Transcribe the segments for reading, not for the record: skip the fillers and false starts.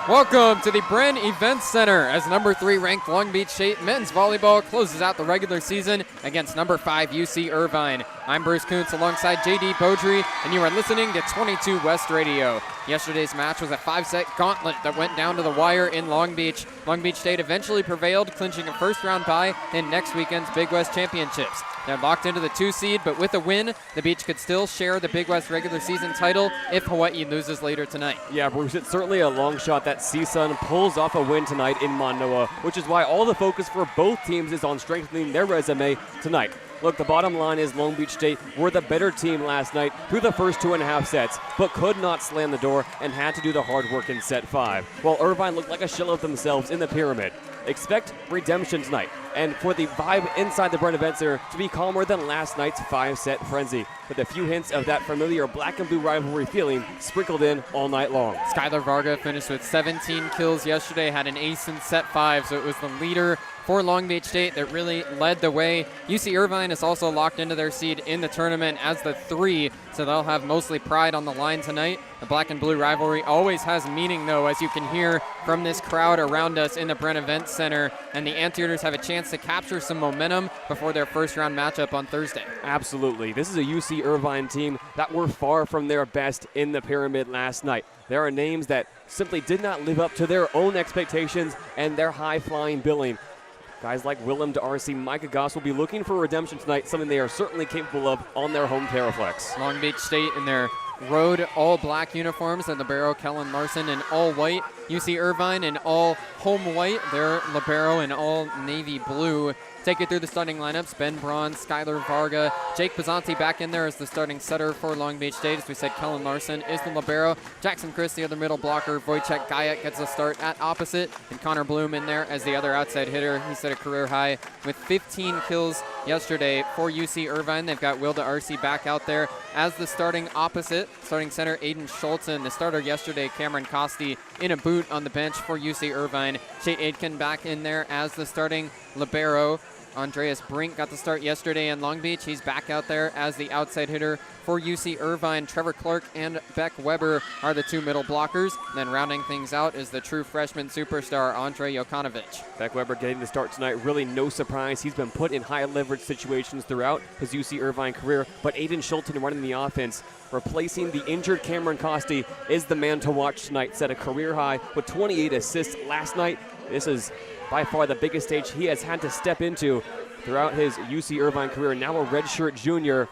Welcome to the Bren Events Center as number 3 ranked Long Beach State men's volleyball closes out the regular season against number 5 UC Irvine. I'm Bruce Kuntz alongside JayDe Beaudry, and you are listening to 22 West Radio. Yesterday's match was a 5-set gauntlet that went down to the wire in Long Beach. Long Beach State eventually prevailed, clinching a first-round bye in next weekend's Big West Championships. They're locked into the 2 seed, but with a win, the Beach could still share the Big West regular season title if Hawaii loses later tonight. Yeah, Bruce, it's certainly a long shot that CSUN pulls off a win tonight in Manoa, which is why all the focus for both teams is on strengthening their resume tonight. Look, the bottom line is Long Beach State were the better team last night through the first 2.5 sets, but could not slam the door and had to do the hard work in set 5, while Irvine looked like a shell of themselves in the pyramid. Expect redemption tonight, and for the vibe inside the Bren Events Center to be calmer than last night's 5-set frenzy, with a few hints of that familiar black and blue rivalry feeling sprinkled in all night long. Skylar Varga finished with 17 kills yesterday, had an ace in set 5, so it was the leader for Long Beach State that really led the way. UC Irvine is also locked into their seed in the tournament as the 3, so they'll have mostly pride on the line tonight. The black and blue rivalry always has meaning, though, as you can hear from this crowd around us in the Bren Events Center, and the Anteaters have a chance to capture some momentum before their first-round matchup on Thursday. Absolutely. This is a UC Irvine team that were far from their best in the pyramid last night. There are names that simply did not live up to their own expectations and their high-flying billing. Guys like Willem D'Arcy, Micah Goss will be looking for redemption tonight, something they are certainly capable of on their home Terraflex. Long Beach State in their road all-black uniforms, and libero Kellen Larson in all-white. UC Irvine in all home white. Their libero in all navy blue. Take you through the starting lineups. Ben Braun, Skylar Varga, Jake Pizzanti back in there as the starting setter for Long Beach State. As we said, Kellen Larson is the libero. Jackson Chris, the other middle blocker. Wojciech Gajek gets a start at opposite. And Connor Bloom in there as the other outside hitter. He set a career high with 15 kills yesterday for UC Irvine. They've got Will D'Arcy back out there as the starting opposite. Starting center, Aiden Schultzen. The starter yesterday, Cameron Costi, in a boot on the bench for UC Irvine. Shea Aitken back in there as the starting libero. Andreas Brink got the start yesterday in Long Beach. He's back out there as the outside hitter for UC Irvine. Trevor Clark and Beck Weber are the 2 middle blockers. And then rounding things out is the true freshman superstar, Andre Jokanovic. Beck Weber getting the start tonight, really no surprise. He's been put in high leverage situations throughout his UC Irvine career, but Aiden Schulten running the offense, replacing the injured Cameron Costi, is the man to watch tonight. Set a career high with 28 assists last night. This is by far the biggest stage he has had to step into throughout his UC Irvine career. Now a redshirt junior.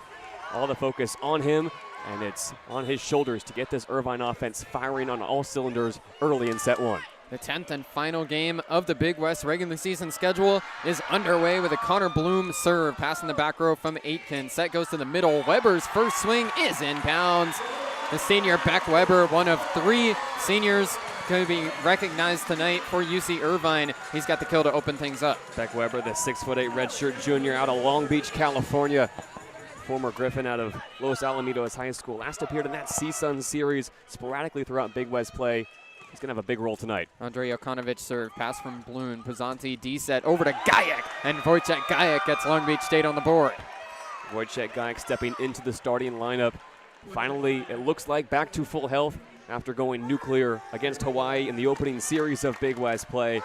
All the focus on him, and it's on his shoulders to get this Irvine offense firing on all cylinders early in set 1. The 10th and final game of the Big West regular season schedule is underway with a Connor Bloom serve. Passing the back row from Aitken. Set goes to the middle. Weber's first swing is inbounds. The senior Beck Weber, one of 3 seniors going to be recognized tonight for UC Irvine. He's got the kill to open things up. Beck Weber, the 6'8" redshirt junior out of Long Beach, California. Former Griffin out of Los Alamitos High School. Last appeared in that CSUN series sporadically throughout Big West play. He's going to have a big role tonight. Andre Jokanovic serve, pass from Bloom. Pizzanti D-set over to Gajek, and Wojciech Gajek gets Long Beach State on the board. Wojciech Gajek stepping into the starting lineup. Finally, it looks like back to full health after going nuclear against Hawaii in the opening series of Big West play.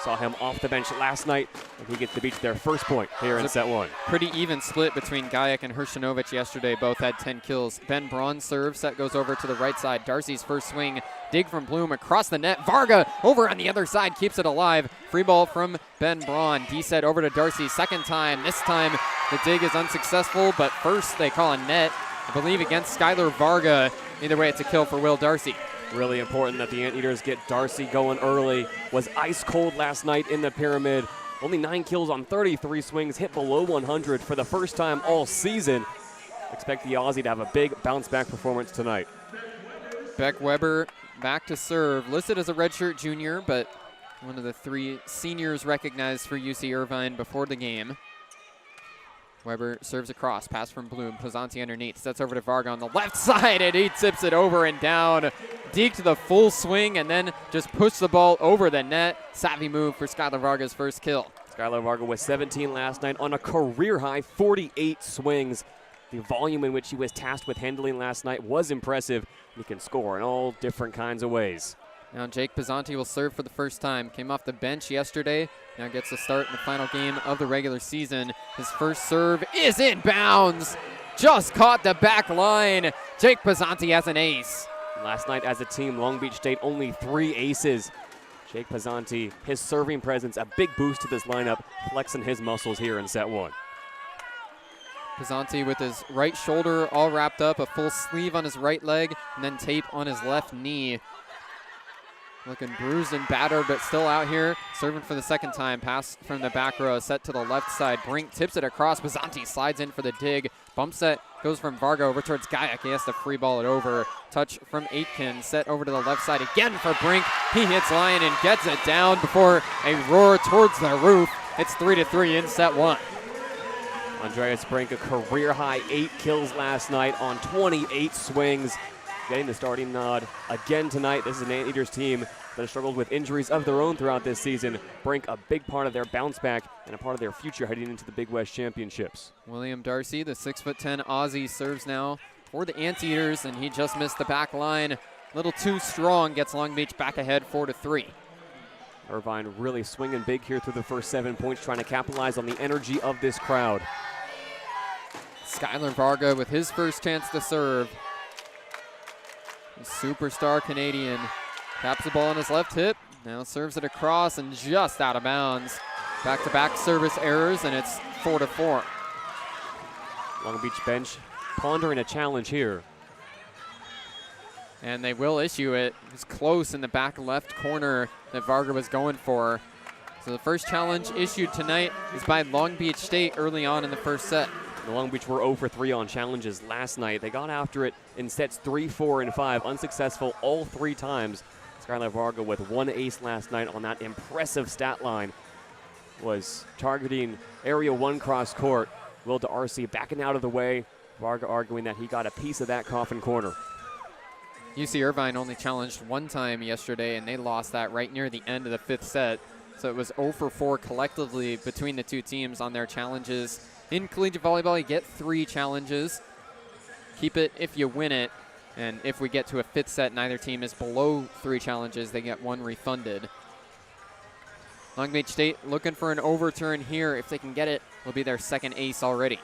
Saw him off the bench last night, and he gets the Beach their first point here in set 1. Pretty even split between Gajek and Hershinovic yesterday. Both had 10 kills. Ben Braun serve. Set goes over to the right side. Darcy's first swing. Dig from Bloom across the net. Varga over on the other side keeps it alive. Free ball from Ben Braun. D-set over to Darcy. Second time. This time the dig is unsuccessful, but first they call a net, I believe, against Skylar Varga. Either way, it's a kill for Will D'Arcy. Really important that the Anteaters get D'Arcy going early. Was ice cold last night in the pyramid. Only 9 kills on 33 swings, hit below 100 for the first time all season. Expect the Aussie to have a big bounce-back performance tonight. Beck Weber back to serve. Listed as a redshirt junior, but one of the 3 seniors recognized for UC Irvine before the game. Weber serves across, pass from Bloom, Pizzanti underneath, sets over to Varga on the left side, and he tips it over and down. Deked the full swing and then just pushed the ball over the net. Savvy move for Skylar Varga's first kill. Skylar Varga with 17 last night on a career-high 48 swings. The volume in which he was tasked with handling last night was impressive. He can score in all different kinds of ways. Now Jake Pizzanti will serve for the first time. Came off the bench yesterday. Now gets to start in the final game of the regular season. His first serve is in bounds. Just caught the back line. Jake Pizzanti has an ace. Last night as a team, Long Beach State only 3 aces. Jake Pizzanti, his serving presence, a big boost to this lineup, flexing his muscles here in set 1. Pizzanti with his right shoulder all wrapped up, a full sleeve on his right leg, and then tape on his left knee. Looking bruised and battered, but still out here. Serving for the second time. Pass from the back row, set to the left side. Brink tips it across. Pizzanti slides in for the dig. Bump set goes from Varga over towards Gayak. He has to free ball it over. Touch from Aitken. Set over to the left side again for Brink. He hits Lyon and gets it down before a roar towards the roof. It's 3-3 in set 1. Andreas Brink, a career-high 8 kills last night on 28 swings. Getting the starting nod again tonight. This is an Anteaters team that has struggled with injuries of their own throughout this season. Brink, a big part of their bounce back and a part of their future heading into the Big West Championships. William Darcy, the 6'10" Aussie, serves now for the Anteaters, and he just missed the back line. A little too strong, gets Long Beach back ahead 4-3. Irvine really swinging big here through the first 7 points, trying to capitalize on the energy of this crowd. Skylar Varga with his first chance to serve. The superstar Canadian taps the ball on his left hip, now serves it across and just out of bounds. Back-to-back service errors, and it's 4-4. Long Beach bench pondering a challenge here. And they will issue it. It was close in the back left corner that Varga was going for. So the first challenge issued tonight is by Long Beach State early on in the first set. The Long Beach were 0 for 3 on challenges last night. They got after it in sets 3, 4, and 5, unsuccessful all 3 times. Skylar Varga with 1 ace last night on that impressive stat line. Was targeting area 1 cross court. Will D'Arcy backing out of the way. Varga arguing that he got a piece of that coffin corner. UC Irvine only challenged 1 time yesterday, and they lost that right near the end of the 5th set. So it was 0 for 4 collectively between the 2 teams on their challenges. In collegiate volleyball, you get 3 challenges. Keep it if you win it. And if we get to a 5th set, neither team is below 3 challenges. They get 1 refunded. Long Beach State looking for an overturn here. If they can get it, will be their 2nd ace already.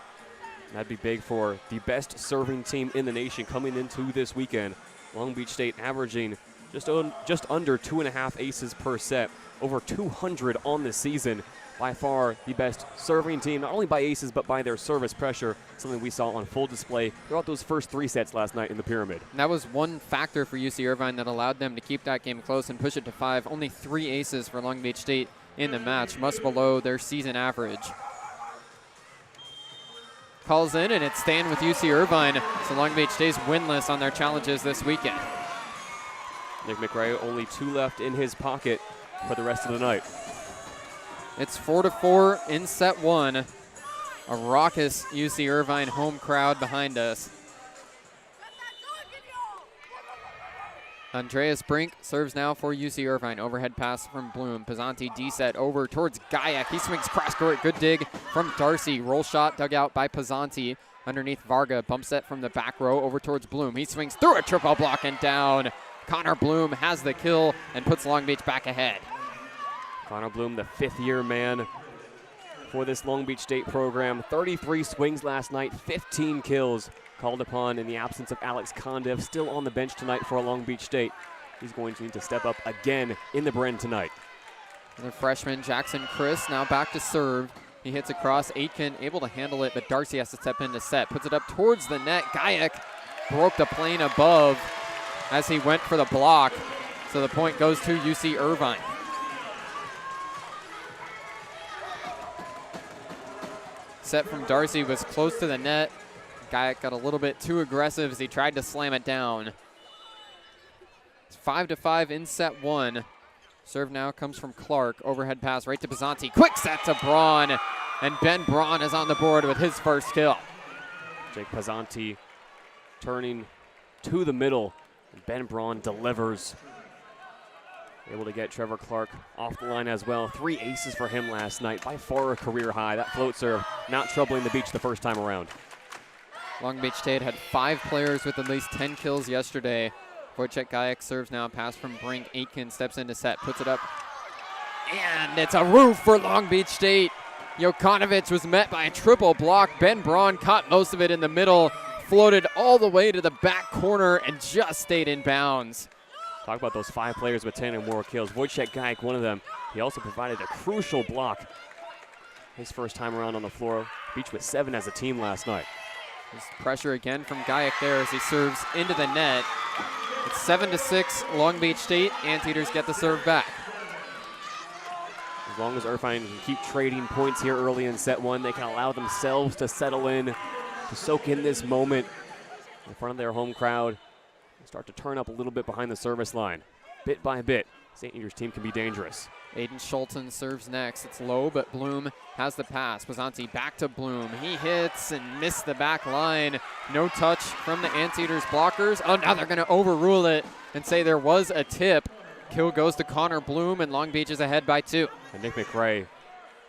That'd be big for the best serving team in the nation coming into this weekend. Long Beach State averaging just under 2.5 aces per set. Over 200 on the season. By far the best serving team, not only by aces, but by their service pressure, something we saw on full display throughout those first 3 sets last night in the Pyramid. And that was one factor for UC Irvine that allowed them to keep that game close and push it to 5. Only 3 aces for Long Beach State in the match, much below their season average. Calls in, and it's staying with UC Irvine, so Long Beach State's winless on their challenges this weekend. Nick McRae only 2 left in his pocket for the rest of the night. It's 4-4 in set 1. A raucous UC Irvine home crowd behind us. Andreas Brink serves now for UC Irvine. Overhead pass from Bloom. Pizzanti D-set over towards Gayak. He swings cross court. Good dig from Darcy. Roll shot dug out by Pizzanti. Underneath Varga. Bump set from the back row over towards Bloom. He swings through a triple block and down. Connor Bloom has the kill and puts Long Beach back ahead. Connor Bloom, the 5th-year man for this Long Beach State program. 33 swings last night, 15 kills called upon in the absence of Alex Condiv, still on the bench tonight for Long Beach State. He's going to need to step up again in the Bren tonight. The freshman Jackson Chris now back to serve. He hits across. Aitken able to handle it, but Darcy has to step in to set. Puts it up towards the net. Gayak broke the plane above as he went for the block. So the point goes to UC Irvine. Set from Darcy was close to the net. Gayak got a little bit too aggressive as he tried to slam it down. It's 5-5 in set 1. Serve now comes from Clark. Overhead pass right to Pizzanti. Quick set to Braun. And Ben Braun is on the board with his first kill. Jake Pizzanti turning to the middle. And Ben Braun delivers. Able to get Trevor Clark off the line as well. 3 aces for him last night. By far a career high. That float serve not troubling the beach the first time around. Long Beach State had 5 players with at least 10 kills yesterday. Wojciech Gajek serves now, pass from Brink. Aitken steps into set, puts it up. And it's a roof for Long Beach State. Jokanovic was met by a triple block. Ben Braun caught most of it in the middle, floated all the way to the back corner and just stayed in bounds. Talk about those 5 players with 10 or more kills. Wojciech Gajek, one of them. He also provided a crucial block. His first time around on the floor. Beach with 7 as a team last night. There's pressure again from Gajek there as he serves into the net. It's 7-6 Long Beach State. Anteaters get the serve back. As long as Irvine can keep trading points here early in set 1, they can allow themselves to settle in, to soak in this moment in front of their home crowd, and start to turn up a little bit behind the service line. Bit by bit, St. Peter's team can be dangerous. Aiden Schulten serves next. It's low, but Bloom has the pass. Pazanti back to Bloom. He hits and missed the back line. No touch from the Anteaters blockers. Oh, now they're going to overrule it and say there was a tip. Kill goes to Connor Bloom, and Long Beach is ahead by 2. And Nick McRae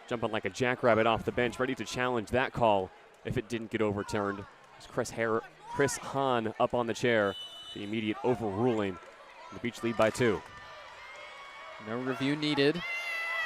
jumping like a jackrabbit off the bench, ready to challenge that call if it didn't get overturned. It's Chris Hahn up on the chair. The immediate overruling. The Beach lead by 2. No review needed.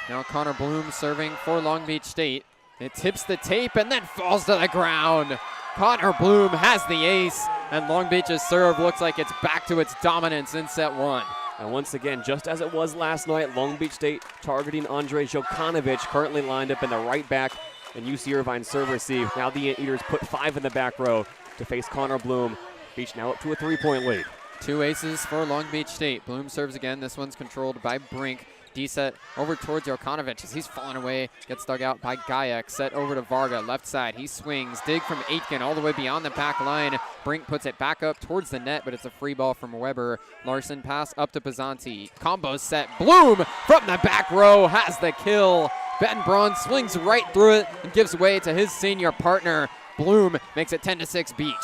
Now Connor Bloom serving for Long Beach State. It tips the tape and then falls to the ground. Connor Bloom has the ace, and Long Beach's serve looks like it's back to its dominance in set 1. And once again, just as it was last night, Long Beach State targeting Andre Jokanovic, currently lined up in the right back, and UC Irvine serve receive. Now the Anteaters put 5 in the back row to face Connor Bloom. Beach now up to a 3-point lead. 2 aces for Long Beach State. Bloom serves again. This one's controlled by Brink. D-set over towards Jokanovic as he's falling away. Gets dug out by Gajek. Set over to Varga. Left side. He swings. Dig from Aitken all the way beyond the back line. Brink puts it back up towards the net, but it's a free ball from Weber. Larson pass up to Pazanti. Combo set. Bloom from the back row has the kill. Ben Braun swings right through it and gives way to his senior partner. Bloom makes it 10-6 Beach.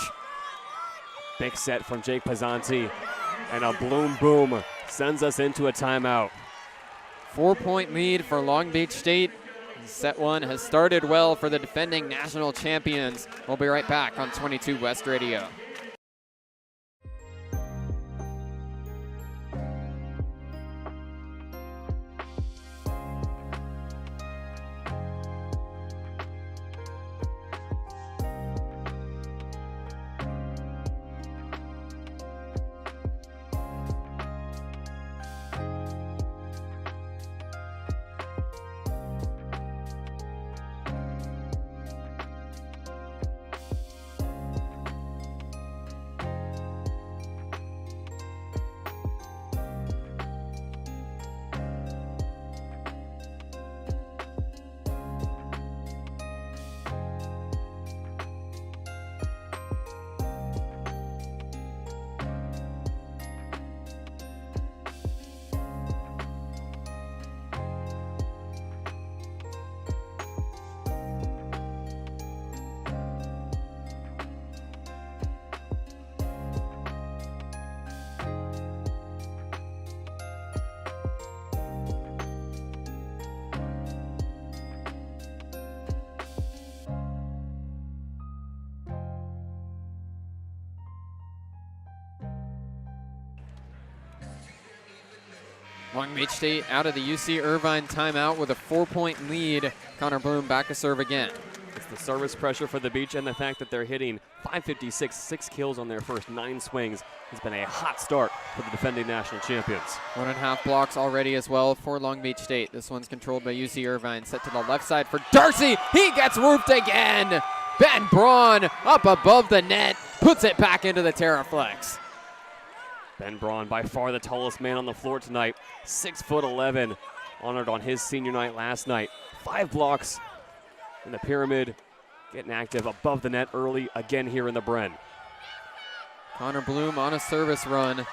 Big set from Jake Pazanti. And a Bloom boom sends us into a timeout. 4-point lead for Long Beach State. Set 1 has started well for the defending national champions. We'll be right back on 22 West Radio. Long Beach State out of the UC Irvine timeout with a 4-point lead. Connor Bloom back to serve again. It's the service pressure for the Beach and the fact that they're hitting .556, 6 kills on their first 9 swings. Has been a hot start for the defending national champions. 1.5 blocks already as well for Long Beach State. This one's controlled by UC Irvine. Set to the left side for Darcy. He gets roofed again. Ben Braun up above the net, puts it back into the Terraflex. Ben Braun, by far the tallest man on the floor tonight, 6'11", honored on his senior night last night. 5 blocks in the pyramid, getting active above the net early again here in the Bren. Connor Bloom on a service run.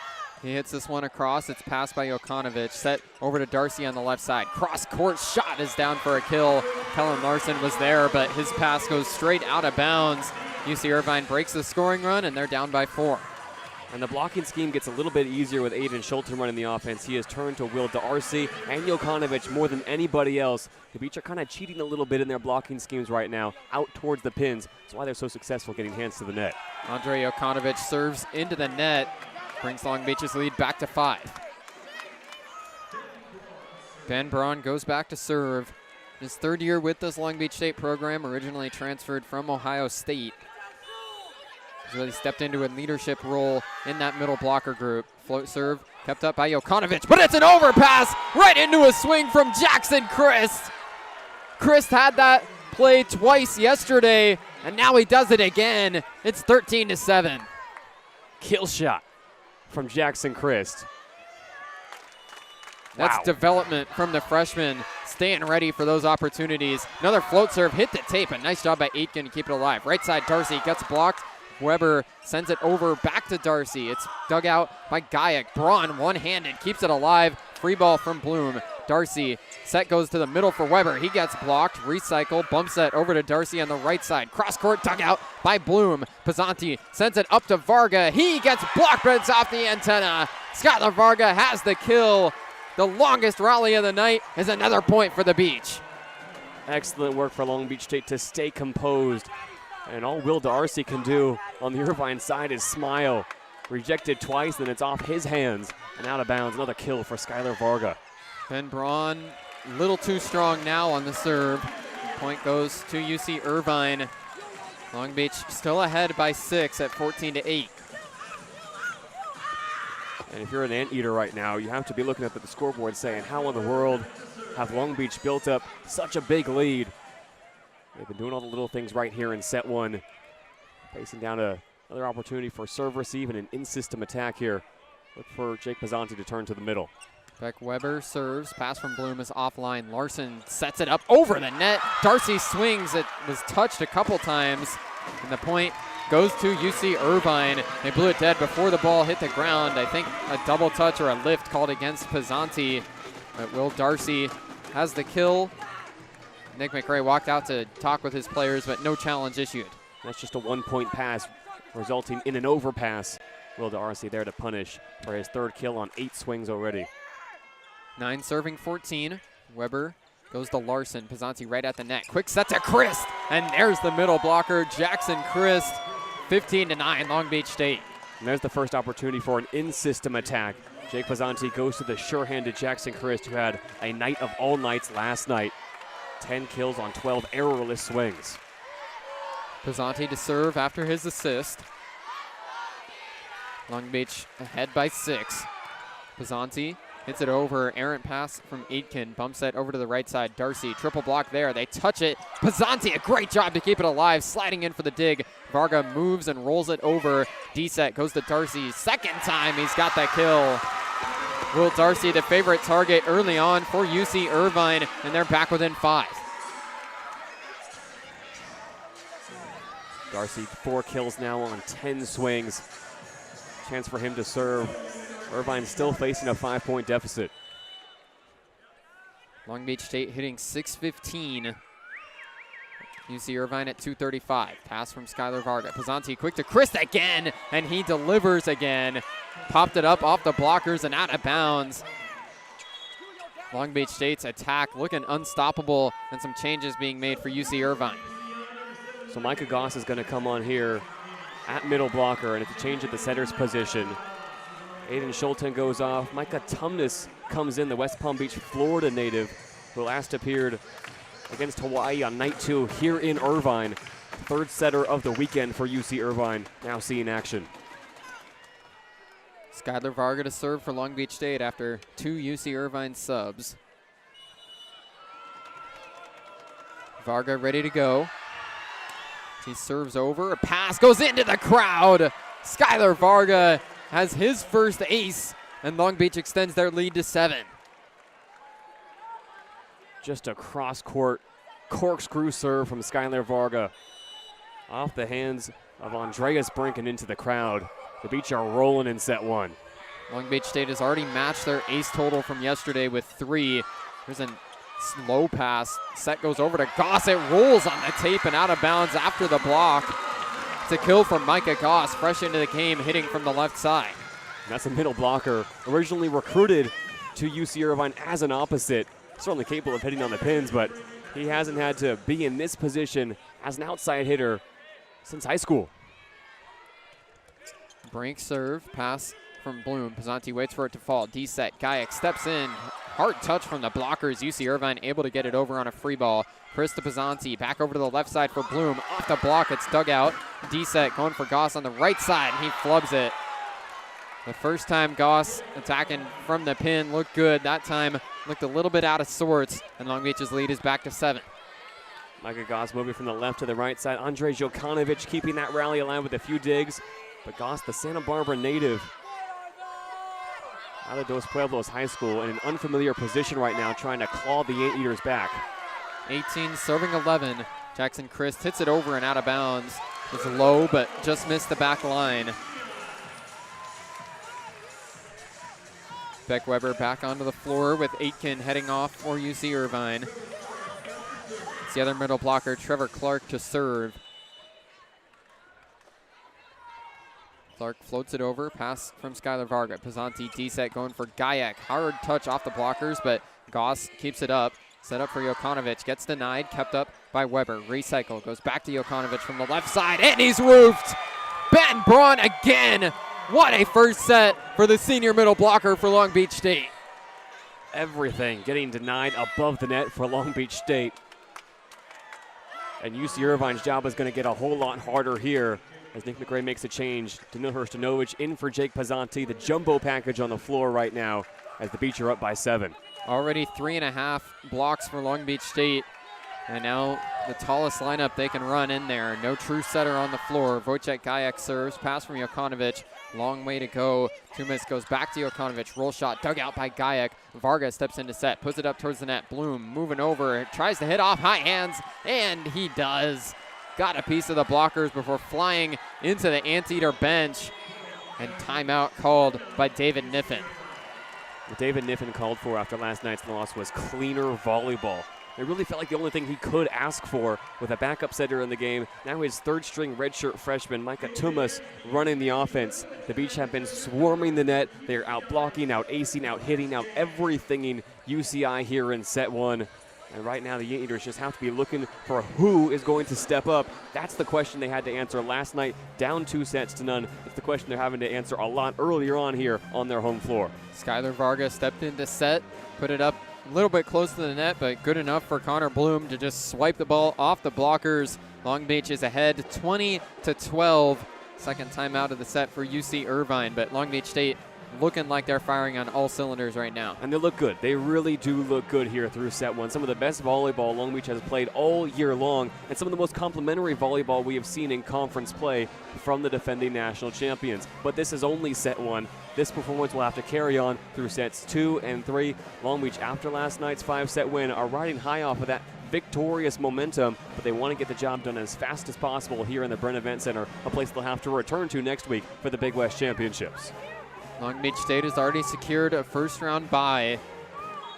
He hits this one across. It's passed by Jokanovic. Set over to Darcy on the left side. Cross court shot is down for a kill. Kellen Larson was there, but his pass goes straight out of bounds. UC Irvine breaks the scoring run, and they're down by 4. And the blocking scheme gets a little bit easier with Aiden Schulten running the offense. He has turned to Will Darcy and Jokanovic more than anybody else. The Beach are kind of cheating a little bit in their blocking schemes right now, out towards the pins. That's why they're so successful getting hands to the net. Andre Jokanovic serves into the net. Brings Long Beach's lead back to 5. Ben Braun goes back to serve. His 3rd year with this Long Beach State program, originally transferred from Ohio State. He's really stepped into a leadership role in that middle blocker group. Float serve kept up by Jokanovic, but it's an overpass right into a swing from Jackson Christ. Christ had that play twice yesterday, and now he does it again. It's 13-7. Kill shot from Jackson Christ. That's Wow. development from the freshman, staying ready for those opportunities. Another float serve, hit the tape. A nice job by Aitken to keep it alive. Right side, Darcy gets blocked. Weber sends it over back to Darcy. It's dug out by Gayak. Braun one-handed, keeps it alive. Free ball from Bloom. Darcy, set goes to the middle for Weber. He gets blocked, recycle, bump set over to Darcy on the right side. Cross-court dug out by Bloom. Pizzanti sends it up to Varga. He gets blocked, but it's off the antenna. Skylar Varga has the kill. The longest rally of the night is another point for the Beach. Excellent work for Long Beach State to stay composed. And all Will Darcy can do on the Irvine side is smile. Rejected twice, then it's off his hands and out of bounds. Another kill for Skylar Varga. Ben Braun, a little too strong now on the serve. Point goes to UC Irvine. Long Beach still ahead by 6 at 14-8. And if you're an anteater right now, you have to be looking up at the scoreboard saying, how in the world have Long Beach built up such a big lead? They've been doing all the little things right here in set 1. Facing down another opportunity for serve receive and an in-system attack here. Look for Jake Pizzanti to turn to the middle. Beck Weber serves. Pass from Bloom is offline. Larson sets it up over the net. Darcy swings. It was touched a couple times. And the point goes to UC Irvine. They blew it dead before the ball hit the ground. I think a double touch or a lift called against Pizzanti. But Will Darcy has the kill. Nick McRae walked out to talk with his players, but no challenge issued. That's just a 1-point pass, resulting in an overpass. Will Darcy there to punish for his 3rd kill on 8 swings already. 9 serving 14. Weber goes to Larson. Pizzanti right at the net. Quick set to Christ. And there's the middle blocker, Jackson Christ. 15-9, Long Beach State. And there's the first opportunity for an in-system attack. Jake Pizzanti goes to the sure-handed Jackson Christ, who had a night of all nights last night. 10 kills on 12 errorless swings. Pizzanti to serve after his assist. Long Beach ahead by 6. Pizzanti hits it over. Errant pass from Aitken. Bump set over to the right side. Darcy, triple block there. They touch it. Pizzanti, a great job to keep it alive. Sliding in for the dig. Varga moves and rolls it over. D-set goes to Darcy. Second time he's got that kill. Will Darcy, the favorite target early on for UC Irvine, and they're back within 5. Darcy, 4 kills now on 10 swings. Chance for him to serve. Irvine still facing a 5-point deficit. Long Beach State hitting .615. UC Irvine at 235. Pass from Skylar Varga. Pizzanti quick to Christ again, and he delivers again. Popped it up off the blockers and out of bounds. Long Beach State's attack looking unstoppable, and some changes being made for UC Irvine. So Micah Goss is going to come on here at middle blocker, and it's a change at the setter's position. Aiden Schulten goes off. Micah Tumnus comes in, the West Palm Beach, Florida native, who last appeared against Hawaii on night 2 here in Irvine. 3rd setter of the weekend for UC Irvine, now seeing action. Skylar Varga to serve for Long Beach State after 2 UC Irvine subs. Varga ready to go. He serves over. A pass goes into the crowd. Skylar Varga has his first ace, and Long Beach extends their lead to 7. Just a cross-court corkscrew serve from Skylar Varga. Off the hands of Andreas Brink and into the crowd. The Beach are rolling in set 1. Long Beach State has already matched their ace total from yesterday with 3. There's a slow pass. Set goes over to Goss. It rolls on the tape and out of bounds after the block. It's a kill from Micah Goss, fresh into the game, hitting from the left side. And that's a middle blocker, originally recruited to UC Irvine as an opposite. Certainly capable of hitting on the pins, but he hasn't had to be in this position as an outside hitter since high school. Brink serve, pass from Bloom. Pizzanti waits for it to fall. D-set. Gajek steps in. Hard touch from the blockers. UC Irvine able to get it over on a free ball. Chris to Pizzanti. Back over to the left side for Bloom. Off the block. It's dug out. D-set going for Goss on the right side, and he flubs it. The first time Goss attacking from the pin looked good. That time looked a little bit out of sorts, and Long Beach's lead is back to 7. Micah Goss moving from the left to the right side. Andrej Jokanovic keeping that rally alive with a few digs. But Goss, the Santa Barbara native, out of Dos Pueblos High School, in an unfamiliar position right now, trying to claw the Anteaters back. 18 serving 11. Jackson Christ hits it over and out of bounds. It's low, but just missed the back line. Beck Weber back onto the floor with Aitken heading off for UC Irvine. It's the other middle blocker, Trevor Clark, to serve. Clark floats it over, pass from Skylar Varga. Pizzanti D-set going for Gajek. Hard touch off the blockers, but Goss keeps it up. Set up for Jokanovic, gets denied, kept up by Weber. Recycle, goes back to Jokanovic from the left side, and he's roofed! Ben Braun again! What a first set for the senior middle blocker for Long Beach State. Everything getting denied above the net for Long Beach State. And UC Irvine's job is going to get a whole lot harder here as Nick McRae makes a change. Danil Hrstanovic in for Jake Pizzanti. The jumbo package on the floor right now as the Beach are up by 7. Already 3.5 blocks for Long Beach State. And now the tallest lineup they can run in there. No true setter on the floor. Wojciech Gajek serves. Pass from Jokanovic. Long way to go. Tumis goes back to Jokanovic. Roll shot dug out by Gajek. Varga steps into set. Puts it up towards the net. Bloom moving over. Tries to hit off high hands. And he does. Got a piece of the blockers before flying into the Anteater bench. And timeout called by David Niffen. What David Niffen called for after last night's loss was cleaner volleyball. It really felt like the only thing he could ask for with a backup setter in the game. Now his third-string redshirt freshman, Micah Tumas, running the offense. The Beach have been swarming the net. They're out-blocking, out-acing, out-hitting, out-everythinging UCI here in set 1. And right now the Anteaters just have to be looking for who is going to step up. That's the question they had to answer last night, down 2-0. It's the question they're having to answer a lot earlier on here on their home floor. Skylar Varga stepped into set, put it up a little bit close to the net, but good enough for Connor Bloom to just swipe the ball off the blockers. Long Beach is ahead 20-12. Second time out of the set for UC Irvine, but Long Beach State looking like they're firing on all cylinders right now. And they look good. They really do look good here through set 1. Some of the best volleyball Long Beach has played all year long, and some of the most complimentary volleyball we have seen in conference play from the defending national champions. But this is only set 1. This performance will have to carry on through sets 2 and 3. Long Beach, after last night's 5-set win, are riding high off of that victorious momentum, but they want to get the job done as fast as possible here in the Bren Events Center, a place they'll have to return to next week for the Big West Championships. Long Beach State has already secured a first-round bye.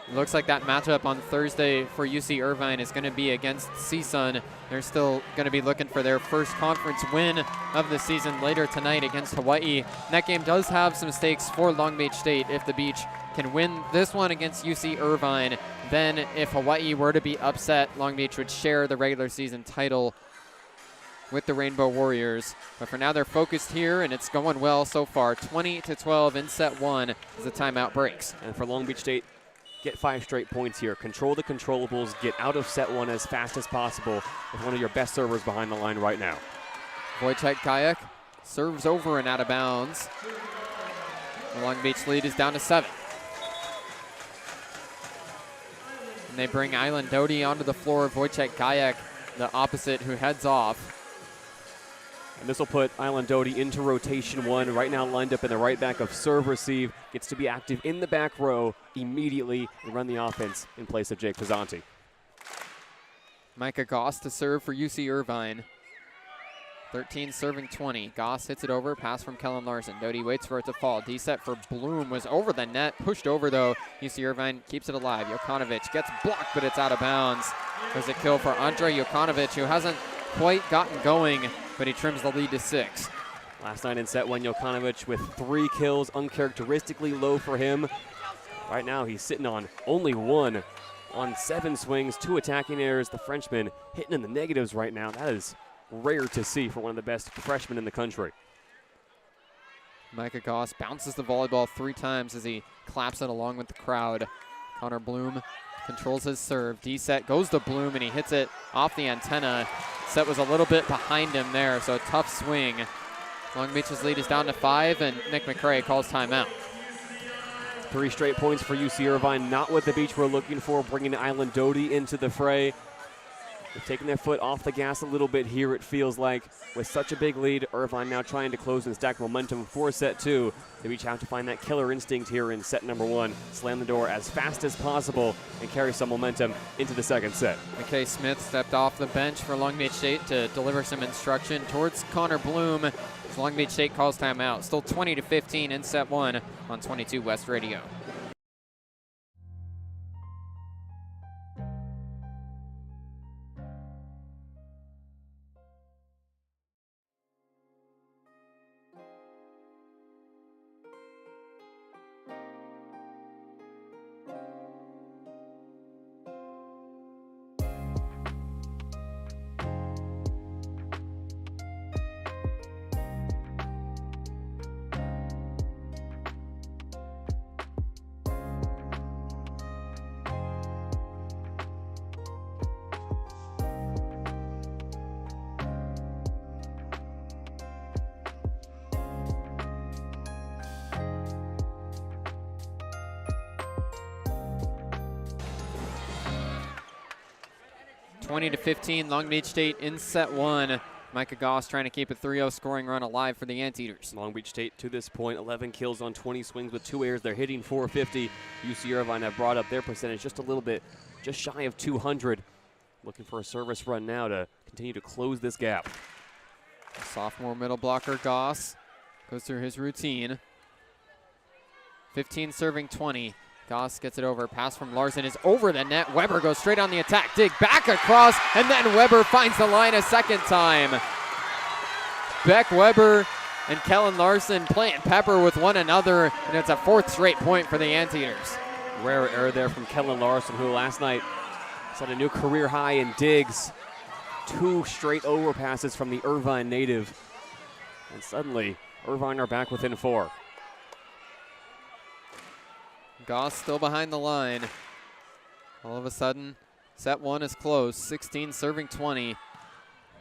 It looks like that matchup on Thursday for UC Irvine is going to be against CSUN. They're still going to be looking for their first conference win of the season later tonight against Hawaii. That game does have some stakes for Long Beach State. If the Beach can win this one against UC Irvine, then if Hawaii were to be upset, Long Beach would share the regular season title with the Rainbow Warriors. But for now, they're focused here, and it's going well so far. 20-12 in set 1 as the timeout breaks. And for Long Beach State, get 5 straight points here. Control the controllables. Get out of set 1 as fast as possible with one of your best servers behind the line right now. Wojciech Gajek serves over and out of bounds. The Long Beach lead is down to 7. And they bring Island Doty onto the floor. Wojciech Gajek, the opposite, who heads off. And this will put Island Doty into rotation 1. Right now lined up in the right back of serve receive. Gets to be active in the back row immediately and run the offense in place of Jake Pizzanti. Micah Goss to serve for UC Irvine. 13 serving 20. Goss hits it over. Pass from Kellen Larson. Doty waits for it to fall. D-set for Bloom was over the net. Pushed over though. UC Irvine keeps it alive. Jokanovic gets blocked, but it's out of bounds. There's a kill for Andrej Jokanovic, who hasn't quite gotten going, but he trims the lead to 6. Last night in set 1, Jokanovic with 3 kills, uncharacteristically low for him. Right now he's sitting on only 1 on 7 swings, 2 attacking errors. The Frenchman hitting in the negatives right now. That is rare to see for one of the best freshmen in the country. Micah Goss bounces the volleyball 3 times as he claps it along with the crowd. Connor Bloom controls his serve. D-set goes to Bloom, and he hits it off the antenna. Set was a little bit behind him there, so a tough swing. Long Beach's lead is down to 5, and Nick McCray calls timeout. 3 straight points for UC Irvine, not what the Beach were looking for, bringing Island Doty into the fray. They're taking their foot off the gas a little bit here, it feels like. With such a big lead, Irvine now trying to close and stack momentum for set 2. The Beach have to find that killer instinct here in set number 1, slam the door as fast as possible, and carry some momentum into the second set. McKay Smith stepped off the bench for Long Beach State to deliver some instruction towards Connor Bloom. Long Beach State calls timeout. Still 20-15 in set 1 on 22 West Radio. (20-15) Long Beach State in set 1. Micah Goss trying to keep a 3-0 scoring run alive for the Anteaters. Long Beach State to this point, 11 kills on 20 swings with 2 errors. They're hitting .450. UC Irvine have brought up their percentage just a little bit, just shy of 200. Looking for a service run now to continue to close this gap. Sophomore middle blocker Goss goes through his routine. 15 serving 20. Goss gets it over. Pass from Larson is over the net. Weber goes straight on the attack. Dig back across, and then Weber finds the line a second time. Beck Weber and Kellen Larson playing pepper with one another, and it's a 4th straight point for the Anteaters. Rare error there from Kellen Larson, who last night set a new career high in digs. 2 straight overpasses from the Irvine native. And suddenly, Irvine are back within 4. Goss still behind the line. All of a sudden, set 1 is close. 16 serving 20.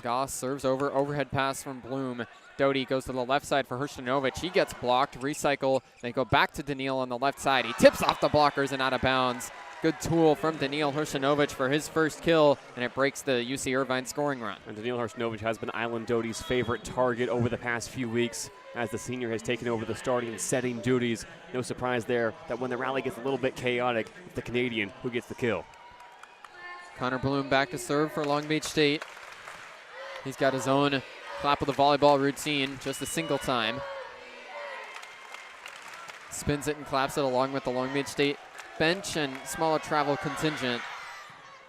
Goss serves over. Overhead pass from Bloom. Doty goes to the left side for Hershinovic. He gets blocked. Recycle. They go back to Daniil on the left side. He tips off the blockers and out of bounds. Good tool from Daniil Hershinovic for his first kill, and it breaks the UC Irvine scoring run. And Daniil Hershinovic has been Island Doty's favorite target over the past few weeks as the senior has taken over the starting and setting duties. No surprise there that when the rally gets a little bit chaotic, it's the Canadian who gets the kill. Connor Bloom back to serve for Long Beach State. He's got his own clap of the volleyball routine, just a single time. Spins it and claps it along with the Long Beach State bench and smaller travel contingent.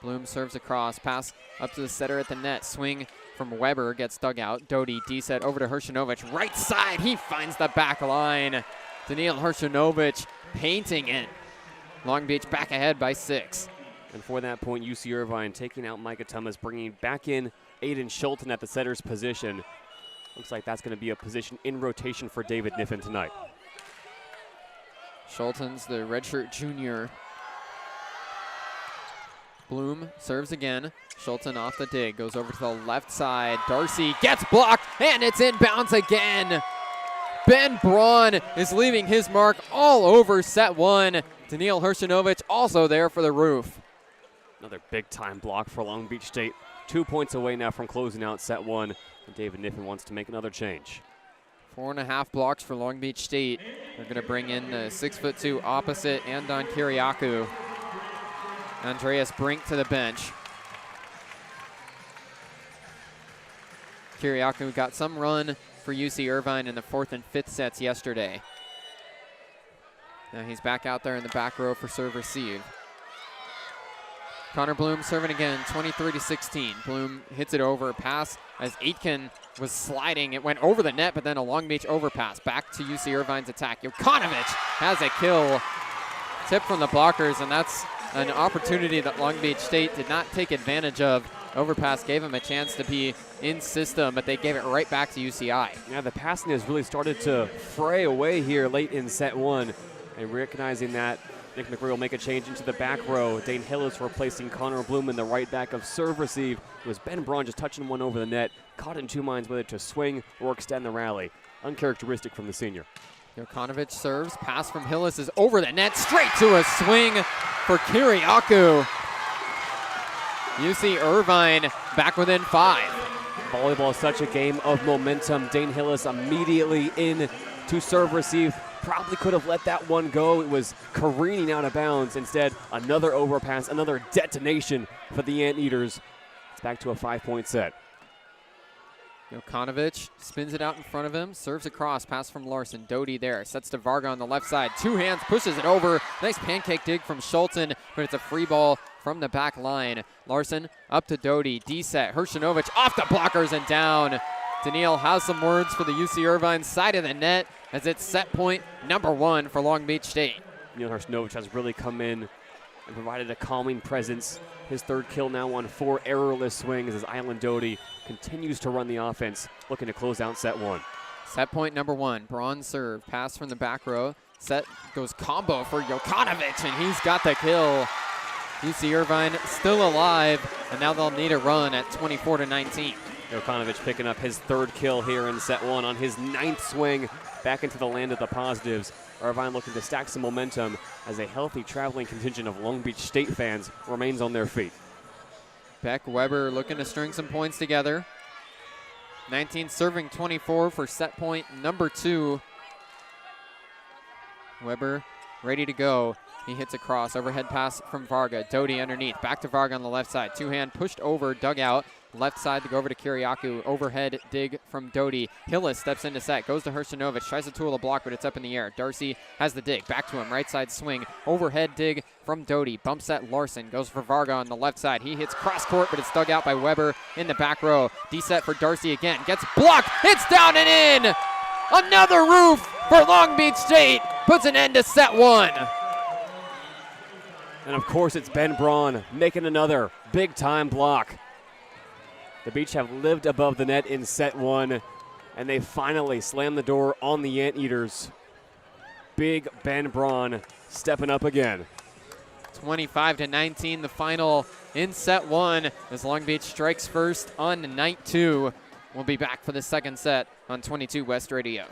Bloom serves across, pass up to the setter at the net. Swing from Weber gets dug out. Doty D-set over to Hershinovic. Right side, he finds the back line. Daniil Hershinovic painting it. Long Beach back ahead by 6. And for that point, UC Irvine taking out Micah Thomas, bringing back in Aiden Schulten at the setter's position. Looks like that's going to be a position in rotation for David Niffen tonight. Schulten's the redshirt junior. Bloom serves again. Schulten off the dig, goes over to the left side. Darcy gets blocked, and it's inbounds again. Ben Braun is leaving his mark all over set 1. Daniil Hershinovic also there for the roof. Another big-time block for Long Beach State. 2 points away now from closing out set 1. And David Niffen wants to make another change. 4.5 blocks for Long Beach State. They're going to bring in the 6'2" opposite Andon Kiriakou. Andreas Brink to the bench. Kiriakou got some run for UC Irvine in the 4th and 5th sets yesterday. Now he's back out there in the back row for serve receive. Connor Bloom serving again, 23-16. Bloom hits it over, pass as Aitken was sliding. It went over the net, but then a Long Beach overpass. Back to UC Irvine's attack. Jokanovic has a kill. Tip from the blockers, and that's an opportunity that Long Beach State did not take advantage of overpass gave them a chance to be in system, but they gave it right back to UCI. Yeah, the passing has really started to fray away here late in set one. And recognizing that, Nick McRae will make a change into the back row. Dane Hillis replacing Connor Bloom in the right back of serve receive. It was Ben Braun just touching one over the net, caught in two minds whether to swing or extend the rally. Uncharacteristic from the senior. Jokanovic serves, pass from Hillis is over the net, straight to a swing for Kiriakou. UC Irvine back within 5. Volleyball is such a game of momentum. Dane Hillis immediately in to serve receive. Probably could have let that one go. It was careening out of bounds. Instead, another overpass, another detonation for the Anteaters. It's back to a 5-point set. Jokanovic spins it out in front of him, serves across, pass from Larson. Doty there, sets to Varga on the left side. Two hands, pushes it over. Nice pancake dig from Schulten, but it's a free ball from the back line. Larson up to Doty, D-set, Hershinovic off the blockers and down. Danielle has some words for the UC Irvine side of the net as it's set point number 1 for Long Beach State. Neil Hershinovic has really come in and provided a calming presence. His third kill now on 4 errorless swings as Island Doty continues to run the offense, looking to close out set 1. Set point number 1, Braun serve, pass from the back row. Set goes combo for Jokanovic, and he's got the kill. UC Irvine still alive, and now they'll need a run at 24-19. Jokanovic picking up his third kill here in set 1 on his 9th swing back into the land of the positives. Irvine looking to stack some momentum as a healthy traveling contingent of Long Beach State fans remains on their feet. Beck Weber looking to string some points together. 19 serving 24 for set point number 2. Weber ready to go. He hits across, overhead pass from Varga. Doty underneath, back to Varga on the left side. Two-hand pushed over, dug out. Left side to go over to Kiriakou. Overhead dig from Doty. Hillis steps into set, goes to Hershinovic, tries to tool a block, but it's up in the air. Darcy has the dig, back to him, right side swing. Overhead dig from Doty, bumps at Larson, goes for Varga on the left side. He hits cross court, but it's dug out by Weber in the back row. D-set for Darcy again, gets blocked, it's down and in! Another roof for Long Beach State, puts an end to set 1. And of course it's Ben Braun making another big-time block. The Beach have lived above the net in set 1, and they finally slam the door on the Anteaters. Big Ben Braun stepping up again. 25-19, the final in set 1 as Long Beach strikes first on night 2. We'll be back for the second set on 22 West Radio.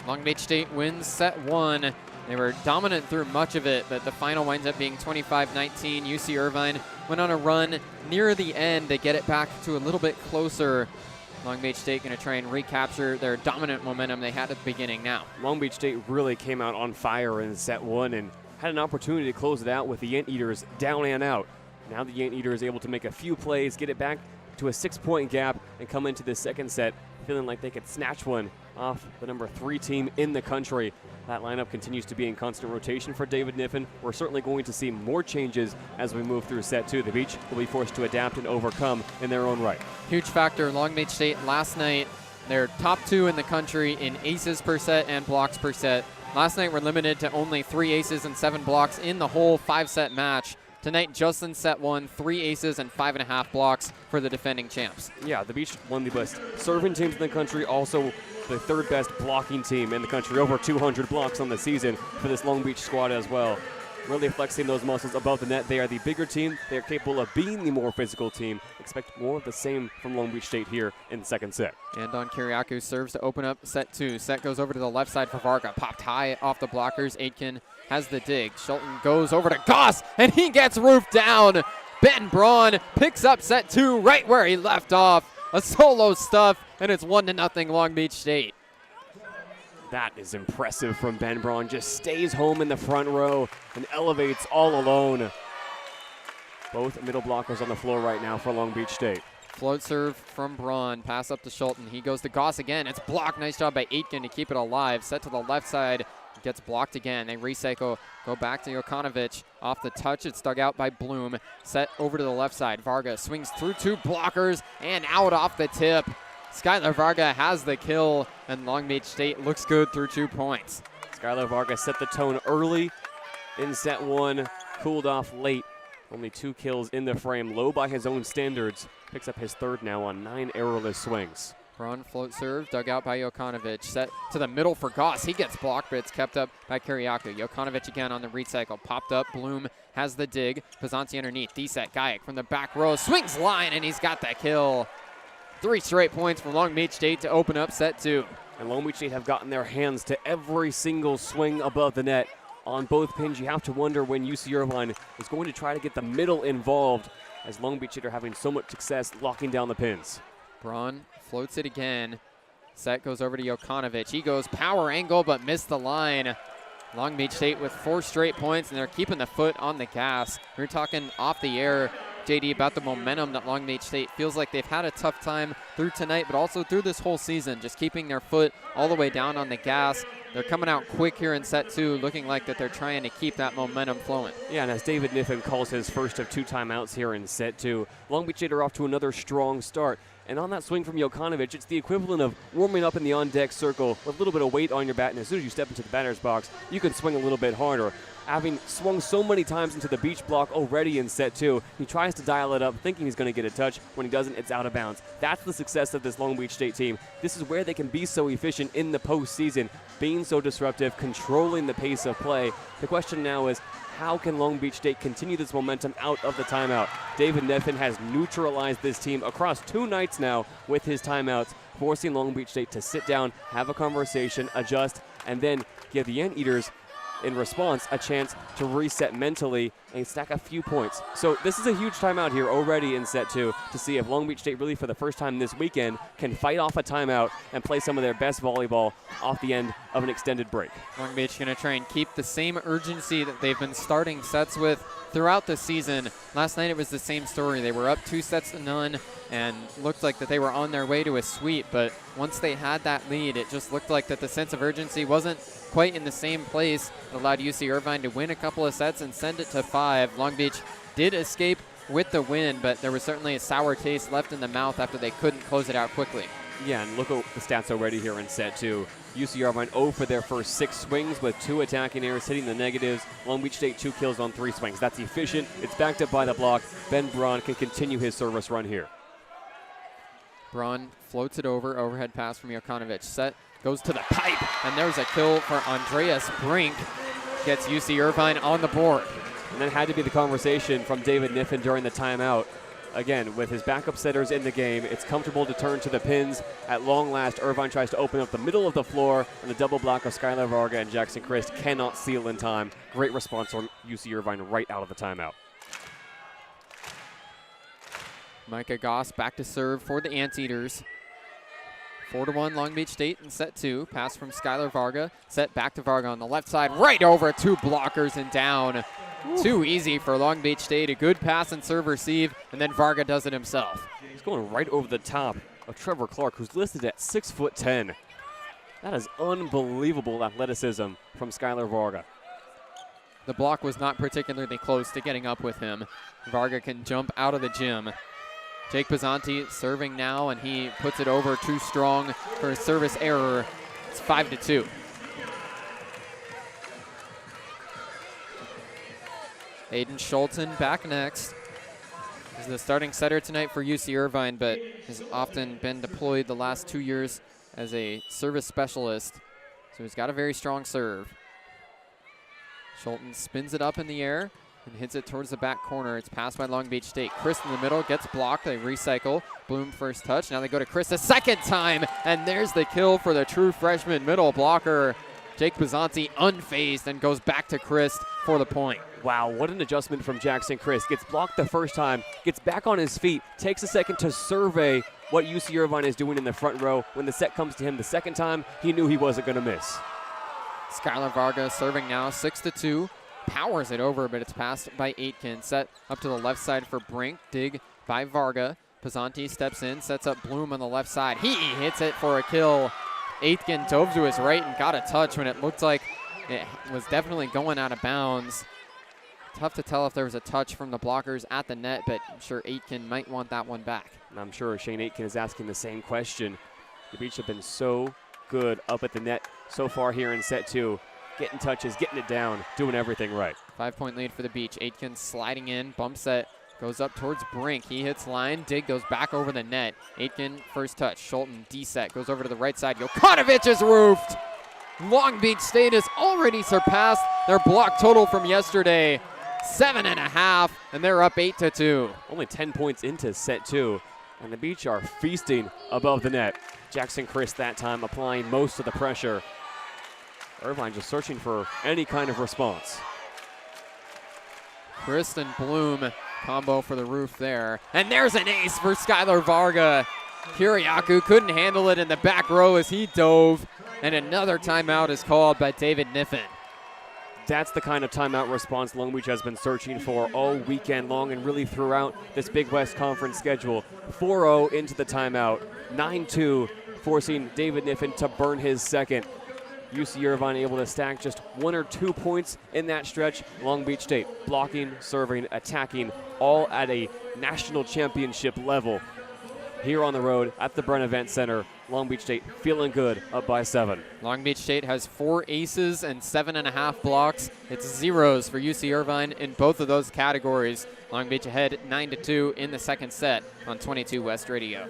Long Beach State wins set 1. They were dominant through much of it, but the final winds up being 25-19. UC Irvine went on a run near the end to get it back to a little bit closer. Long Beach State going to try and recapture their dominant momentum they had at the beginning now. Long Beach State really came out on fire in set 1 and had an opportunity to close it out with the Anteaters down and out. Now the Anteaters able to make a few plays, get it back to a 6-point gap, and come into the second set feeling like they could snatch one off the number 3 team in the country. That lineup continues to be in constant rotation for David Niffen. We're certainly going to see more changes as we move through set 2. The Beach will be forced to adapt and overcome in their own right. Huge factor. Long Beach State last night, they're top 2 in the country in aces per set and blocks per set. Last night we're limited to only 3 aces and 7 blocks in the whole 5-set match. Tonight, just in set 1, 3 aces and 5.5 blocks for the defending champs. Yeah, the Beach, one of the best serving teams in the country, also the 3rd best blocking team in the country, over 200 blocks on the season for this Long Beach squad as well. Really flexing those muscles above the net. They are the bigger team. They are capable of being the more physical team. Expect more of the same from Long Beach State here in the second set. And Don Kiriakou serves to open up set 2. Set goes over to the left side for Varga. Popped high off the blockers. Aitken has the dig. Schulten goes over to Goss, and he gets roofed down. Ben Braun picks up set 2 right where he left off. A solo stuff, and it's 1-0 Long Beach State. That is impressive from Ben Braun. Just stays home in the front row and elevates all alone. Both middle blockers on the floor right now for Long Beach State. Float serve from Braun. Pass up to Schulten. He goes to Goss again. It's blocked. Nice job by Aitken to keep it alive. Set to the left side. Gets blocked again. They recycle. Go back to Jokanovic. Off the touch. It's dug out by Bloom. Set over to the left side. Varga swings through 2 blockers and out off the tip. Skylar Varga has the kill, and Long Beach State looks good through 2 points. Skylar Varga set the tone early in set 1, cooled off late. Only 2 kills in the frame, low by his own standards. Picks up his 3rd now on 9 errorless swings. Braun float serve, dug out by Jokanovic. Set to the middle for Goss. He gets blocked, but it's kept up by Kiriakou. Jokanovic again on the recycle. Popped up. Bloom has the dig. Pazanti underneath. D-set. Gayak from the back row. Swings line, and he's got that kill. 3 straight points for Long Beach State to open up set 2. And Long Beach State have gotten their hands to every single swing above the net on both pins. You have to wonder when UC Irvine is going to try to get the middle involved, as Long Beach State are having so much success locking down the pins. Braun floats it again. Set goes over to Jokanovic. He goes power angle, but missed the line. Long Beach State with 4 straight points, and they're keeping the foot on the gas. We're talking off the air, JD, about the momentum that Long Beach State feels like they've had a tough time through tonight, but also through this whole season, just keeping their foot all the way down on the gas. They're coming out quick here in set 2, looking like that they're trying to keep that momentum flowing. Yeah, and as David Niffen calls his first of 2 timeouts here in set 2, Long Beach State are off to another strong start. And on that swing from Jokanovic, it's the equivalent of warming up in the on-deck circle with a little bit of weight on your bat, and as soon as you step into the batter's box, you can swing a little bit harder. Having swung so many times into the beach block already in set 2, he tries to dial it up, thinking he's going to get a touch. When he doesn't, it's out of bounds. That's the success of this Long Beach State team. This is where they can be so efficient in the postseason, being so disruptive, controlling the pace of play. The question now is, how can Long Beach State continue this momentum out of the timeout? David Niffen has neutralized this team across 2 nights now with his timeouts, forcing Long Beach State to sit down, have a conversation, adjust, and then give the Anteaters, in response, a chance to reset mentally and stack a few points. So this is a huge timeout here already in set 2 to see if Long Beach State really for the first time this weekend can fight off a timeout and play some of their best volleyball off the end of an extended break. Long Beach going to try and keep the same urgency that they've been starting sets with throughout the season. Last night it was the same story. They were up 2-0 and looked like that they were on their way to a sweep, but once they had that lead, it just looked like that the sense of urgency wasn't quite in the same place. It allowed UC Irvine to win a couple of sets and send it to 5. Long Beach did escape with the win, but there was certainly a sour taste left in the mouth after they couldn't close it out quickly. Yeah, and look at the stats already here in set 2. UC Irvine 0 for their first 6 swings with 2 attacking errors, hitting the negatives. Long Beach State 2 kills on 3 swings. That's efficient. It's backed up by the block. Ben Braun can continue his service run here. Braun floats it over, overhead pass from Jokanovic. Set goes to the pipe, and there's a kill for Andreas Brink. Gets UC Irvine on the board. And that had to be the conversation from David Niffen during the timeout. again, with his backup setters in the game, it's comfortable to turn to the pins. At long last, Irvine tries to open up the middle of the floor, and the double block of Skylar Varga and Jackson Christ cannot seal in time. Great response from UC Irvine right out of the timeout. Micah Goss back to serve for the Anteaters. 4-1 Long Beach State in set 2. Pass from Skylar Varga. Set back to Varga on the left side. Right over 2 blockers and down. Too easy for Long Beach State. A good pass and serve receive, and then Varga does it himself. He's going right over the top of Trevor Clark, who's listed at 6'10". That is unbelievable athleticism from Skylar Varga. The block was not particularly close to getting up with him. Varga can jump out of the gym. Jake Pizzanti serving now, and he puts it over too strong for a service error. It's 5-2. Aiden Schulten back next. He's the starting setter tonight for UC Irvine, but has often been deployed the last 2 years as a service specialist. So he's got a very strong serve. Schulten spins it up in the air and hits it towards the back corner. It's passed by Long Beach State. Chris in the middle gets blocked. They recycle. Bloom first touch. Now they go to Chris a second time, and there's the kill for the true freshman middle blocker. Jake Pizzanti unfazed and goes back to Chris for the point. Wow, what an adjustment from Jackson Chris. Gets blocked the first time, gets back on his feet, takes a second to survey what UC Irvine is doing in the front row. When the set comes to him the second time, he knew he wasn't going to miss. Skylar Varga serving now, 6-2. Powers it over, but it's passed by Aitken. Set up to the left side for Brink. Dig by Varga. Pizzanti steps in, sets up Bloom on the left side. He hits it for a kill. Aitken dove to his right and got a touch when it looked like it was definitely going out of bounds. Tough to tell if there was a touch from the blockers at the net, but I'm sure Aitken might want that one back. And I'm sure Shane Aitken is asking the same question. The Beach have been so good up at the net so far here in set 2. Getting touches, getting it down, doing everything right. 5-point lead for the Beach. Aitken sliding in, bump set, goes up towards Brink. He hits line, Dig goes back over the net. Aitken first touch, Schulten D-set, goes over to the right side. Jokanovic is roofed. Long Beach State has already surpassed their block total from yesterday. 7.5, and they're up 8-2. Only 10 points into set 2, and the Beach are feasting above the net. Jackson Chris that time applying most of the pressure. Irvine just searching for any kind of response. Chris and Bloom combo for the roof there. And there's an ace for Skylar Varga. Kiriakou couldn't handle it in the back row as he dove. And another timeout is called by David Niffen. That's the kind of timeout response Long Beach has been searching for all weekend long and really throughout this Big West Conference schedule. 4-0 into the timeout. 9-2, forcing David Niffen to burn his second. UC Irvine able to stack just 1 or 2 points in that stretch. Long Beach State blocking, serving, attacking, all at a national championship level. Here on the road at the Bren Events Center, Long Beach State feeling good, up by 7. Long Beach State has 4 aces and 7.5 blocks. It's zeros for UC Irvine in both of those categories. Long Beach ahead 9-2 in the second set on 22 West Radio.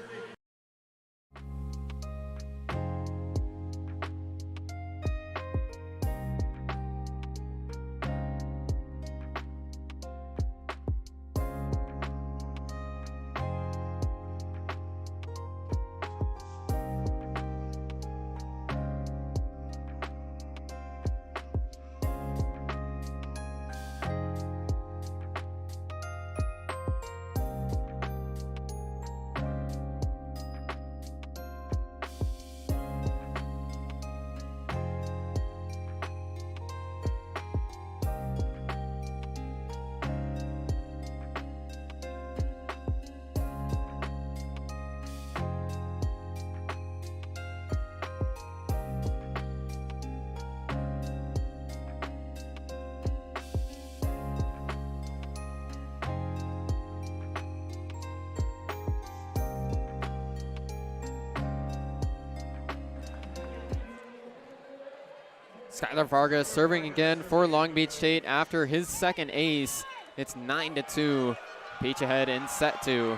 Skylar Varga serving again for Long Beach State after his second ace. It's 9-2. Beach ahead in set 2.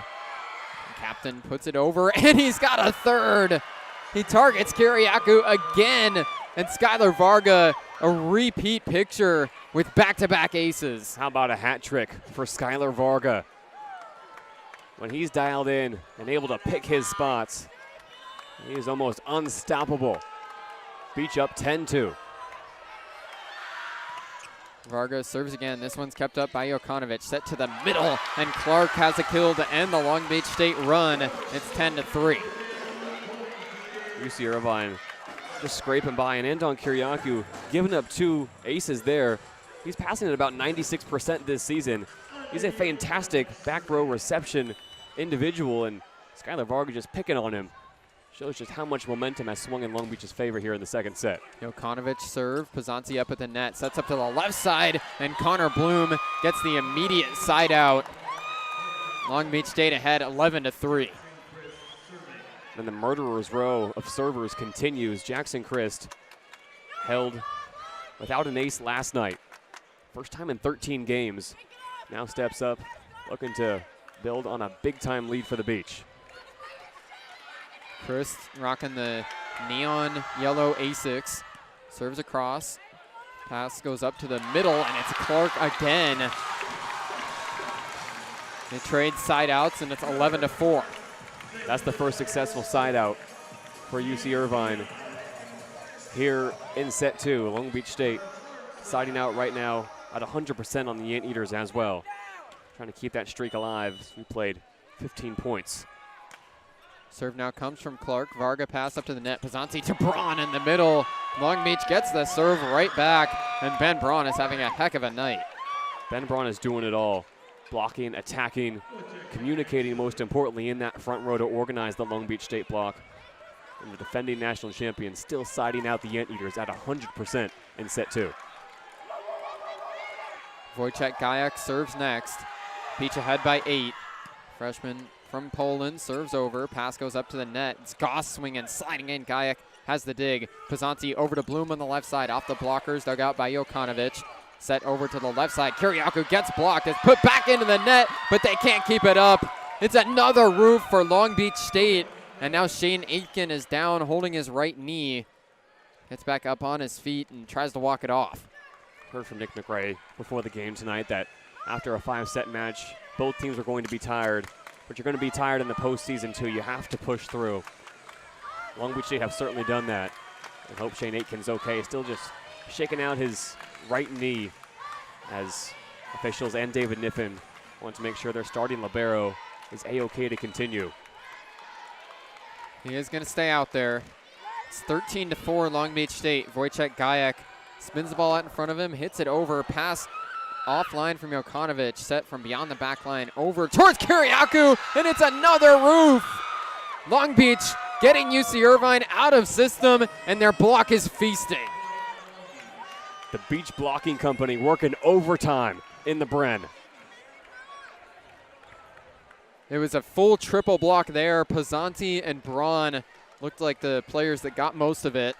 Captain puts it over, and he's got a third. He targets Kiriakou again, and Skylar Varga, a repeat picture with back-to-back aces. How about a hat trick for Skylar Varga? when he's dialed in and able to pick his spots, he is almost unstoppable. Beach up 10-2. Varga serves again. This one's kept up by Jokanovic. Set to the middle, and Clark has a kill to end the Long Beach State run. It's 10-3. UC Irvine just scraping by, and Anton Kiriakou giving up 2 aces there. He's passing at about 96% this season. He's a fantastic back row reception individual, and Skylar Varga just picking on him. Shows just how much momentum has swung in Long Beach's favor here in the second set. Jokanovic serve, Pazanti up at the net, sets up to the left side, and Connor Bloom gets the immediate side out. Long Beach State ahead 11-3. Then the murderer's row of servers continues. Jackson Christ held without an ace last night. First time in 13 games. Now steps up, looking to build on a big-time lead for the Beach. Chris rocking the neon yellow A6. Serves across. Pass goes up to the middle, and it's Clark again. They trade side outs, and it's 11-4. That's the first successful side out for UC Irvine here in set 2. Long Beach State siding out right now at 100% on the Anteaters as well. Trying to keep that streak alive. We played 15 points. Serve now comes from Clark. Varga pass up to the net. Pazanti to Braun in the middle. Long Beach gets the serve right back, and Ben Braun is having a heck of a night. Ben Braun is doing it all. Blocking, attacking, communicating most importantly in that front row to organize the Long Beach State block. And the defending national champion still siding out the Anteaters at 100% in set 2. Wojciech Gajak serves next. Beach ahead by 8. Freshman from Poland serves over. Pass goes up to the net. It's Goss swinging, sliding in. Gajak has the dig. Pazanti over to Bloom on the left side. Off the blockers, dug out by Jokanovic. Set over to the left side. Kiriakou gets blocked. It's put back into the net, but they can't keep it up. It's another roof for Long Beach State. And now Shane Aitken is down, holding his right knee. Gets back up on his feet and tries to walk it off. Heard from Nick McRae before the game tonight that after a 5-set match, both teams are going to be tired, but you're going to be tired in the postseason too. You have to push through. Long Beach State have certainly done that. I hope Shane Aitken's okay. Still just shaking out his right knee as officials and David Niffen want to make sure their starting libero is A-okay to continue. He is going to stay out there. It's 13-4 Long Beach State. Wojciech Gajak spins the ball out in front of him, hits it over, pass offline from Jokanovic, set from beyond the back line over towards Kiriakou, and it's another roof. Long Beach getting UC Irvine out of system, and their block is feasting. The Beach Blocking Company working overtime in the Bren. It was a full triple block there. Pazanti and Braun looked like the players that got most of it.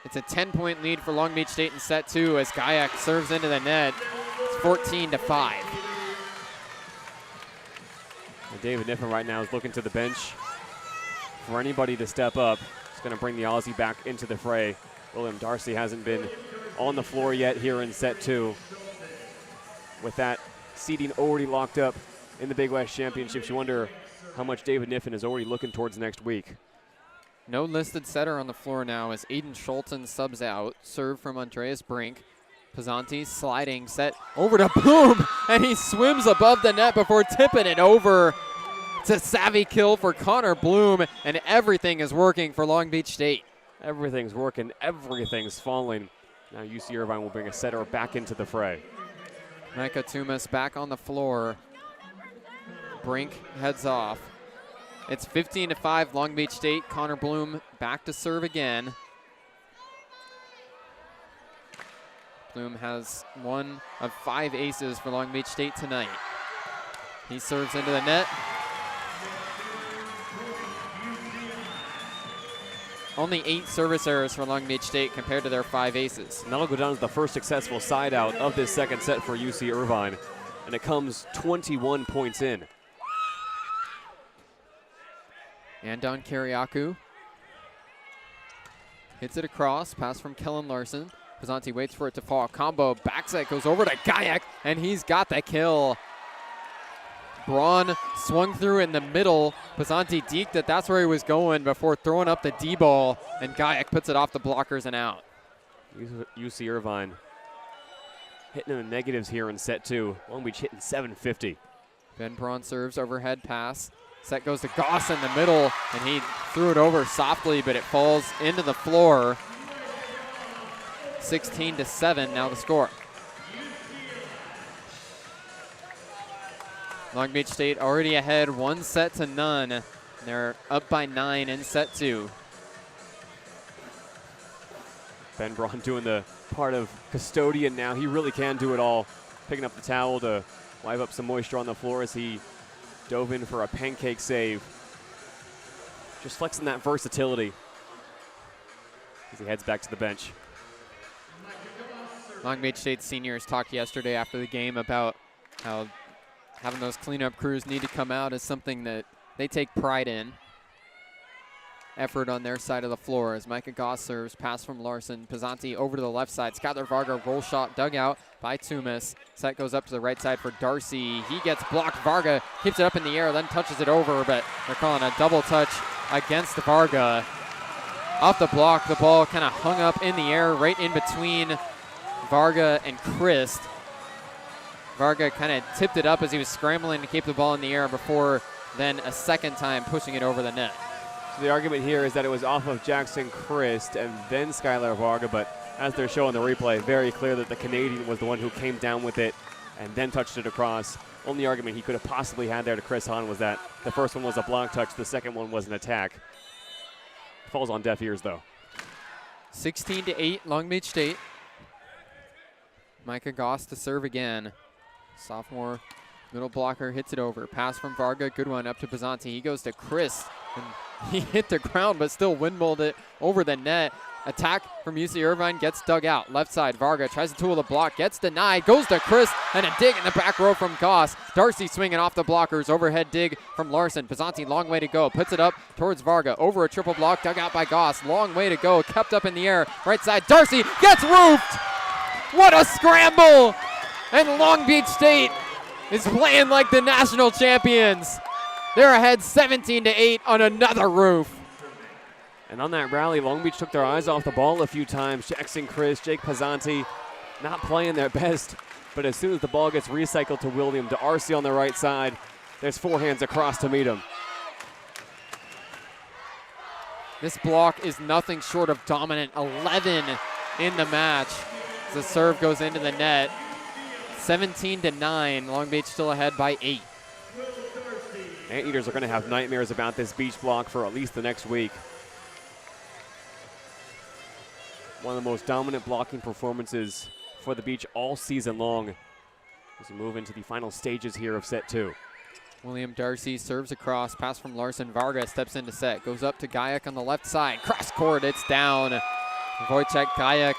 It's a 10-point lead for Long Beach State in set 2 as Gajak serves into the net. It's 14-5. And David Niffen right now is looking to the bench for anybody to step up. It's going to bring the Aussie back into the fray. William Darcy hasn't been on the floor yet here in set 2. With that seeding already locked up in the Big West Championships, you wonder how much David Niffen is already looking towards next week. No listed setter on the floor now as Aiden Schulten subs out. Serve from Andreas Brink. Pazanti sliding, set over to Bloom, and he swims above the net before tipping it over. It's a savvy kill for Connor Bloom, and everything is working for Long Beach State. Everything's working, everything's falling. Now UC Irvine will bring a setter back into the fray. Micah Tumas back on the floor. Brink heads off. It's 15-5 Long Beach State. Connor Bloom back to serve again. Bloom has 1 of 5 aces for Long Beach State tonight. He serves into the net. Only 8 service errors for Long Beach State compared to their 5 aces. And that'll go down as the first successful side out of this second set for UC Irvine. And it comes 21 points in. Anton Kiriakou hits it across. Pass from Kellen Larson. Pazanti waits for it to fall. Combo backside goes over to Gajak, and he's got the kill. Braun swung through in the middle. Pisanti deked it. That's where he was going before throwing up the D ball, and Gayak puts it off the blockers and out. UC Irvine hitting in the negatives here in set 2. Long Beach hitting 750. Ben Braun serves, overhead pass. Set goes to Goss in the middle, and he threw it over softly, but it falls into the floor. 16-7 now the score. Long Beach State already ahead 1-0. They're up by 9 in set 2. Ben Braun doing the part of custodian now. He really can do it all. Picking up the towel to wipe up some moisture on the floor as he dove in for a pancake save. Just flexing that versatility as he heads back to the bench. Long Beach State seniors talked yesterday after the game about how having those cleanup crews need to come out is something that they take pride in. Effort on their side of the floor as Micah Goss serves, pass from Larson. Pisanti over to the left side. Skylar Varga roll shot dug out by Tumis. Set goes up to the right side for Darcy. He gets blocked. Varga keeps it up in the air, then touches it over, but they're calling a double touch against Varga. Off the block, the ball kind of hung up in the air right in between Varga and Christ. Varga kind of tipped it up as he was scrambling to keep the ball in the air before then a second time pushing it over the net. So the argument here is that it was off of Jackson Christ and then Skylar Varga, but as they're showing the replay, very clear that the Canadian was the one who came down with it and then touched it across. Only argument he could have possibly had there to Chris Hahn was that the first one was a block touch, the second one was an attack. Falls on deaf ears though. 16-8 Long Beach State. Micah Goss to serve again. Sophomore middle blocker hits it over. Pass from Varga, good one up to Pisanti. He goes to Chris, and he hit the ground but still windmilled it over the net. Attack from UC Irvine gets dug out. Left side, Varga tries to tool the block, gets denied, goes to Chris, and a dig in the back row from Goss. Darcy swinging off the blockers, overhead dig from Larson. Pisanti, long way to go, puts it up towards Varga, over a triple block, dug out by Goss. Long way to go, kept up in the air. Right side, Darcy gets roofed! What a scramble! And Long Beach State is playing like the national champions. They're ahead 17-8 on another roof. And on that rally, Long Beach took their eyes off the ball a few times. Jackson Chris, Jake Pisanti not playing their best, but as soon as the ball gets recycled to William, to Arce on the right side, there's forehands across to meet him. This block is nothing short of dominant. 11 in the match. The serve goes into the net. 17-9. Long Beach still ahead by 8. Anteaters are going to have nightmares about this beach block for at least the next week. One of the most dominant blocking performances for the Beach all season long as we move into the final stages here of set 2. William Darcy serves across, pass from Larson. Varga steps into set, goes up to Gayak on the left side. Cross court, it's down. Wojciech Gayak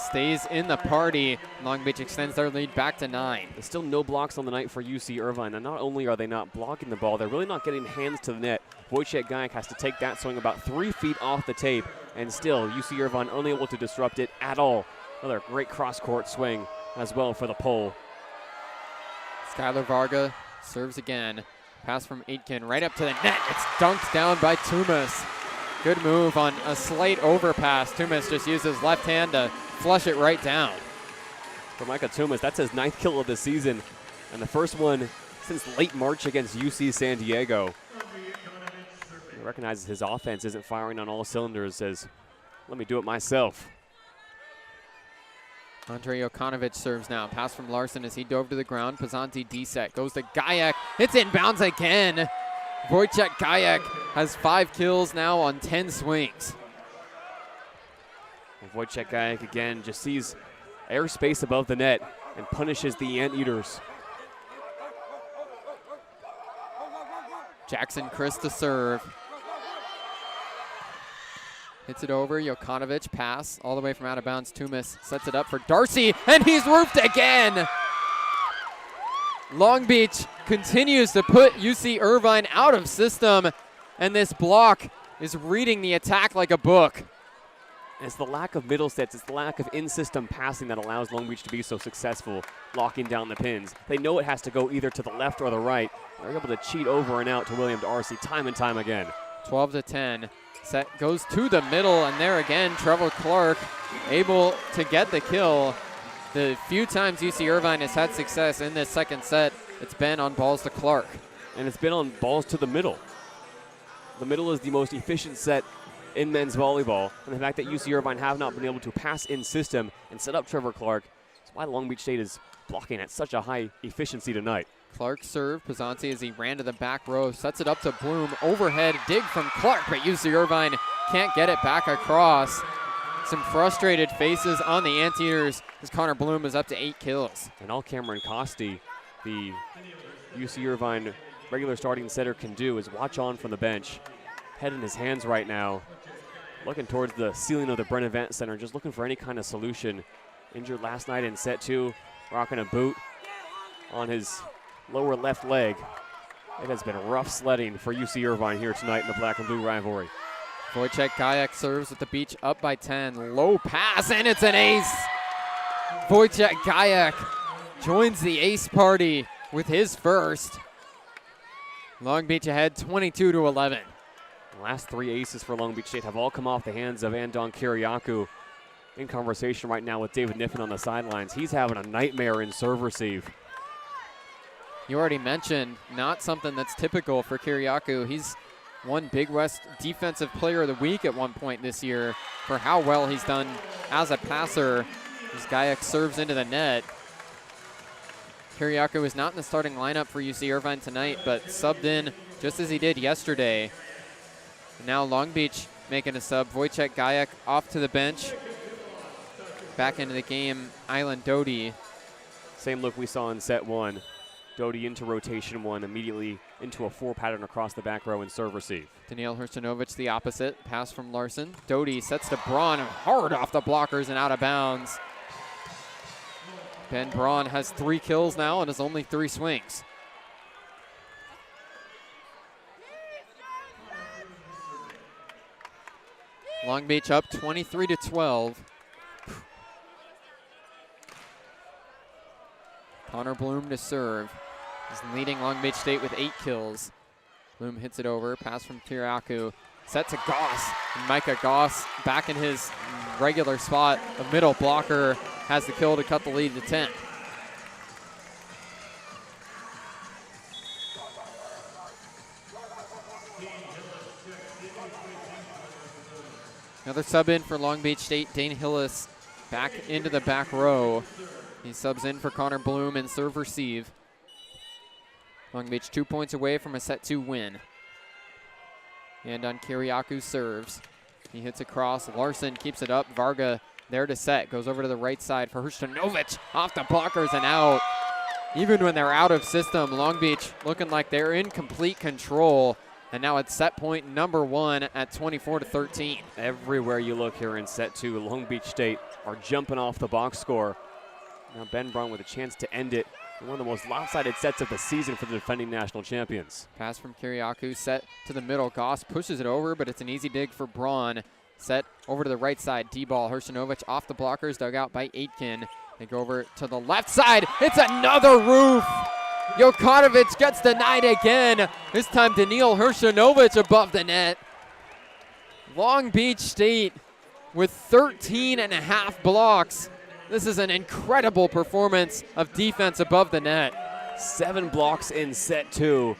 stays in the party. Long Beach extends their lead back to 9. There's still no blocks on the night for UC Irvine. And not only are they not blocking the ball, they're really not getting hands to the net. Wojciech Gayak has to take that swing about 3 feet off the tape, and still UC Irvine unable to disrupt it at all. Another great cross-court swing as well for the pole. Skylar Varga serves again. Pass from Aitken right up to the net. It's dunked down by Tumis. Good move on a slight overpass. Tumis just used his left hand to flush it right down. For Micah Tumis, that's his 9th kill of the season, and the first one since late March against UC San Diego. He recognizes his offense isn't firing on all cylinders, says, let me do it myself. Andre Jokanovic serves now. Pass from Larson as he dove to the ground. Pisanti D-set. Goes to Gayak. It's inbounds again. Wojciech Gayak has 5 kills now on 10 swings. Wojciech Gayak again just sees airspace above the net and punishes the Anteaters. Jackson Chris to serve. Hits it over, Jokanovic, pass, all the way from out of bounds. Tumis sets it up for Darcy, and he's roofed again! Long Beach continues to put UC Irvine out of system, and this block is reading the attack like a book. It's the lack of middle sets, it's the lack of in-system passing that allows Long Beach to be so successful locking down the pins. They know it has to go either to the left or the right. They're able to cheat over and out to William D'Arcy time and time again. 12-10. Set goes to the middle, and there again, Trevor Clark able to get the kill. The few times UC Irvine has had success in this second set, it's been on balls to Clark. And it's been on balls to the middle. The middle is the most efficient set in men's volleyball, and the fact that UC Irvine have not been able to pass in system and set up Trevor Clark is why Long Beach State is blocking at such a high efficiency tonight. Clark served. Pisanti, as he ran to the back row, sets it up to Bloom. Overhead dig from Clark, but UC Irvine can't get it back across. Some frustrated faces on the Anteaters as Connor Bloom is up to 8 kills. And all Cameron Costi, the UC Irvine regular starting setter, can do is watch on from the bench. Head in his hands right now, looking towards the ceiling of the Bren Events Center, just looking for any kind of solution. Injured last night in set 2, rocking a boot on his lower left leg. It has been rough sledding for UC Irvine here tonight in the black and blue rivalry. Wojciech Gajek serves at the beach, up by 10. Low pass, and it's an ace. Wojciech Gajek joins the ace party with his first. Long Beach ahead 22-11. The last 3 aces for Long Beach State have all come off the hands of Andon Kiriakou. In conversation right now with David Niffen on the sidelines. He's having a nightmare in serve receive. You already mentioned not something that's typical for Kiriakou. He's won Big West Defensive Player of the Week at one point this year for how well he's done as a passer. As Gajek serves into the net. Kiriakou is not in the starting lineup for UC Irvine tonight, but subbed in just as he did yesterday. And now Long Beach making a sub. Wojciech Gajek off to the bench. Back into the game, Island Doty. Same look we saw in set 1. Doty into rotation 1, immediately into a 4 pattern across the back row and serve receive. Daniil Hrstinovich the opposite. Pass from Larson. Doty sets to Braun, hard off the blockers and out of bounds. Ben Braun has 3 kills now and has only 3 swings. Long Beach up 23-12. Connor Bloom to serve. He's leading Long Beach State with 8 kills. Bloom hits it over. Pass from Kiriakou. Set to Goss. And Micah Goss back in his regular spot. A middle blocker has the kill to cut the lead to 10. Another sub in for Long Beach State. Dane Hillis back into the back row. He subs in for Connor Bloom and serve receive. Long Beach 2 points away from a set 2 win. And on Kiriakou serves. He hits across. Larson keeps it up. Varga there to set. Goes over to the right side for Hrstinovich. Off the blockers and out. Even when they're out of system, Long Beach looking like they're in complete control. And now it's set point number 1 at 24-13. Everywhere you look here in set 2, Long Beach State are jumping off the box score. Now Ben Braun with a chance to end it in one of the most lopsided sets of the season for the defending national champions. Pass from Kiriakou, set to the middle. Goss pushes it over, but it's an easy dig for Braun. Set over to the right side, D-ball. Hrstinovich off the blockers, dug out by Aitken. They go over to the left side. It's another roof. Jokanovic gets denied again. This time Daniil Hrstinovich above the net. Long Beach State with 13.5 blocks. This is an incredible performance of defense above the net. 7 blocks in set 2.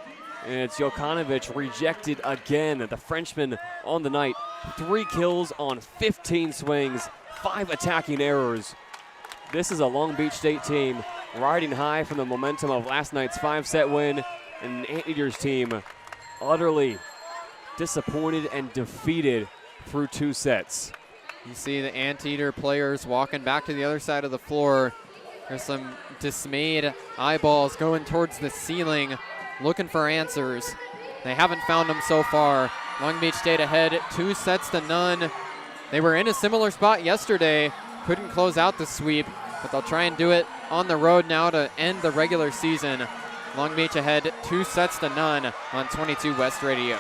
And it's Jokanovic rejected again. The Frenchman on the night. 3 kills on 15 swings. 5 attacking errors. This is a Long Beach State team riding high from the momentum of last night's 5-set win. And the Anteaters team utterly disappointed and defeated through 2 sets. You see the Anteater players walking back to the other side of the floor. There's some dismayed eyeballs going towards the ceiling, looking for answers. They haven't found them so far. Long Beach State ahead 2-0. They were in a similar spot yesterday, couldn't close out the sweep, but they'll try and do it on the road now to end the regular season. Long Beach ahead 2-0 on 22 West Radio.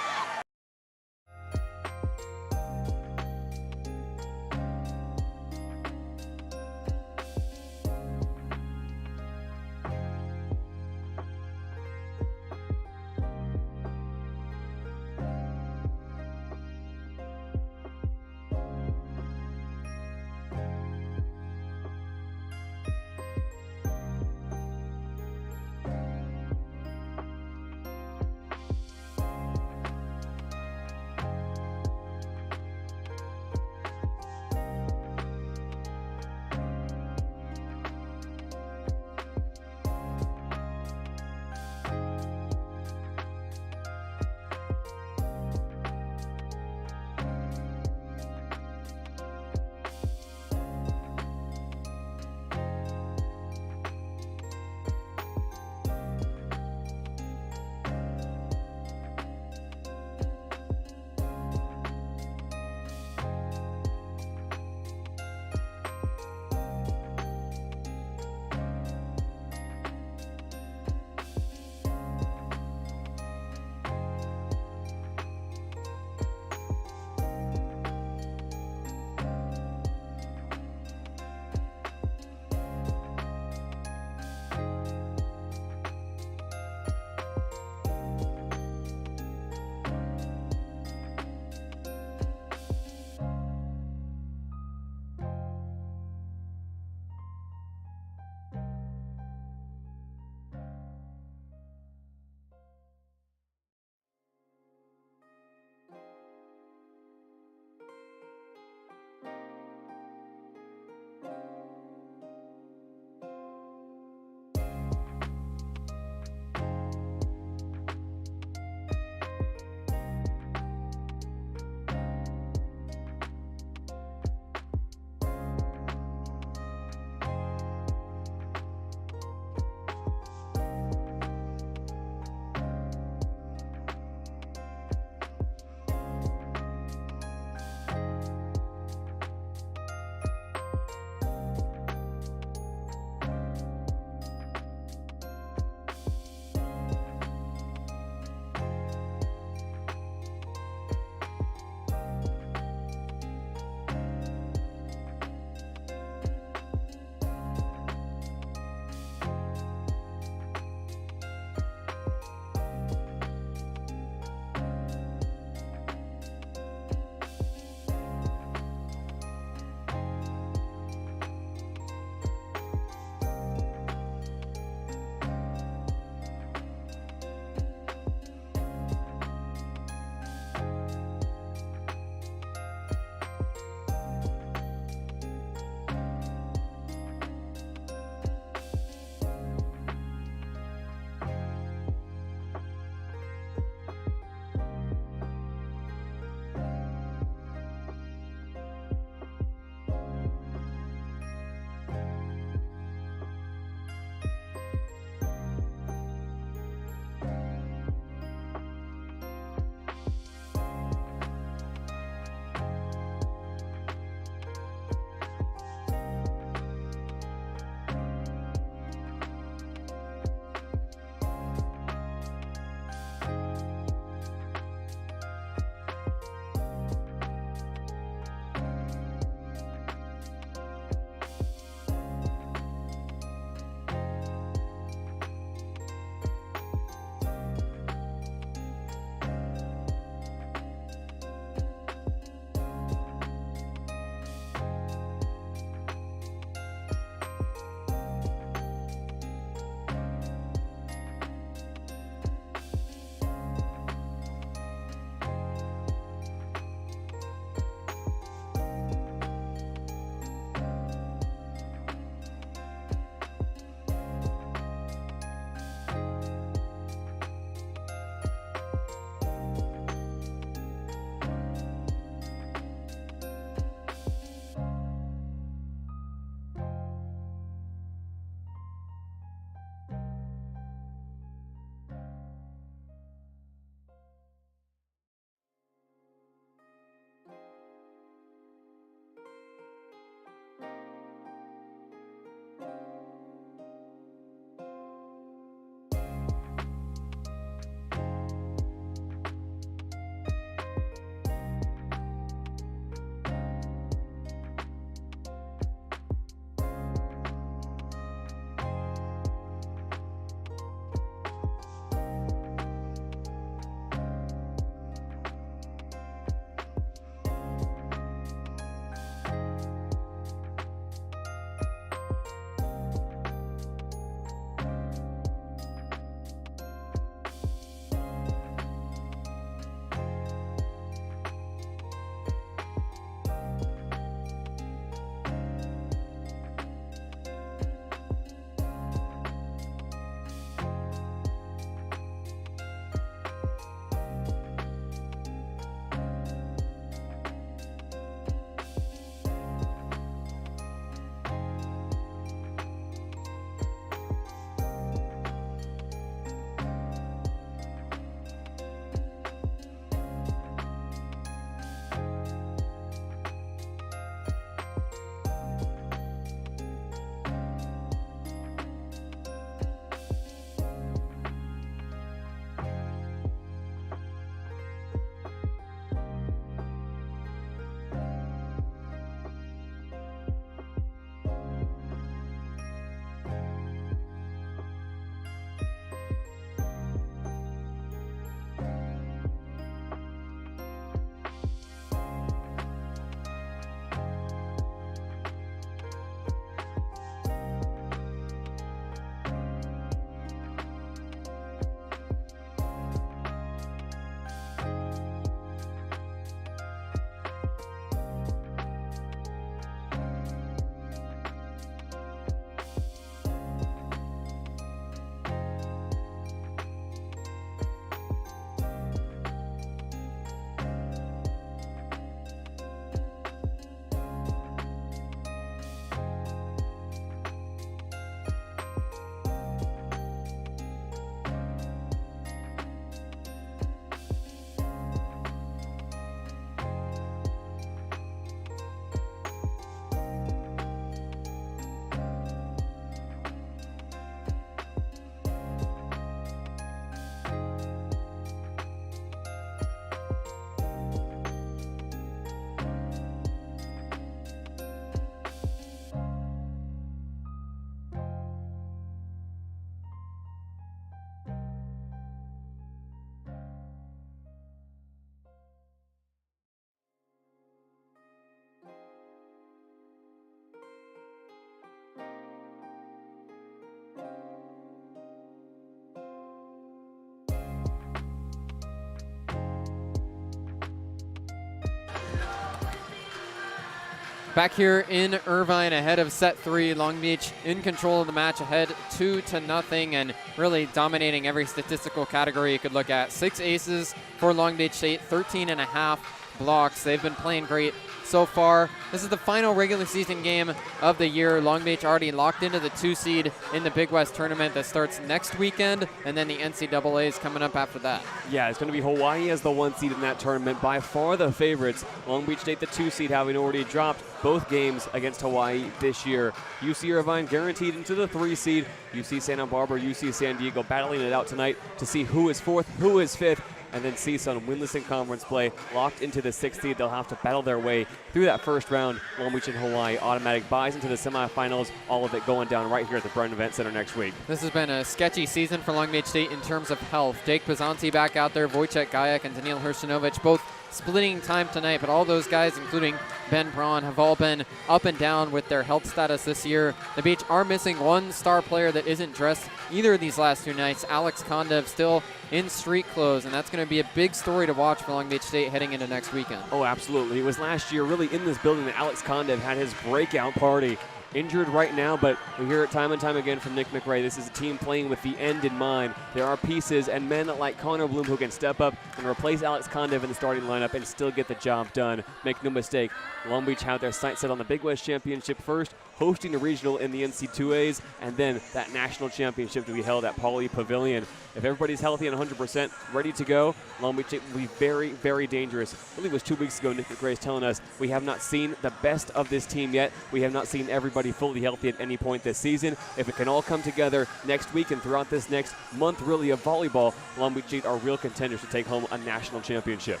Back here in Irvine ahead of set 3, Long Beach in control of the match, ahead 2-0 and really dominating every statistical category you could look at. 6 aces for Long Beach State, 13.5 blocks. They've been playing great so far. This is the final regular season game of the year. Long Beach already locked into the 2 seed in the Big West tournament that starts next weekend, and then the NCAA is coming up after that. Yeah, it's going to be Hawaii as the 1 seed in that tournament, by far the favorites. Long Beach State the 2 seed, having already dropped both games against Hawaii this year. UC Irvine guaranteed into the 3 seed. UC Santa Barbara, UC San Diego battling it out tonight to see who is 4th, who is 5th. And then CSUN, winless in conference play, locked into the 6th seed. They'll have to battle their way through that first round. Long Beach and Hawaii automatic buys into the semifinals. All of it going down right here at the Bren Events Center next week. This has been a sketchy season for Long Beach State in terms of health. Jake Pazanti back out there, Wojciech Gajek and Daniil Hershinovic both splitting time tonight, but all those guys, including Ben Braun, have all been up and down with their health status this year. The Beach are missing one star player that isn't dressed either of these last 2 nights. Alex Kondev still in street clothes, and that's going to be a big story to watch for Long Beach State heading into next weekend. Oh, absolutely. It was last year really in this building that Alex Kondev had his breakout party. Injured right now, but we hear it time and time again from Nick McRae. This is a team playing with the end in mind. There are pieces and men like Connor Bloom who can step up and replace Alex Kondev in the starting lineup and still get the job done. Make no mistake, Long Beach have their sights set on the Big West Championship first, hosting a regional in the NC2As, and then that national championship to be held at Pauley Pavilion. If everybody's healthy and 100% ready to go, Long Beach will be very, very dangerous. I believe it was 2 weeks ago, Nick McRae is telling us we have not seen the best of this team yet. We have not seen everybody fully healthy at any point this season. If it can all come together next week and throughout this next month really of volleyball, Long Beach State are real contenders to take home a national championship.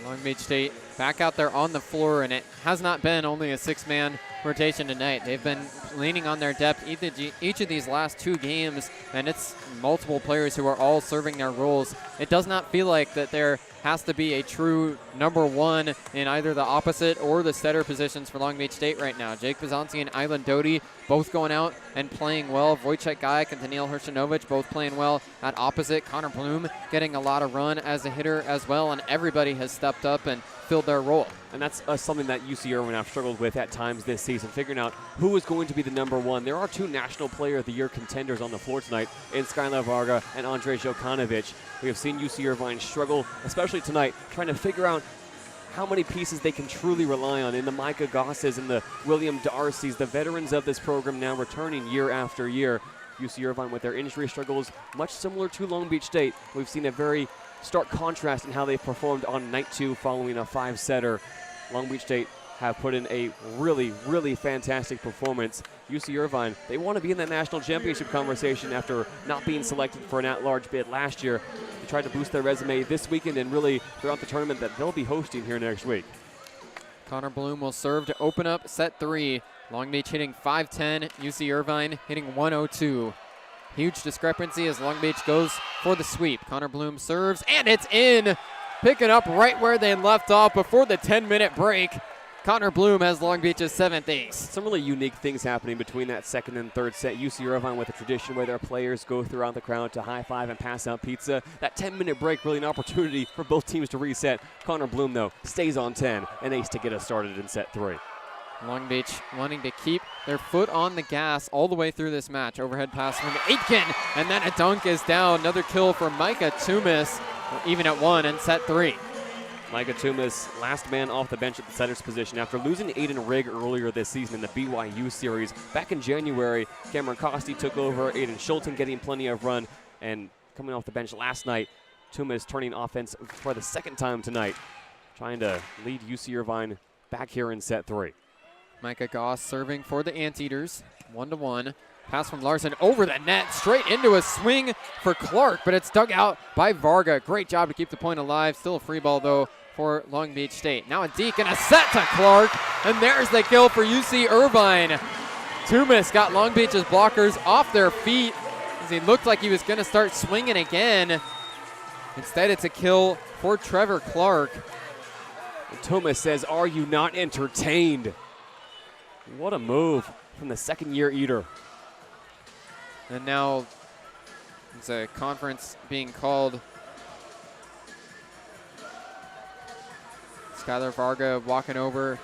Long Beach State back out there on the floor, and it has not been only a 6-man rotation tonight. They've been leaning on their depth each of these last 2 games, and it's multiple players who are all serving their roles. It does not feel like that there has to be a true number 1 in either the opposite or the setter positions for Long Beach State right now. Jake Pazanti and Island Doty both going out and playing well. Wojciech Gajek and Daniil Hershinovic both playing well at opposite. Connor Bloom getting a lot of run as a hitter as well, and everybody has stepped up and filled their role. And that's something that UC Irvine have struggled with at times this season, figuring out who is going to be the number 1. There are 2 National Player of the Year contenders on the floor tonight in Skylar Varga and Andrej Jokanovic. We have seen UC Irvine struggle, especially tonight, trying to figure out how many pieces they can truly rely on in the Micah Gosses and the William Darcy's, the veterans of this program now returning year after year. UC Irvine with their injury struggles, much similar to Long Beach State. We've seen a very stark contrast in how they've performed on night 2 following a 5-setter. Long Beach State have put in a really, really fantastic performance. UC Irvine, they want to be in that national championship conversation after not being selected for an at-large bid last year. They tried to boost their resume this weekend and really throughout the tournament that they'll be hosting here next week. Connor Bloom will serve to open up set 3. Long Beach hitting 510, UC Irvine hitting 102. Huge discrepancy as Long Beach goes for the sweep. Connor Bloom serves, and it's in! Picking up right where they left off before the 10-minute break. Connor Bloom has Long Beach's 7th ace. Some really unique things happening between that 2nd and 3rd set. UC Irvine with a tradition where their players go throughout the crowd to high-five and pass out pizza. That 10-minute break, really an opportunity for both teams to reset. Connor Bloom, though, stays on 10, an ace to get us started in set 3. Long Beach wanting to keep their foot on the gas all the way through this match. Overhead pass from Aitken, and then a dunk is down. Another kill for Micah Tumis, even at 1 in set 3. Micah Tumis, last man off the bench at the center's position after losing Aiden Rigg earlier this season in the BYU series. Back in January, Cameron Costi took over, Aiden Schulten getting plenty of run, and coming off the bench last night, Tumis turning offense for the 2nd time tonight, trying to lead UC Irvine back here in set 3. Micah Goss serving for the Anteaters, 1-1. Pass from Larson over the net, straight into a swing for Clark, but it's dug out by Varga. Great job to keep the point alive. Still a free ball, though, for Long Beach State. Now a deke and a set to Clark, and there's the kill for UC Irvine. Tumis got Long Beach's blockers off their feet as he looked like he was going to start swinging again. Instead, it's a kill for Trevor Clark. And Tumis says, "Are you not entertained?" What a move from the 2nd-year Eater. And now it's a conference being called. Skylar Varga walking over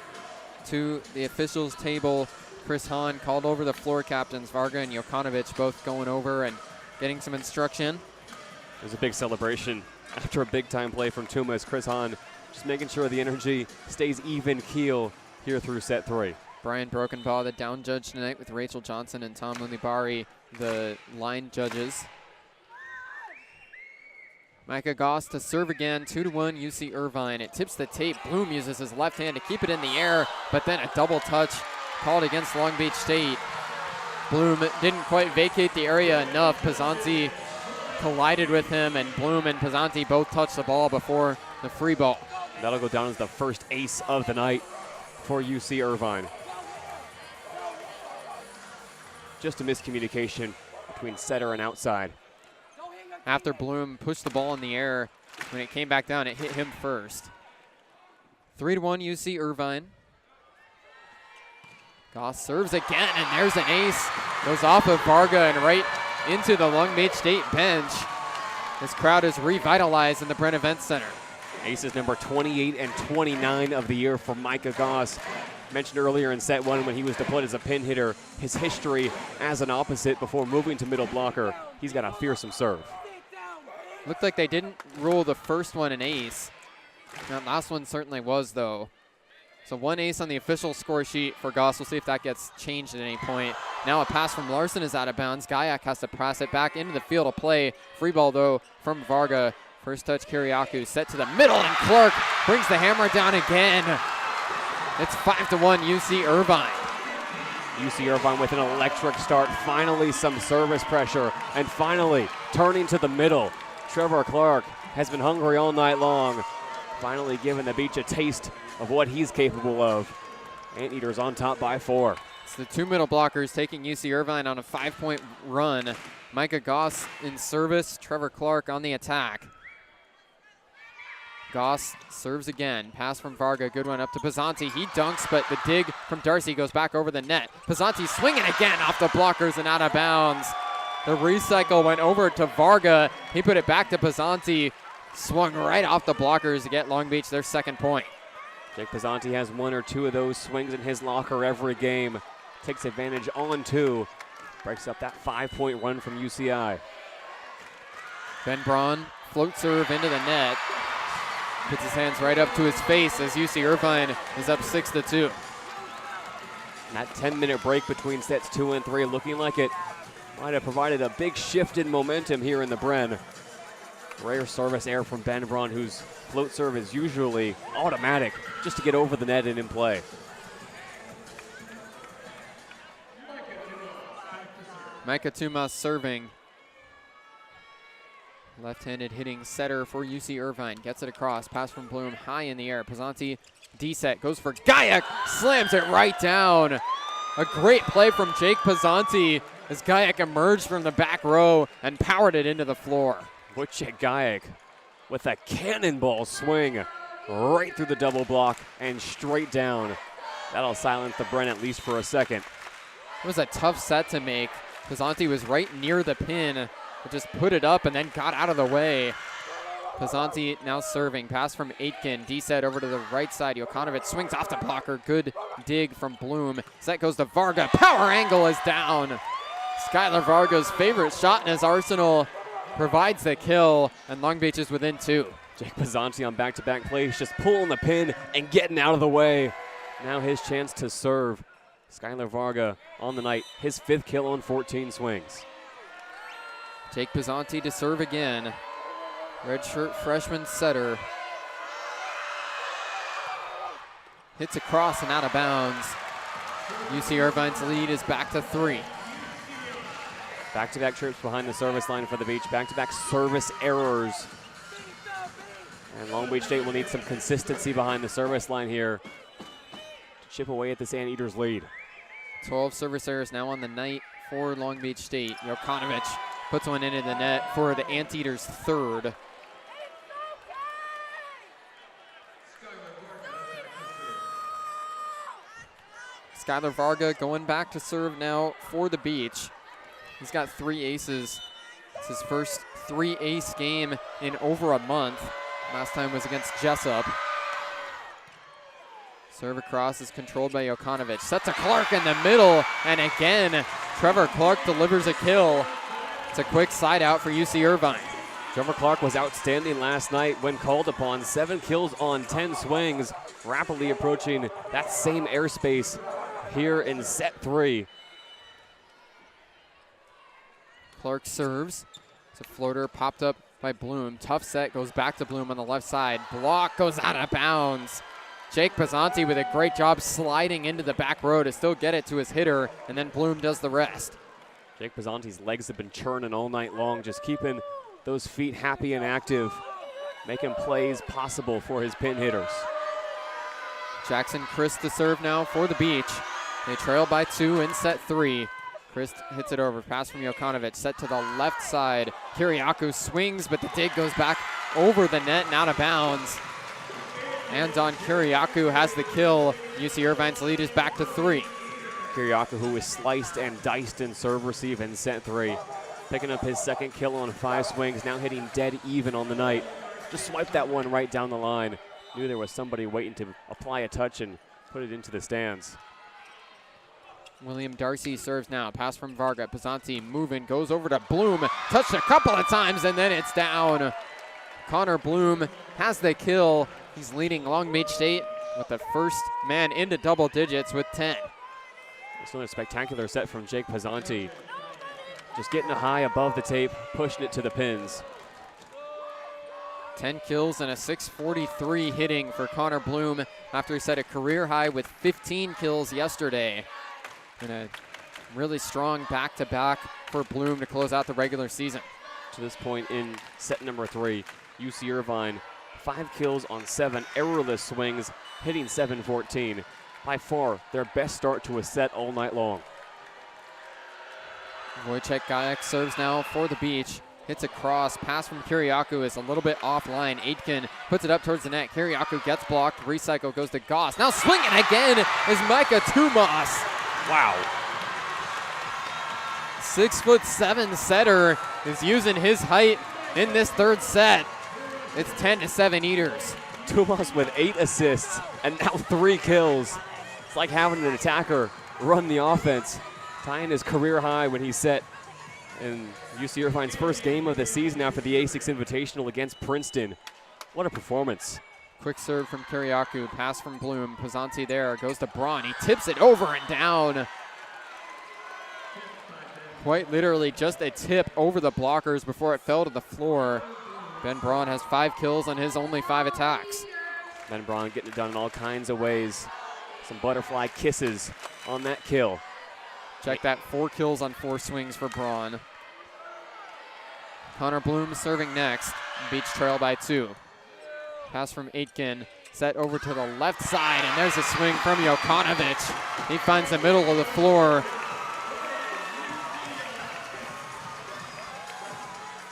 to the officials' table. Chris Hahn called over the floor captains, Varga and Jokanovic, both going over and getting some instruction. There's a big celebration after a big-time play from Tumas. Chris Hahn just making sure the energy stays even keel here through set 3. Brian Brokenbaugh, the down judge tonight, with Rachel Johnson and Tom Lunibari, the line judges. Micah Goss to serve again, 2-1 UC Irvine. It tips the tape. Bloom uses his left hand to keep it in the air, but then a double touch called against Long Beach State. Bloom didn't quite vacate the area enough. Pizzanti collided with him, and Bloom and Pizzanti both touched the ball before the free ball. That'll go down as the first ace of the night for UC Irvine. Just a miscommunication between setter and outside. After Bloom pushed the ball in the air, when it came back down, it hit him first. 3-1 UC Irvine. Goss serves again, and there's an ace. Goes off of Varga and right into the Long Beach State bench. This crowd is revitalized in the Bren Events Center. Aces number 28 and 29 of the year for Micah Goss. Mentioned earlier in set 1 when he was deployed as a pin hitter, his history as an opposite before moving to middle blocker. He's got a fearsome serve. Looked like they didn't rule the first one an ace. That last one certainly was, though. So 1 ace on the official score sheet for Goss. We'll see if that gets changed at any point. Now a pass from Larson is out of bounds. Gayak has to pass it back into the field of play. Free ball, though, from Varga. First touch, Kiriakou set to the middle, and Clark brings the hammer down again. It's 5-1 UC Irvine. UC Irvine with an electric start. Finally some service pressure, and finally turning to the middle. Trevor Clark has been hungry all night long. Finally giving the Beach a taste of what he's capable of. Anteaters on top by 4. It's the 2 middle blockers taking UC Irvine on a 5-point run. Micah Goss in service, Trevor Clark on the attack. Goss serves again. Pass from Varga. Good one up to Pizzanti. He dunks, but the dig from Darcy goes back over the net. Pizzanti swinging again off the blockers and out of bounds. The recycle went over to Varga. He put it back to Pizzanti. Swung right off the blockers to get Long Beach their 2nd point. Jake Pizzanti has 1 or 2 of those swings in his locker every game. Takes advantage on 2. Breaks up that 5-point run from UCI. Ben Braun, float serve into the net. Puts his hands right up to his face as UC Irvine is up 6-2. That 10-minute break between sets 2 and 3 looking like it might have provided a big shift in momentum here in the Bren. Rare service error from Ben Braun, whose float serve is usually automatic just to get over the net and in play. Micah Tumas serving. Left-handed hitting setter for UC Irvine. Gets it across. Pass from Bloom high in the air. Pizzanti D-set. Goes for Gayak. Slams it right down. A great play from Jake Pizzanti as Gayak emerged from the back row and powered it into the floor. Wojciech Gayak with a cannonball swing right through the double block and straight down. That'll silence the Bren at least for a second. It was a tough set to make. Pizzanti was right near the pin. Just put it up and then got out of the way. Pizzanti now serving. Pass from Aitken. D-set over to the right side. Jokanovic swings off the blocker. Good dig from Bloom. Set goes to Varga. Power angle is down. Skylar Varga's favorite shot in his arsenal provides the kill, and Long Beach is within 2. Jake Pizzanti on back-to-back plays, just pulling the pin and getting out of the way. Now his chance to serve. Skylar Varga on the night. His 5th kill on 14 swings. Jake Pizzanti to serve again. Redshirt freshman setter. Hits across and out of bounds. UC Irvine's lead is back to 3. Back-to-back trips behind the service line for the Beach. Back-to-back service errors. And Long Beach State will need some consistency behind the service line here to chip away at this Anteaters lead. 12 service errors now on the night for Long Beach State. Jokanovic puts one into the net for the Anteaters' 3rd. Skylar Varga going back to serve now for the Beach. He's got 3 aces. It's his first 3-ace game in over a month. Last time was against Jessup. Serve across is controlled by Jokanovic. Set to Clark in the middle, and again, Trevor Clark delivers a kill. It's a quick side out for UC Irvine. Trevor Clark was outstanding last night when called upon. 7 kills on 10 swings, rapidly approaching that same airspace here in set 3. Clark serves. It's a floater popped up by Bloom. Tough set goes back to Bloom on the left side. Block goes out of bounds. Jake Pizzanti with a great job sliding into the back row to still get it to his hitter, and then Bloom does the rest. Jake Pizzanti's legs have been churning all night long, just keeping those feet happy and active, making plays possible for his pin hitters. Jackson Christ to serve now for the Beach. They trail by 2 in set 3. Christ hits it over. Pass from Jokanovic. Set to the left side. Kiriakou swings, but the dig goes back over the net and out of bounds. And Don Kiriakou has the kill. UC Irvine's lead is back to 3. Kiriakou, who was sliced and diced in serve receive in set 3. Picking up his second kill on 5 swings, now hitting dead even on the night. Just swiped that one right down the line. Knew there was somebody waiting to apply a touch and put it into the stands. William Darcy serves now. Pass from Varga. Pizzanti moving, goes over to Bloom. Touched a couple of times, and then it's down. Connor Bloom has the kill. He's leading Long Beach State with the first man into double digits with 10. It's another spectacular set from Jake Pizzanti. Just getting it high above the tape, pushing it to the pins. 10 kills and a 643 hitting for Connor Bloom after he set a career high with 15 kills yesterday. And a really strong back-to-back for Bloom to close out the regular season. To this point in set number 3, UC Irvine, 5 kills on 7 errorless swings, hitting .714. By far their best start to a set all night long. Wojciech Gajek serves now for the Beach. Hits a cross. Pass from Kiriakou is a little bit offline. Aitken puts it up towards the net. Kiriakou gets blocked. Recycle goes to Goss. Now swinging again is Micah Tumas. Wow. 6'7" setter is using his height in this third set. It's 10-7 Eaters. Tumas with 8 assists and now 3 kills. It's like having an attacker run the offense, tying his career high when he set in UC Irvine's first game of the season after the A6 Invitational against Princeton. What a performance. Quick serve from Kiriakou, pass from Bloom. Pizzanti there, goes to Braun. He tips it over and down. Quite literally just a tip over the blockers before it fell to the floor. Ben Braun has 5 kills on his only 5 attacks. Ben Braun getting it done in all kinds of ways. Some butterfly kisses on that kill. Check that, 4 kills on 4 swings for Braun. Connor Bloom serving next. Beach trail by 2. Pass from Aitken, set over to the left side, and there's a swing from Jokanovic. He finds the middle of the floor.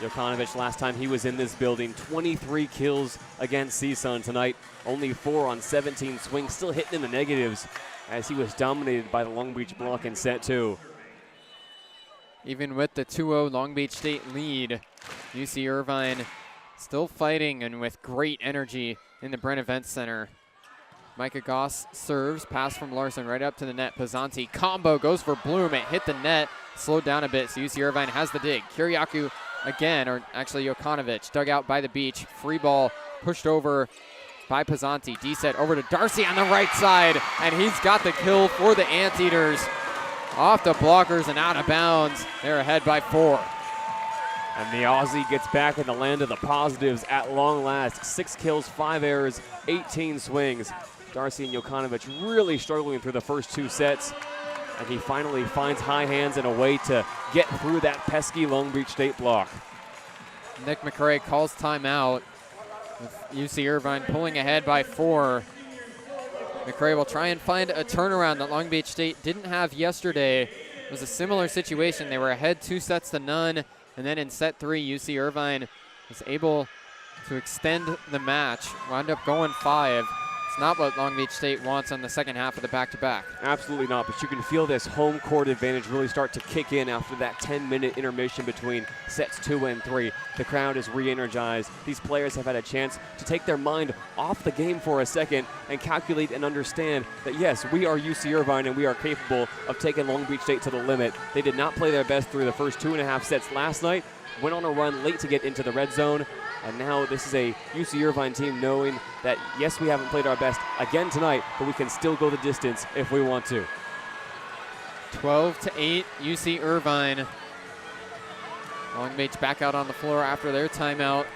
Jokanovic, last time he was in this building, 23 kills against CSUN tonight. Only 4 on 17 swings, still hitting in the negatives as he was dominated by the Long Beach block in set 2. Even with the 2-0 Long Beach State lead, UC Irvine still fighting and with great energy in the Bren Events Center. Micah Goss serves, pass from Larson right up to the net. Pizzanti combo goes for Bloom. It hit the net, slowed down a bit, so UC Irvine has the dig. Kiriakou again, or actually Jokanovic, dug out by the Beach. Free ball pushed over by Pizzanti. D-set over to Darcy on the right side, and he's got the kill for the Anteaters. Off the blockers and out of bounds. They're ahead by 4. And the Aussie gets back in the land of the positives at long last. 6 kills, 5 errors, 18 swings. Darcy and Jokanovic really struggling through the first 2 sets. And he finally finds high hands and a way to get through that pesky Long Beach State block. Nick McRae calls timeout with UC Irvine pulling ahead by 4. McRae will try and find a turnaround that Long Beach State didn't have yesterday. It was a similar situation. They were ahead 2-0, and then in set 3, UC Irvine was able to extend the match, wound up going 5. It's not what Long Beach State wants on the second half of the back-to-back. Absolutely not, but you can feel this home court advantage really start to kick in after that 10-minute intermission between sets 2 and 3. The crowd is re-energized. These players have had a chance to take their mind off the game for a second and calculate and understand that, yes, we are UC Irvine and we are capable of taking Long Beach State to the limit. They did not play their best through the first 2.5 sets last night, went on a run late to get into the red zone, and now this is a UC Irvine team knowing that, yes, we haven't played our best again tonight, but we can still go the distance if we want to. 12-8, UC Irvine. Long Beach back out on the floor after their timeout,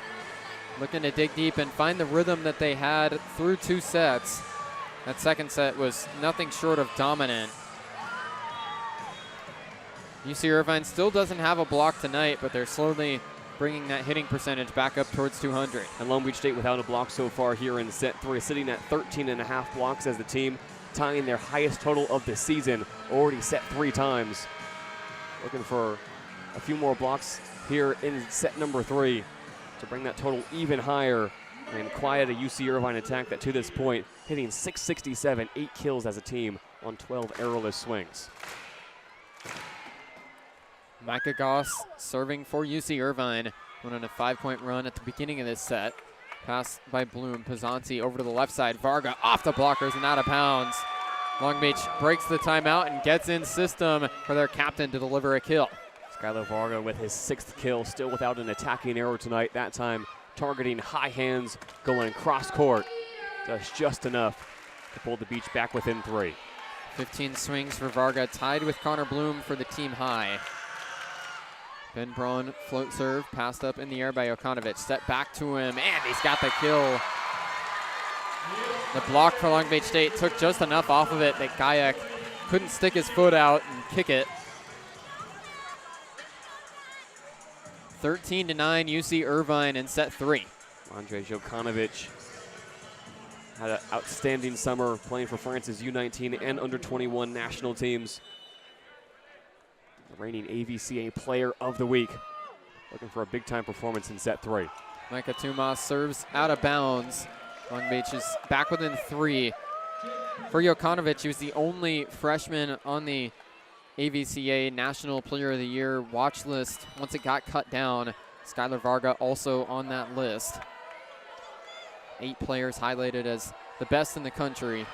looking to dig deep and find the rhythm that they had through 2 sets. That second set was nothing short of dominant. UC Irvine still doesn't have a block tonight, but they're slowly bringing that hitting percentage back up towards 200. And Long Beach State without a block so far here in set 3, sitting at 13.5 blocks as the team, tying their highest total of the season, already set 3 times. Looking for a few more blocks here in set number 3 to bring that total even higher and quiet a UC Irvine attack that to this point hitting 667, 8 kills as a team on 12 errorless swings. Micah Goss serving for UC Irvine. Went on a 5-point run at the beginning of this set. Pass by Bloom. Pizzanti over to the left side. Varga off the blockers and out of bounds. Long Beach breaks the timeout and gets in system for their captain to deliver a kill. Skylar Varga with his 6th kill, still without an attacking error tonight. That time targeting high hands, going cross court. Does just enough to pull the Beach back within 3. 15 swings for Varga, tied with Connor Bloom for the team high. Ben Braun float serve, passed up in the air by Jokanovic. Step back to him, and he's got the kill. The block for Long Beach State took just enough off of it that Gayak couldn't stick his foot out and kick it. 13-9 UC Irvine in set 3. Andre Jokanovic had an outstanding summer playing for France's U19 and under-21 national teams. The reigning AVCA Player of the Week. Looking for a big-time performance in set 3. Micah Tumas serves out of bounds. Long Beach is back within 3. For Jokanovic, he was the only freshman on the AVCA National Player of the Year watch list once it got cut down. Skylar Varga also on that list. 8 players highlighted as the best in the country.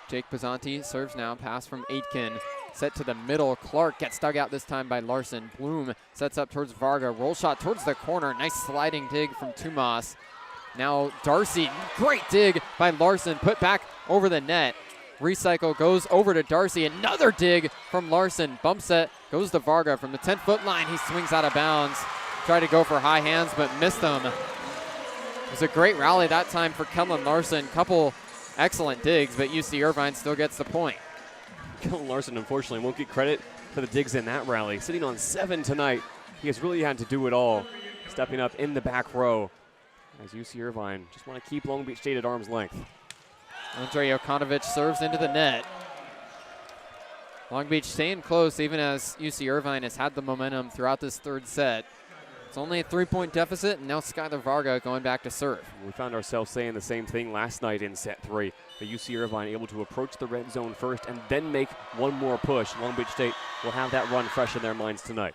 Jake Pizzanti serves now, pass from Aitken. Set to the middle. Clark gets dug out this time by Larson. Bloom sets up towards Varga. Roll shot towards the corner. Nice sliding dig from Tumas. Now Darcy. Great dig by Larson. Put back over the net. Recycle goes over to Darcy. Another dig from Larson. Bump set goes to Varga from the 10-foot line. He swings out of bounds. Tried to go for high hands, but missed them. It was a great rally that time for Kellen Larson. Couple excellent digs, but UC Irvine still gets the point. Kellen Larson, unfortunately, won't get credit for the digs in that rally. Sitting on 7 tonight, he has really had to do it all. Stepping up in the back row as UC Irvine just want to keep Long Beach State at arm's length. Andre Jokanovic serves into the net. Long Beach staying close even as UC Irvine has had the momentum throughout this 3rd set. It's only a 3-point deficit, and now Skylar Varga going back to serve. We found ourselves saying the same thing last night in set 3. The UC Irvine able to approach the red zone first and then make one more push. Long Beach State will have that run fresh in their minds tonight.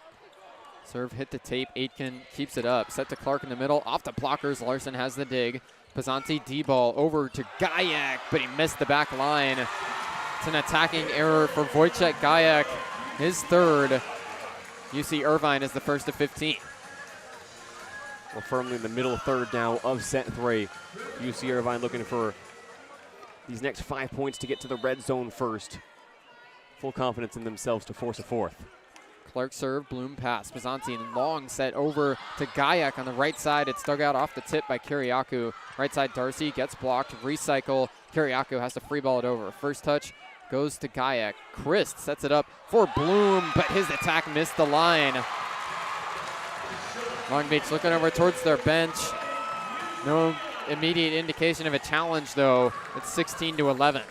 Serve hit the tape. Aitken keeps it up. Set to Clark in the middle. Off the blockers. Larson has the dig. Pizzanti D-ball over to Gayak, but he missed the back line. It's an attacking error for Wojciech Gayak. His 3rd. UC Irvine is the first of 15. We're firmly in the middle 3rd now of set 3. UC Irvine looking for these next 5 points to get to the red zone first. Full confidence in themselves to force a 4th. Clark serve, Bloom pass. Pizzanti and long set over to Gayak on the right side. It's dug out off the tip by Kiriakou. Right side Darcy gets blocked. Recycle. Kiriakou has to free ball it over. First touch goes to Gayak. Christ sets it up for Bloom, but his attack missed the line. Long Beach looking over towards their bench. No immediate indication of a challenge, though. It's 16-11.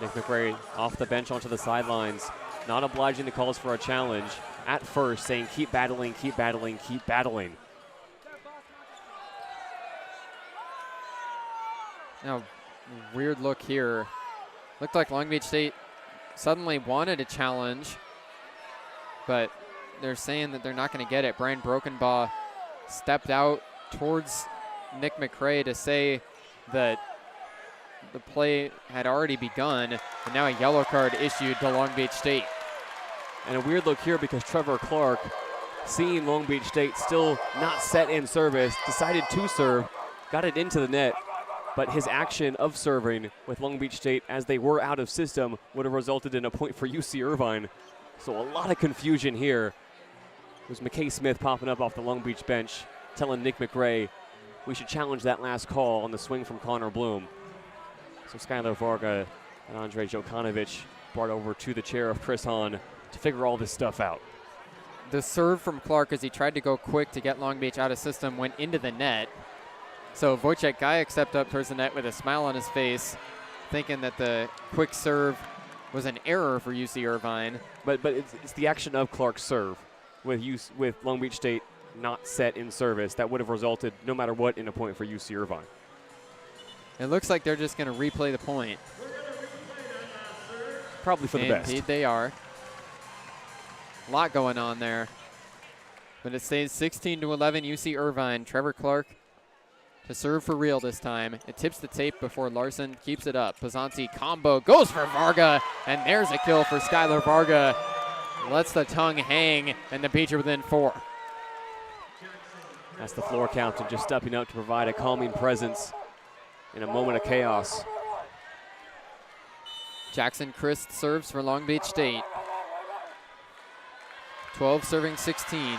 Nick McRae off the bench onto the sidelines, not obliging the calls for a challenge at first, saying keep battling, keep battling, keep battling. Now, weird look here. Looked like Long Beach State suddenly wanted a challenge, but they're saying that they're not going to get it. Brian Brokenbaugh stepped out towards Nick McRae to say that the play had already begun, and now a yellow card issued to Long Beach State. And a weird look here because Trevor Clark, seeing Long Beach State still not set in service, decided to serve, got it into the net, but his action of serving with Long Beach State as they were out of system would have resulted in a point for UC Irvine. So a lot of confusion here. It was McKay Smith popping up off the Long Beach bench, telling Nick McRae we should challenge that last call on the swing from Connor Bloom. So Skylar Varga and Andre Jokanovic brought over to the chair of Chris Hahn to figure all this stuff out. The serve from Clark as he tried to go quick to get Long Beach out of system went into the net. So Wojciech Gajek stepped up towards the net with a smile on his face, thinking that the quick serve was an error for UC Irvine. But it's the action of Clark's serve with Long Beach State not set in service that would have resulted, no matter what, in a point for UC Irvine. It looks like they're just going to replay the point. Probably for the best. Indeed they are. A lot going on there. But it stays 16-11 UC Irvine. Trevor Clark to serve for real this time. It tips the tape before Larson keeps it up. Pazanti combo goes for Varga, and there's a kill for Skylar Varga. Lets the tongue hang, and the Beach are within 4. That's the floor captain just stepping up to provide a calming presence in a moment of chaos. Jackson Christ serves for Long Beach State. 12 serving 16.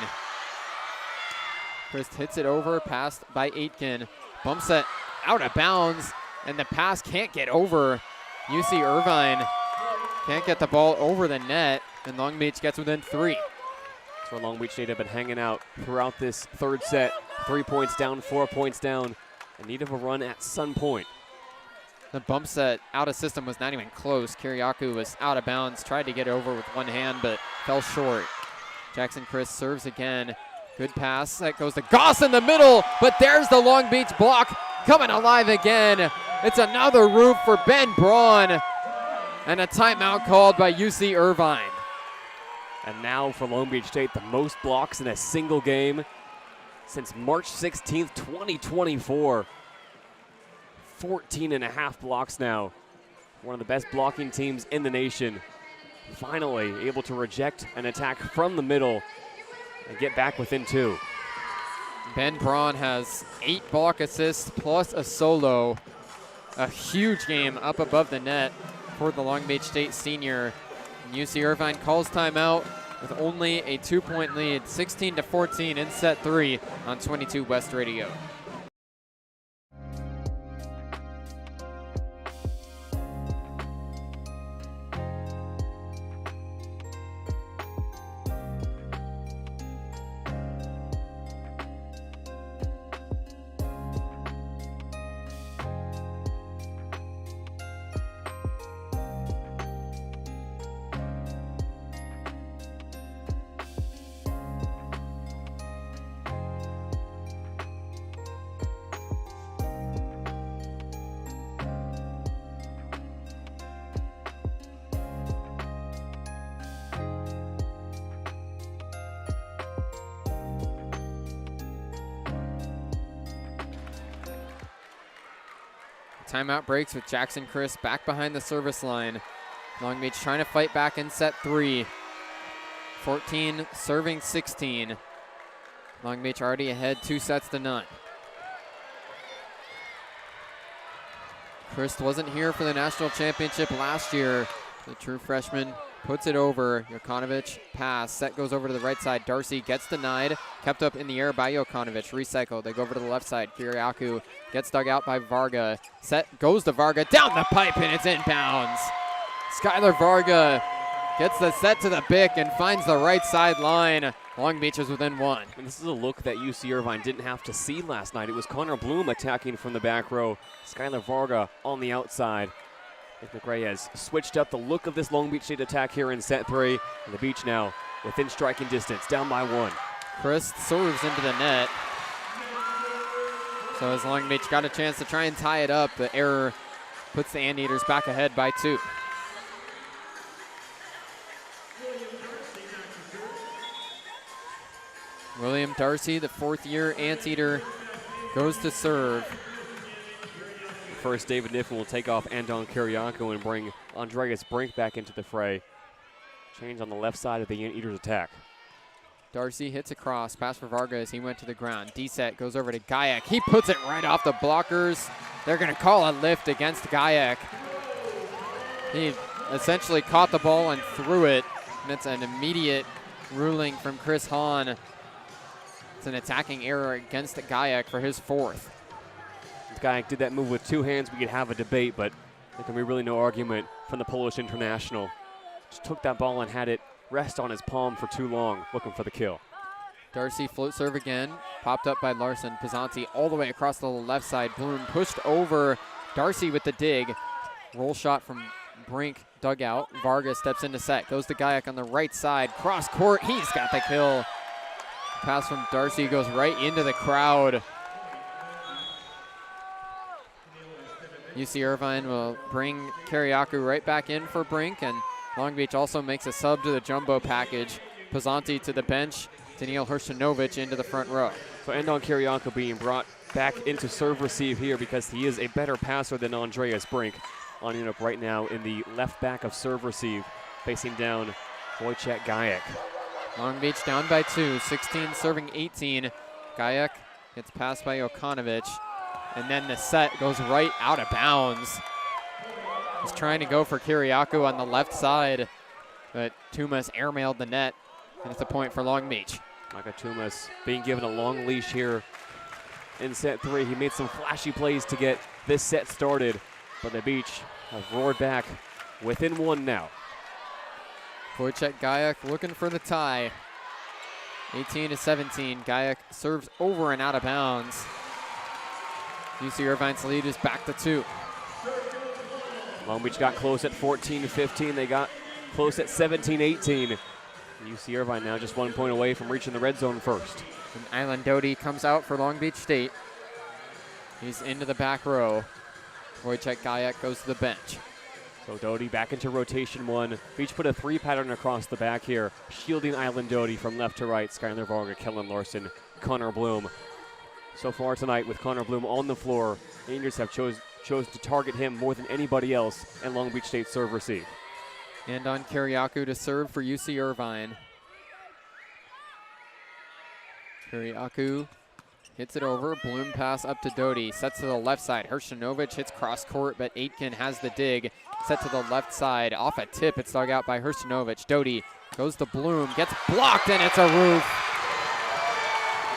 Christ hits it over, passed by Aitken. Bump set out of bounds, and the pass can't get over. UC Irvine can't get the ball over the net, and Long Beach gets within 3. That's where Long Beach State have been hanging out throughout this third set. 3 points down, 4 points down, in need of a run at some point. The bump set out of system was not even close. Kiriakou was out of bounds, tried to get over with one hand, but fell short. Jackson Christ serves again. Good pass. That goes to Goss in the middle, but there's the Long Beach block coming alive again. It's another roof for Ben Braun, and a timeout called by UC Irvine. And now for Long Beach State, the most blocks in a single game since March 16th, 2024. 14 and a half blocks now. One of the best blocking teams in the nation. Finally able to reject an attack from the middle and get back within 2. Ben Braun has 8 block assists plus a solo. A huge game up above the net for the Long Beach State senior. And UC Irvine calls timeout with only a 2-point lead, 16-14 in set 3 on 22 West Radio. Timeout breaks with Jackson Christ back behind the service line. Long Beach trying to fight back in set 3. 14 serving 16. Long Beach already ahead 2-0. Christ wasn't here for the national championship last year. The true freshman puts it over. Jokanovic pass. Set goes over to the right side. Darcy gets denied. Kept up in the air by Jokanovic. Recycled. They go over to the left side. Kiriakou gets dug out by Varga. Set goes to Varga. Down the pipe, and it's inbounds. Skylar Varga gets the set to the bick and finds the right side line. Long Beach is within 1. And this is a look that UC Irvine didn't have to see last night. It was Connor Bloom attacking from the back row. Skylar Varga on the outside. Nick McRae has switched up the look of this Long Beach State attack here in set 3. And the Beach now within striking distance, down by 1. Christ serves into the net. So as Long Beach got a chance to try and tie it up, the error puts the Anteaters back ahead by 2. William Darcy, the 4th-year Anteater, goes to serve. First, David Niffen will take off Andon Kiriakou and bring Andreas Brink back into the fray. Change on the left side of the Anteaters attack. Darcy hits across, pass for Vargas, he went to the ground. D-set goes over to Gayak, he puts it right off the blockers. They're gonna call a lift against Gayak. He essentially caught the ball and threw it, and it's an immediate ruling from Chris Hahn. It's an attacking error against Gayak for his 4th. If Gayak did that move with 2 hands, we could have a debate, but there can be really no argument from the Polish international. Just took that ball and had it rest on his palm for too long, looking for the kill. Darcy float serve again, popped up by Larson. Pisanti all the way across the left side. Bloom pushed over. Darcy with the dig. Roll shot from Brink, dugout. Vargas steps into set, goes to Gayak on the right side. Cross court, he's got the kill. Pass from Darcy goes right into the crowd. UC Irvine will bring Kiriakou right back in for Brink, and Long Beach also makes a sub to the jumbo package. Pisanti to the bench, Daniil Hershinovic into the front row. So Andon Kiriakou being brought back into serve receive here because he is a better passer than Andreas Brink. Lining up right now in the left back of serve receive, facing down Wojciech Gayak. Long Beach down by 2, 16 serving 18. Gayak gets passed by Jokanovic, and then the set goes right out of bounds. He's trying to go for Kiriakou on the left side, but Tumas airmailed the net, and it's a point for Long Beach. Micah Tumas being given a long leash here in set 3. He made some flashy plays to get this set started, but the Beach have roared back within 1 now. Wojciech Gayak looking for the tie. 18-17. Gayak serves over and out of bounds. UC Irvine's lead is back to 2. Long Beach got close at 14-15. They got close at 17-18. UC Irvine now just 1 point away from reaching the red zone first. And Island Doty comes out for Long Beach State. He's into the back row. Wojciech Gayak goes to the bench. So Doty back into rotation 1. Beach put a 3 pattern across the back here, shielding Island Doty from left to right. Skylar Varga, Kellen Larson, Connor Bloom. So far tonight with Connor Bloom on the floor, Rangers have chose to target him more than anybody else, and Long Beach State serve receive. And on Kiriakou to serve for UC Irvine. Kiriakou hits it over. Bloom pass up to Doty. Sets to the left side. Hershinovic hits cross court, but Aitken has the dig. Set to the left side. Off a tip. It's dug out by Hershinovic. Doty goes to Bloom. Gets blocked, and it's a roof.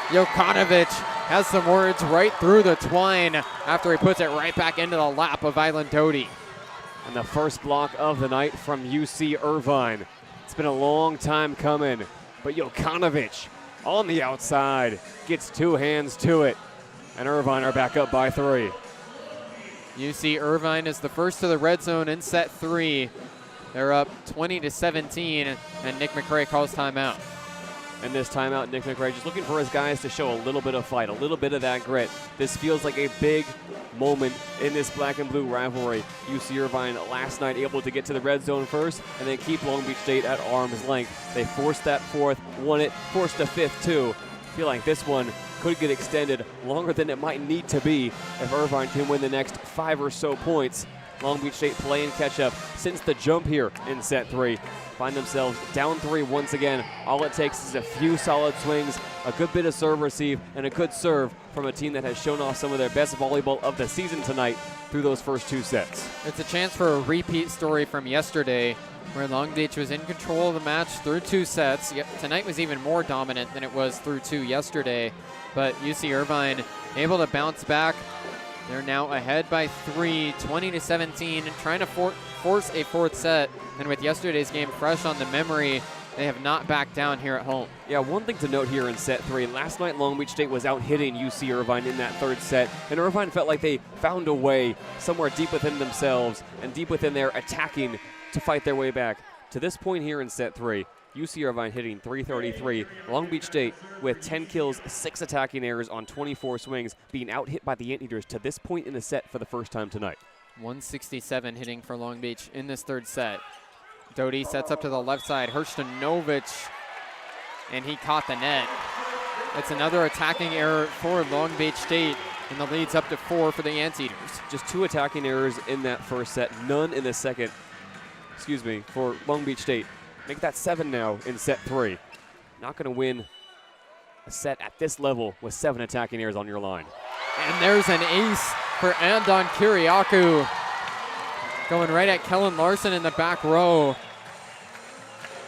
Jokanovic has some words right through the twine after he puts it right back into the lap of Island Doty. And the first block of the night from UC Irvine. It's been a long time coming, but Jokanovic on the outside gets 2 hands to it, and Irvine are back up by 3. UC Irvine is the first to the red zone in set 3. They're up 20-17, and Nick McRae calls timeout. And this timeout, Nick McRae just looking for his guys to show a little bit of fight, a little bit of that grit. This feels like a big moment in this black and blue rivalry. UC Irvine last night able to get to the red zone first and then keep Long Beach State at arm's length. They forced that 4th, won it, forced a 5th too. Feel like this one could get extended longer than it might need to be if Irvine can win the next 5 or so points. Long Beach State playing catch up since the jump here in set 3. Find themselves down 3 once again. All it takes is a few solid swings, a good bit of serve receive, and a good serve from a team that has shown off some of their best volleyball of the season tonight through those first 2 sets. It's a chance for a repeat story from yesterday where Long Beach was in control of the match through 2 sets. Tonight was even more dominant than it was through 2 yesterday, but UC Irvine able to bounce back. They're now ahead by 3, 20-17, trying to force a 4th set. And with yesterday's game fresh on the memory, they have not backed down here at home. Yeah, one thing to note here in set 3, last night Long Beach State was out hitting UC Irvine in that 3rd set, and Irvine felt like they found a way somewhere deep within themselves and deep within their attacking to fight their way back. To this point here in set 3, UC Irvine hitting .333. Long Beach State with 10 kills, 6 attacking errors on 24 swings, being out-hit by the Anteaters to this point in the set for the first time tonight. 167 hitting for Long Beach in this third set. Doty sets up to the left side. Hrstanovic, and he caught the net. It's another attacking error for Long Beach State, and the lead's up to 4 for the Anteaters. Just 2 attacking errors in that first set, none in the second, for Long Beach State. Make that 7 now in set 3. Not going to win a set at this level with 7 attacking errors on your line. And there's an ace for Andon Kiriakou. Going right at Kellen Larson in the back row.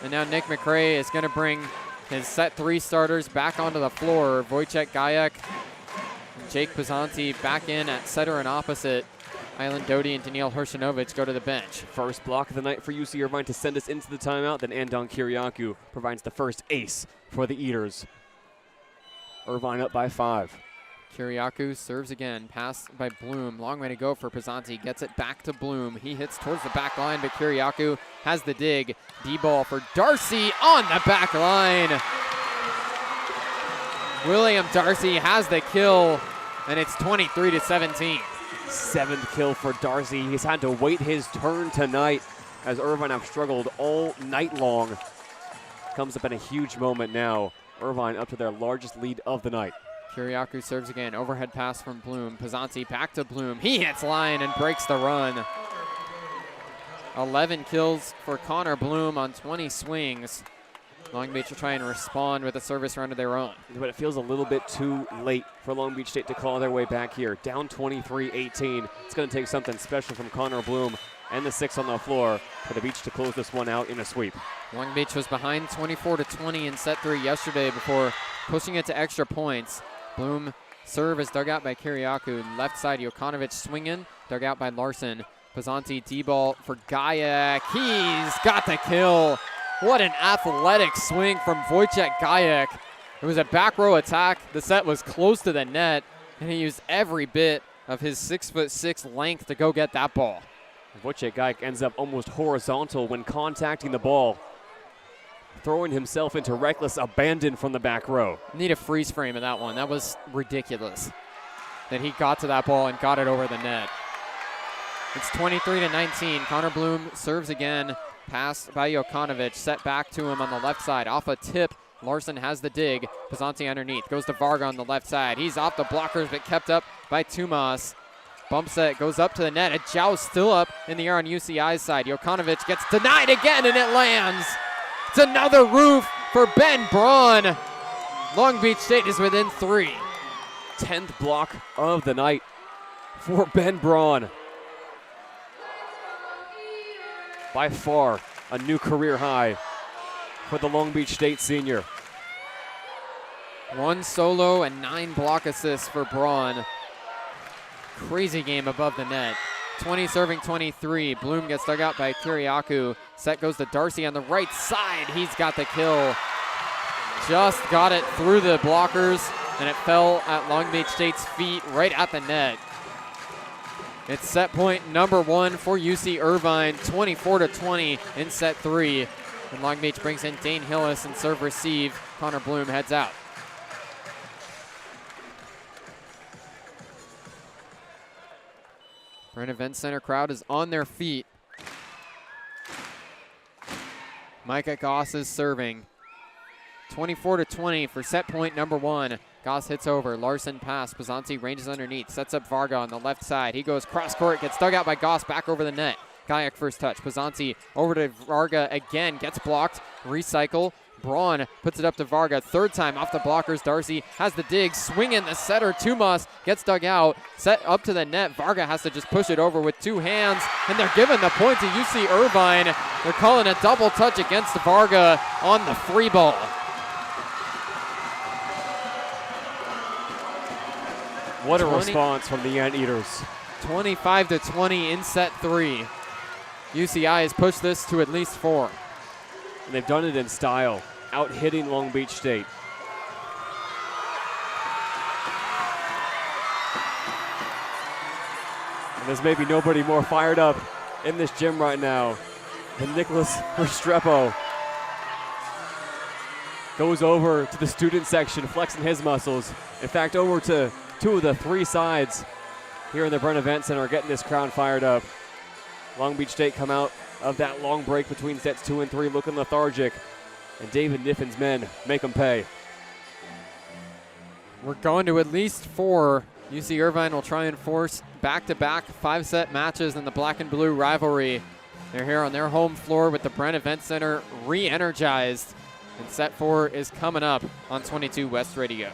And now Nick McRae is going to bring his set 3 starters back onto the floor. Wojciech Gajek and Jake Pazanti back in at setter and opposite. Island Doty and Daniil Hrstanovic go to the bench. First block of the night for UC Irvine to send us into the timeout. Then Andon Kiriakou provides the first ace for the Eaters. Irvine up by 5. Kiriakou serves again, pass by Bloom. Long way to go for Pazanti. Gets it back to Bloom. He hits towards the back line, but Kiriakou has the dig. D-ball for Darcy on the back line. William Darcy has the kill, and it's 23-17. 7th kill for Darcy. He's had to wait his turn tonight as Irvine have struggled all night long. Comes up in a huge moment now. Irvine up to their largest lead of the night. Kiriakou serves again. Overhead pass from Bloom. Pazanti back to Bloom. He hits line and breaks the run. 11 kills for Connor Bloom on 20 swings. Long Beach will try and respond with a service run of their own. But it feels a little bit too late for Long Beach State to claw their way back here. Down 23-18. It's going to take something special from Connor Bloom and the 6 on the floor for the Beach to close this one out in a sweep. Long Beach was behind 24-20 in set 3 yesterday before pushing it to extra points. Bloom serve is dug out by Kiriakou. Left side, Jokanovic swinging, dug out by Larson. Pazanti D-ball for Gajek. He's got the kill. What an athletic swing from Wojciech Gajek. It was a back row attack. The set was close to the net, and he used every bit of his 6'6" length to go get that ball. Wojciech Gajek ends up almost horizontal when contacting the ball, throwing himself into reckless abandon from the back row. Need a freeze frame of that one. That was ridiculous that he got to that ball and got it over the net. It's 23-19. Connor Bloom serves again. Pass by Jokanovic. Set back to him on the left side. Off a tip. Larson has the dig. Pazanti underneath. Goes to Varga on the left side. He's off the blockers but kept up by Tumas. Bump set goes up to the net. A joust still up in the air on UCI's side. Jokanovic gets denied again and it lands. It's another roof for Ben Braun. Long Beach State is within 3. 10th block of the night for Ben Braun. By far, a new career high for the Long Beach State senior. 1 solo and 9 block assists for Braun. Crazy game above the net. 20 serving 23. Bloom gets dug out by Kiriakou. Set goes to Darcy on the right side. He's got the kill. Just got it through the blockers, and it fell at Long Beach State's feet right at the net. It's set point number 1 for UC Irvine, 24-20 in set 3. And Long Beach brings in Dane Hillis and serve receive. Connor Bloom heads out. Bren Events Center crowd is on their feet. Micah Goss is serving. 24-20 for set point number 1. Goss hits over. Larson pass. Pazanti ranges underneath. Sets up Varga on the left side. He goes cross court. Gets dug out by Goss. Back over the net. Gajek first touch. Pazanti over to Varga again. Gets blocked. Recycle. Braun puts it up to Varga. Third time off the blockers. Darcy has the dig. Swinging the setter. Tumas gets dug out. Set up to the net. Varga has to just push it over with 2 hands. And they're giving the point to UC Irvine. They're calling a double touch against Varga on the free ball. What a response from the Anteaters. 25-20 in set 3. UCI has pushed this to at least 4. And they've done it in style, out-hitting Long Beach State. And there's maybe nobody more fired up in this gym right now than Nicholas Restrepo. goes over to the student section, flexing his muscles. In fact, over to 2 of the 3 sides here in the Bren Events Center, getting this crowd fired up. Long Beach State come out of that long break between sets 2 and 3 looking lethargic, and David Niffin's men make them pay. We're going to at least 4. UC Irvine will try and force back-to-back 5-set matches in the black and blue rivalry. They're here on their home floor with the Bren Events Center re-energized. And set 4 is coming up on 22 West Radio.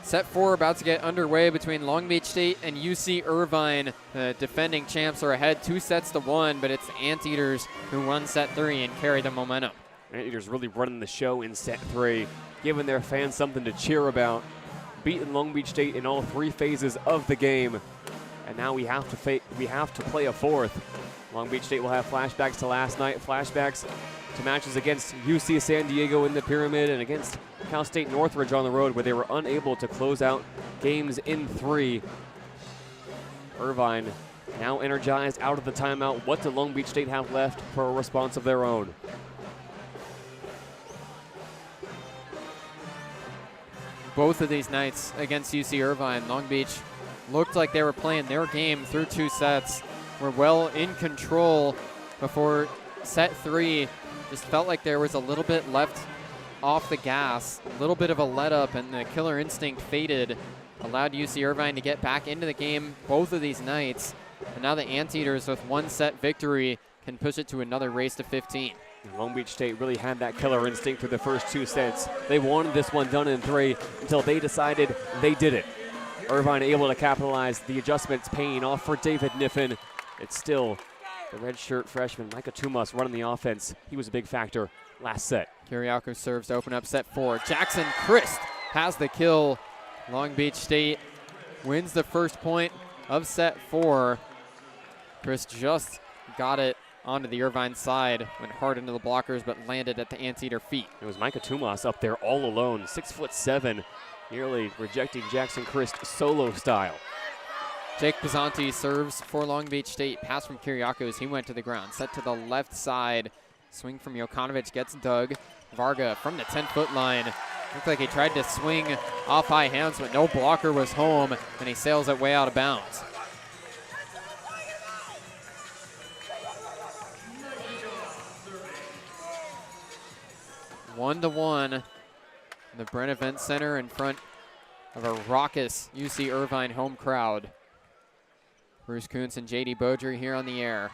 Set 4 about to get underway between Long Beach State and UC Irvine. The defending champs are ahead 2-1, but it's the Anteaters who won set 3 and carry the momentum. Anteaters really running the show in set 3, giving their fans something to cheer about, beating Long Beach State in all 3 phases of the game. And now we have to play a 4th. Long Beach State will have flashbacks to last night, flashbacks to matches against UC San Diego in the Pyramid and against Cal State Northridge on the road, where they were unable to close out games in 3. Irvine now energized out of the timeout. What do Long Beach State have left for a response of their own? Both of these nights against UC Irvine, Long Beach looked like they were playing their game through 2 sets, were well in control before set 3. Just felt like there was a little bit left off the gas, a little bit of a let up, and the killer instinct faded, allowed UC Irvine to get back into the game both of these nights. And now the Anteaters, with 1 set victory, can push it to another race to 15. Long Beach State really had that killer instinct for the first 2 sets. They wanted this one done in 3 until they decided they did it. Irvine able to capitalize, the adjustments paying off for David Niffin. It's still the redshirt freshman, Micah Tumas, running the offense. He was a big factor last set. Kiriako serves to open up set 4. Jackson Christ has the kill. Long Beach State wins the first point of set 4. Christ just got it onto the Irvine side, went hard into the blockers, but landed at the Anteater feet. It was Micah Tumas up there all alone, 6'7", nearly rejecting Jackson Christ solo style. Jake Pizzanti serves for Long Beach State. Pass from Kiriakos. He went to the ground. Set to the left side. Swing from Jokanovic gets dug. Varga from the 10-foot line. Looked like he tried to swing off high hands, but no blocker was home, and he sails it way out of bounds. One to one the Bren Events Center in front of a raucous UC Irvine home crowd. Bruce Kuntz and JayDe Beaudry here on the air.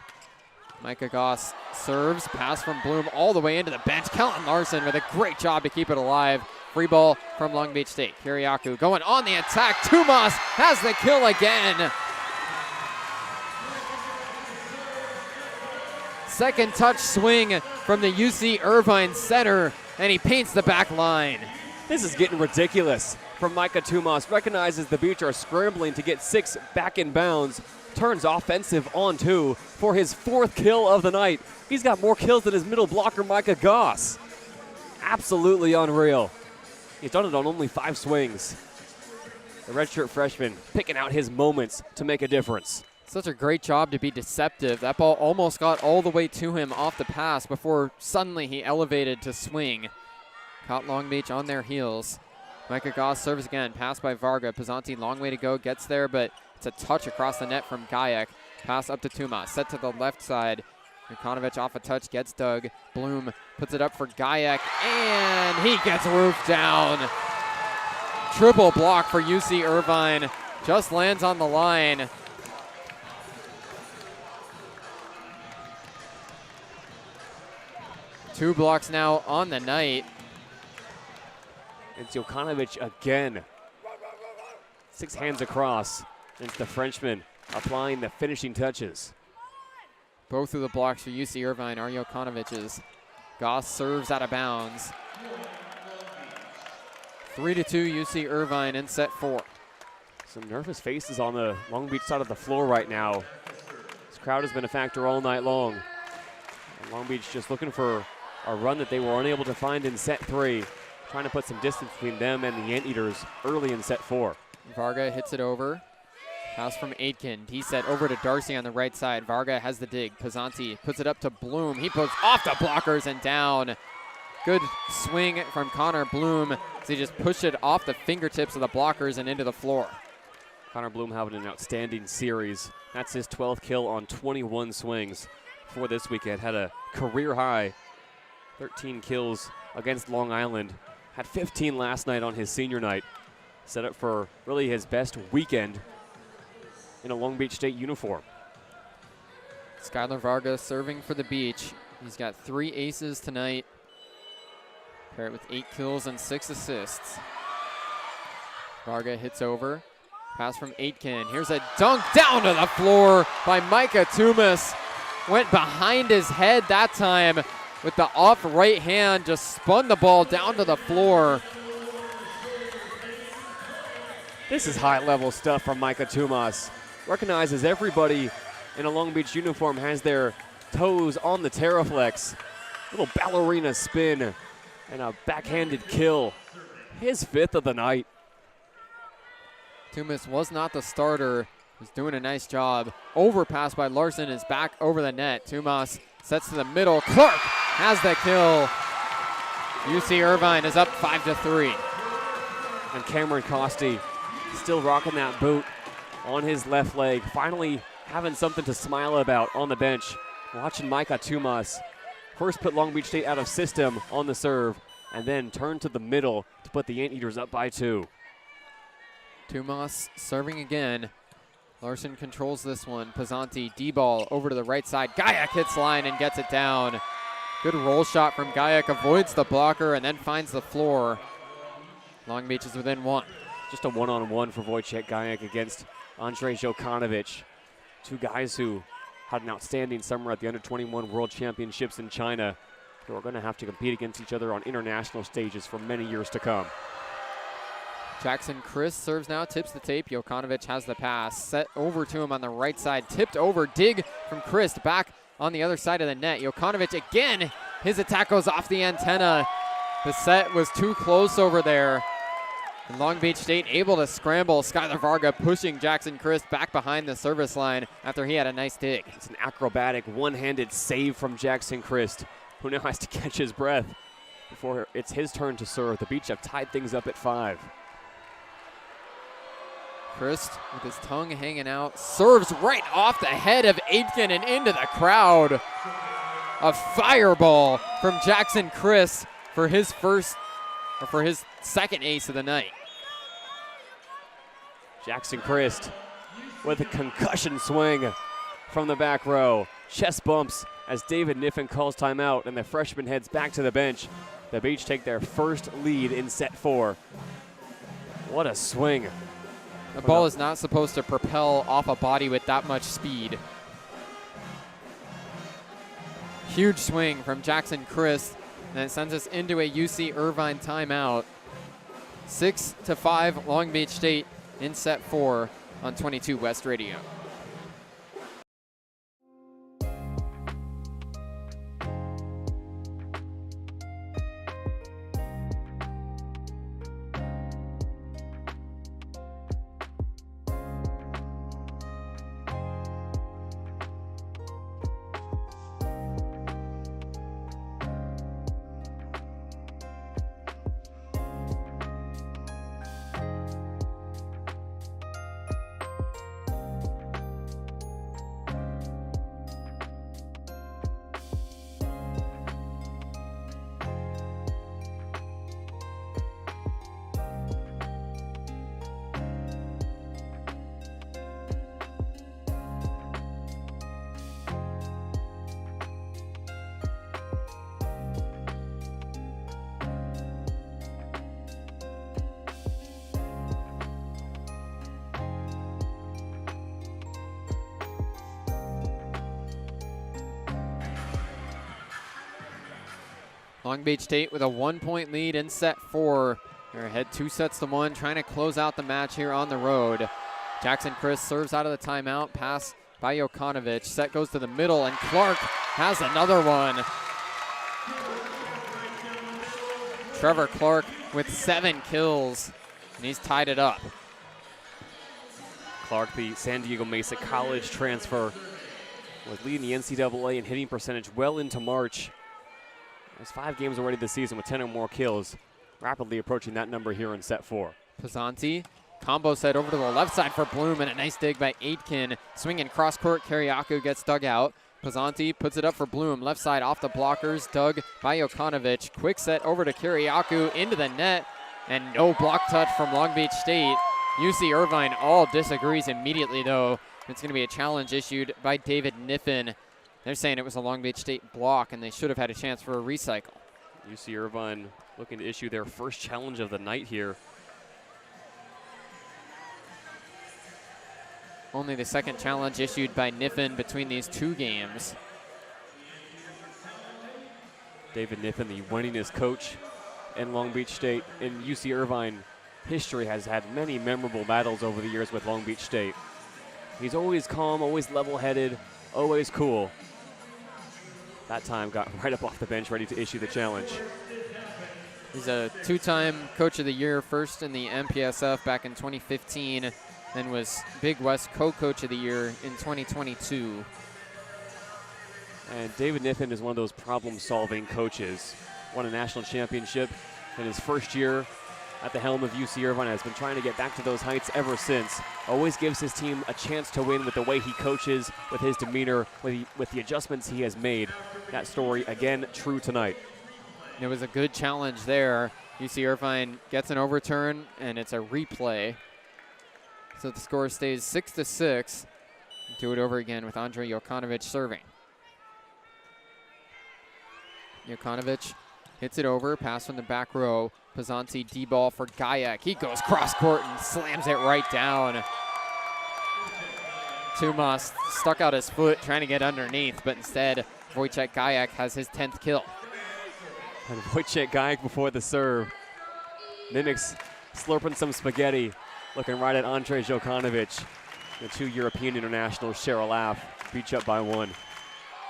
Micah Goss serves, pass from Bloom all the way into the bench. Kellen Larson with a great job to keep it alive. Free ball from Long Beach State. Kiriakou going on the attack. Tumas has the kill again. Second touch swing from the UC Irvine center, and he paints the back line. This is getting ridiculous from Micah Tumas. Recognizes the Beach are scrambling to get 6 back in bounds. Turns offensive on 2 for his 4th kill of the night. He's got more kills than his middle blocker, Micah Goss. Absolutely unreal. He's done it on only 5 swings. The redshirt freshman picking out his moments to make a difference. Such a great job to be deceptive. That ball almost got all the way to him off the pass before suddenly he elevated to swing. Caught Long Beach on their heels. Micah Goss serves again. Pass by Varga. Pizzanti, long way to go. Gets there, but it's a touch across the net from Gajek. Pass up to Tumas. Set to the left side. Jokanovic off a touch. Gets dug. Bloom puts it up for Gajek, and he gets roofed down. Triple block for UC Irvine. Just lands on the line. Two blocks now on the night. It's Jokanovic again. 6 hands across. It's the Frenchman applying the finishing touches. Both of the blocks for UC Irvine are Jokanovic's. Goss serves out of bounds. 3-2 UC Irvine in set 4. Some nervous faces on the Long Beach side of the floor right now. This crowd has been a factor all night long. And Long Beach just looking for a run that they were unable to find in set 3. Trying to put some distance between them and the Anteaters early in set 4. Varga hits it over. Pass from Aitken. D-set over to Darcy on the right side. Varga has the dig. Pizzanti puts it up to Bloom. He puts off the blockers and down. Good swing from Connor Bloom as he just pushed it off the fingertips of the blockers and into the floor. Connor Bloom having an outstanding series. That's his 12th kill on 21 swings for this weekend. Had a career high 13 kills against Long Island. Had 15 last night on his senior night. Set up for really his best weekend in a Long Beach State uniform. Skylar Varga serving for the Beach. He's got 3 aces tonight. Pair it with 8 kills and 6 assists. Varga hits over. Pass from Aitken. Here's a dunk down to the floor by Micah Tumas. Went behind his head that time with the off right hand. Just spun the ball down to the floor. This is high-level stuff from Micah Tumas. Recognizes everybody in a Long Beach uniform has their toes on the Terraflex. Little ballerina spin and a backhanded kill. His 5th of the night. Tumas was not the starter. He's doing a nice job. Overpass by Larson is back over the net. Tumas sets to the middle. Clark has the kill. UC Irvine is up 5-3. And Cameron Costi still rocking that boot on his left leg. Finally having something to smile about on the bench. Watching Micah Tumas first put Long Beach State out of system on the serve and then turn to the middle to put the Anteaters up by 2. Tumas serving again. Larson controls this one. Pizzanti, D-ball over to the right side. Gajek hits line and gets it down. Good roll shot from Gajek. Avoids the blocker and then finds the floor. Long Beach is within 1. Just a one-on-one for Wojciech Gajek against Andrei Jokanovic. 2 guys who had an outstanding summer at the Under-21 World Championships in China, who are going to have to compete against each other on international stages for many years to come. Jackson Chris serves now, tips the tape. Jokanovic has the pass. Set over to him on the right side. Tipped over, dig from Chris back on the other side of the net. Jokanovic again, his attack goes off the antenna. The set was too close over there. And Long Beach State able to scramble. Skylar Varga pushing Jackson Chris back behind the service line after he had a nice dig. It's an acrobatic one-handed save from Jackson Christ, who now has to catch his breath before it's his turn to serve. The Beach have tied things up at 5. Christ with his tongue hanging out, serves right off the head of Aitken and into the crowd. A fireball from Jackson Chris for his first or for his second ace of the night. Jackson Christ with a concussion swing from the back row. Chest bumps as David Niffen calls timeout, and the freshman heads back to the bench. The Beach take their first lead in set 4. What a swing. The ball is not supposed to propel off a body with that much speed. Huge swing from Jackson Christ, and it sends us into a UC Irvine timeout. 6-5 Long Beach State in set 4 on 22 West Radio. Long Beach State with a 1-point lead in set 4. They're ahead 2-1, trying to close out the match here on the road. Jackson Christ serves out of the timeout, pass by Jokanovic. Set goes to the middle, and Clark has another one. Trevor Clark with 7 kills, and he's tied it up. Clark, the San Diego Mesa College transfer, was leading the NCAA in hitting percentage well into March. There's 5 games already this season with 10 or more kills, rapidly approaching that number here in set 4. Pisanti, combo set over to the left side for Bloom, and a nice dig by Aitken. Swinging cross court, Kiriakou gets dug out. Pisanti puts it up for Bloom, left side off the blockers, dug by Jokanovic. Quick set over to Kiriakou, into the net, and no block touch from Long Beach State. UC Irvine all disagrees immediately, though. It's going to be a challenge issued by David Niffen. They're saying it was a Long Beach State block, and they should have had a chance for a recycle. UC Irvine looking to issue their first challenge of the night here. Only the second challenge issued by Niffen between these 2 games. David Niffen, the winningest coach in Long Beach State. In UC Irvine history, has had many memorable battles over the years with Long Beach State. He's always calm, always level-headed, always cool. That time got right up off the bench, ready to issue the challenge. He's a 2-time Coach of the Year, first in the MPSF back in 2015, then was Big West Co-Coach of the Year in 2022. And David Niffen is one of those problem-solving coaches. Won a national championship in his first year at the helm of UC Irvine, has been trying to get back to those heights ever since. Always gives his team a chance to win with the way he coaches, with his demeanor, with the adjustments he has made. That story, again, true tonight. It was a good challenge there. UC Irvine gets an overturn, and it's a replay. So the score stays 6-6. Do it over again with Andre Jokanovic serving. Jokanovic hits it over, pass from the back row. Pisanti D-ball for Gayak. He goes cross court and slams it right down. Tumas stuck out his foot trying to get underneath, but instead Wojciech Gayak has his 10th kill. And Wojciech Gayak before the serve. Mimics slurping some spaghetti, looking right at Andre Jokanovic. The 2 European internationals share a laugh, beach up by 1.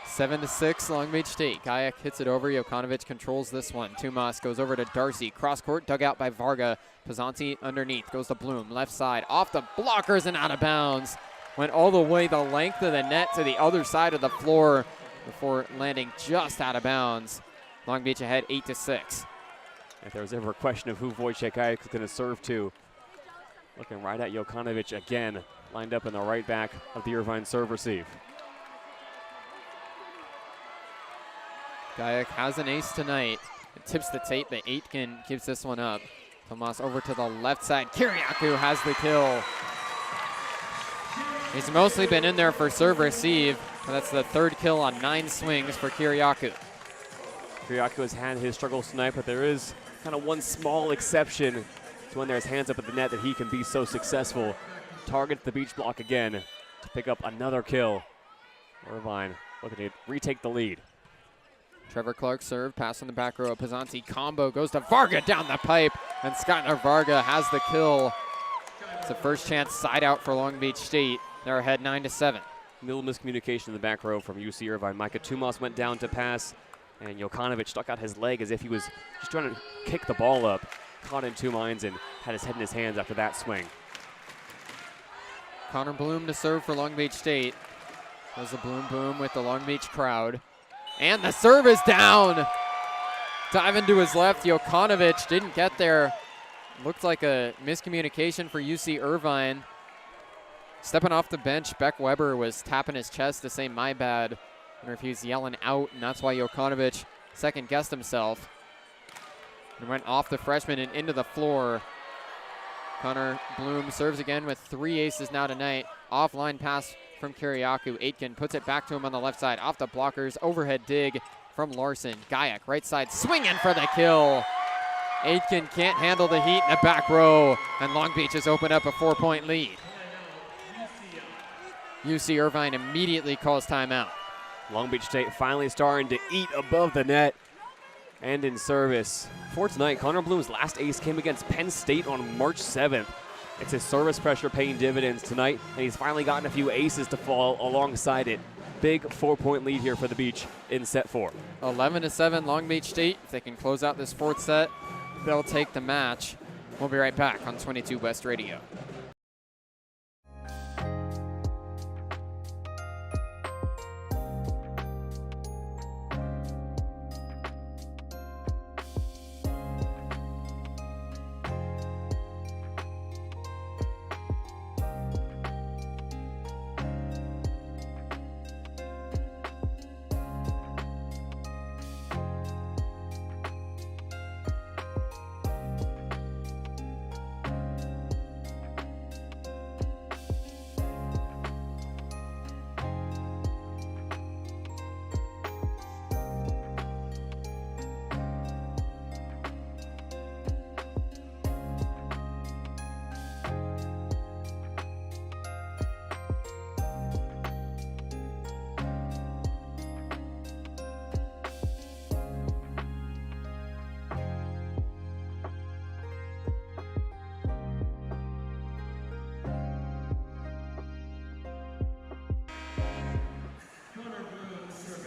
7-6 Long Beach State. Gayak hits it over. Jokanovic controls this one. Tumas goes over to Darcy. Cross court, dug out by Varga. Pisanti underneath, goes to Bloom. Left side, off the blockers and out of bounds. Went all the way the length of the net to the other side of the floor before landing just out of bounds. Long Beach ahead 8-6. If there was ever a question of who Wojciech Gayak is going to serve to, looking right at Jokanovic again, lined up in the right back of the Irvine serve receive. Gayak has an ace tonight. tips the tape, but Aitken gives this one up. Tomas over to the left side. Kiriakou has the kill. He's mostly been in there for serve receive. That's the third kill on 9 swings for Kiriakou. Kiriakou has had his struggles tonight, but there is kind of one small exception to when there's hands up at the net that he can be so successful. Targets the beach block again to pick up another kill. Irvine looking to retake the lead. Trevor Clark serve, pass on the back row. Pizzanti combo goes to Varga down the pipe, and Skylar Varga has the kill. It's a first chance side out for Long Beach State. They're ahead 9-7. Little miscommunication in the back row from UC Irvine. Micah Tumas went down to pass, and Jokanovic stuck out his leg as if he was just trying to kick the ball up. Caught in 2 minds and had his head in his hands after that swing. Connor Bloom to serve for Long Beach State. There's a boom boom with the Long Beach crowd. And the serve is down. Diving to his left, Jokanovic didn't get there. Looked like a miscommunication for UC Irvine. Stepping off the bench, Beck Weber was tapping his chest to say, my bad. I wonder if he was yelling out, and that's why Jokanovic second-guessed himself. And went off the freshman and into the floor. Connor Bloom serves again with 3 aces now tonight. Offline pass from Kiriakou. Aitken puts it back to him on the left side. Off the blockers, overhead dig from Larson. Gayak, right side, swinging for the kill. Aitken can't handle the heat in the back row, and Long Beach has opened up a 4-point lead. UC Irvine immediately calls timeout. Long Beach State finally starting to eat above the net and in service. For tonight, Connor Bloom's last ace came against Penn State on March 7th. It's his service pressure paying dividends tonight, and he's finally gotten a few aces to fall alongside it. Big 4-point lead here for the Beach in set 4. 11-7 Long Beach State. If they can close out this 4th set, they'll take the match. We'll be right back on 22 West Radio.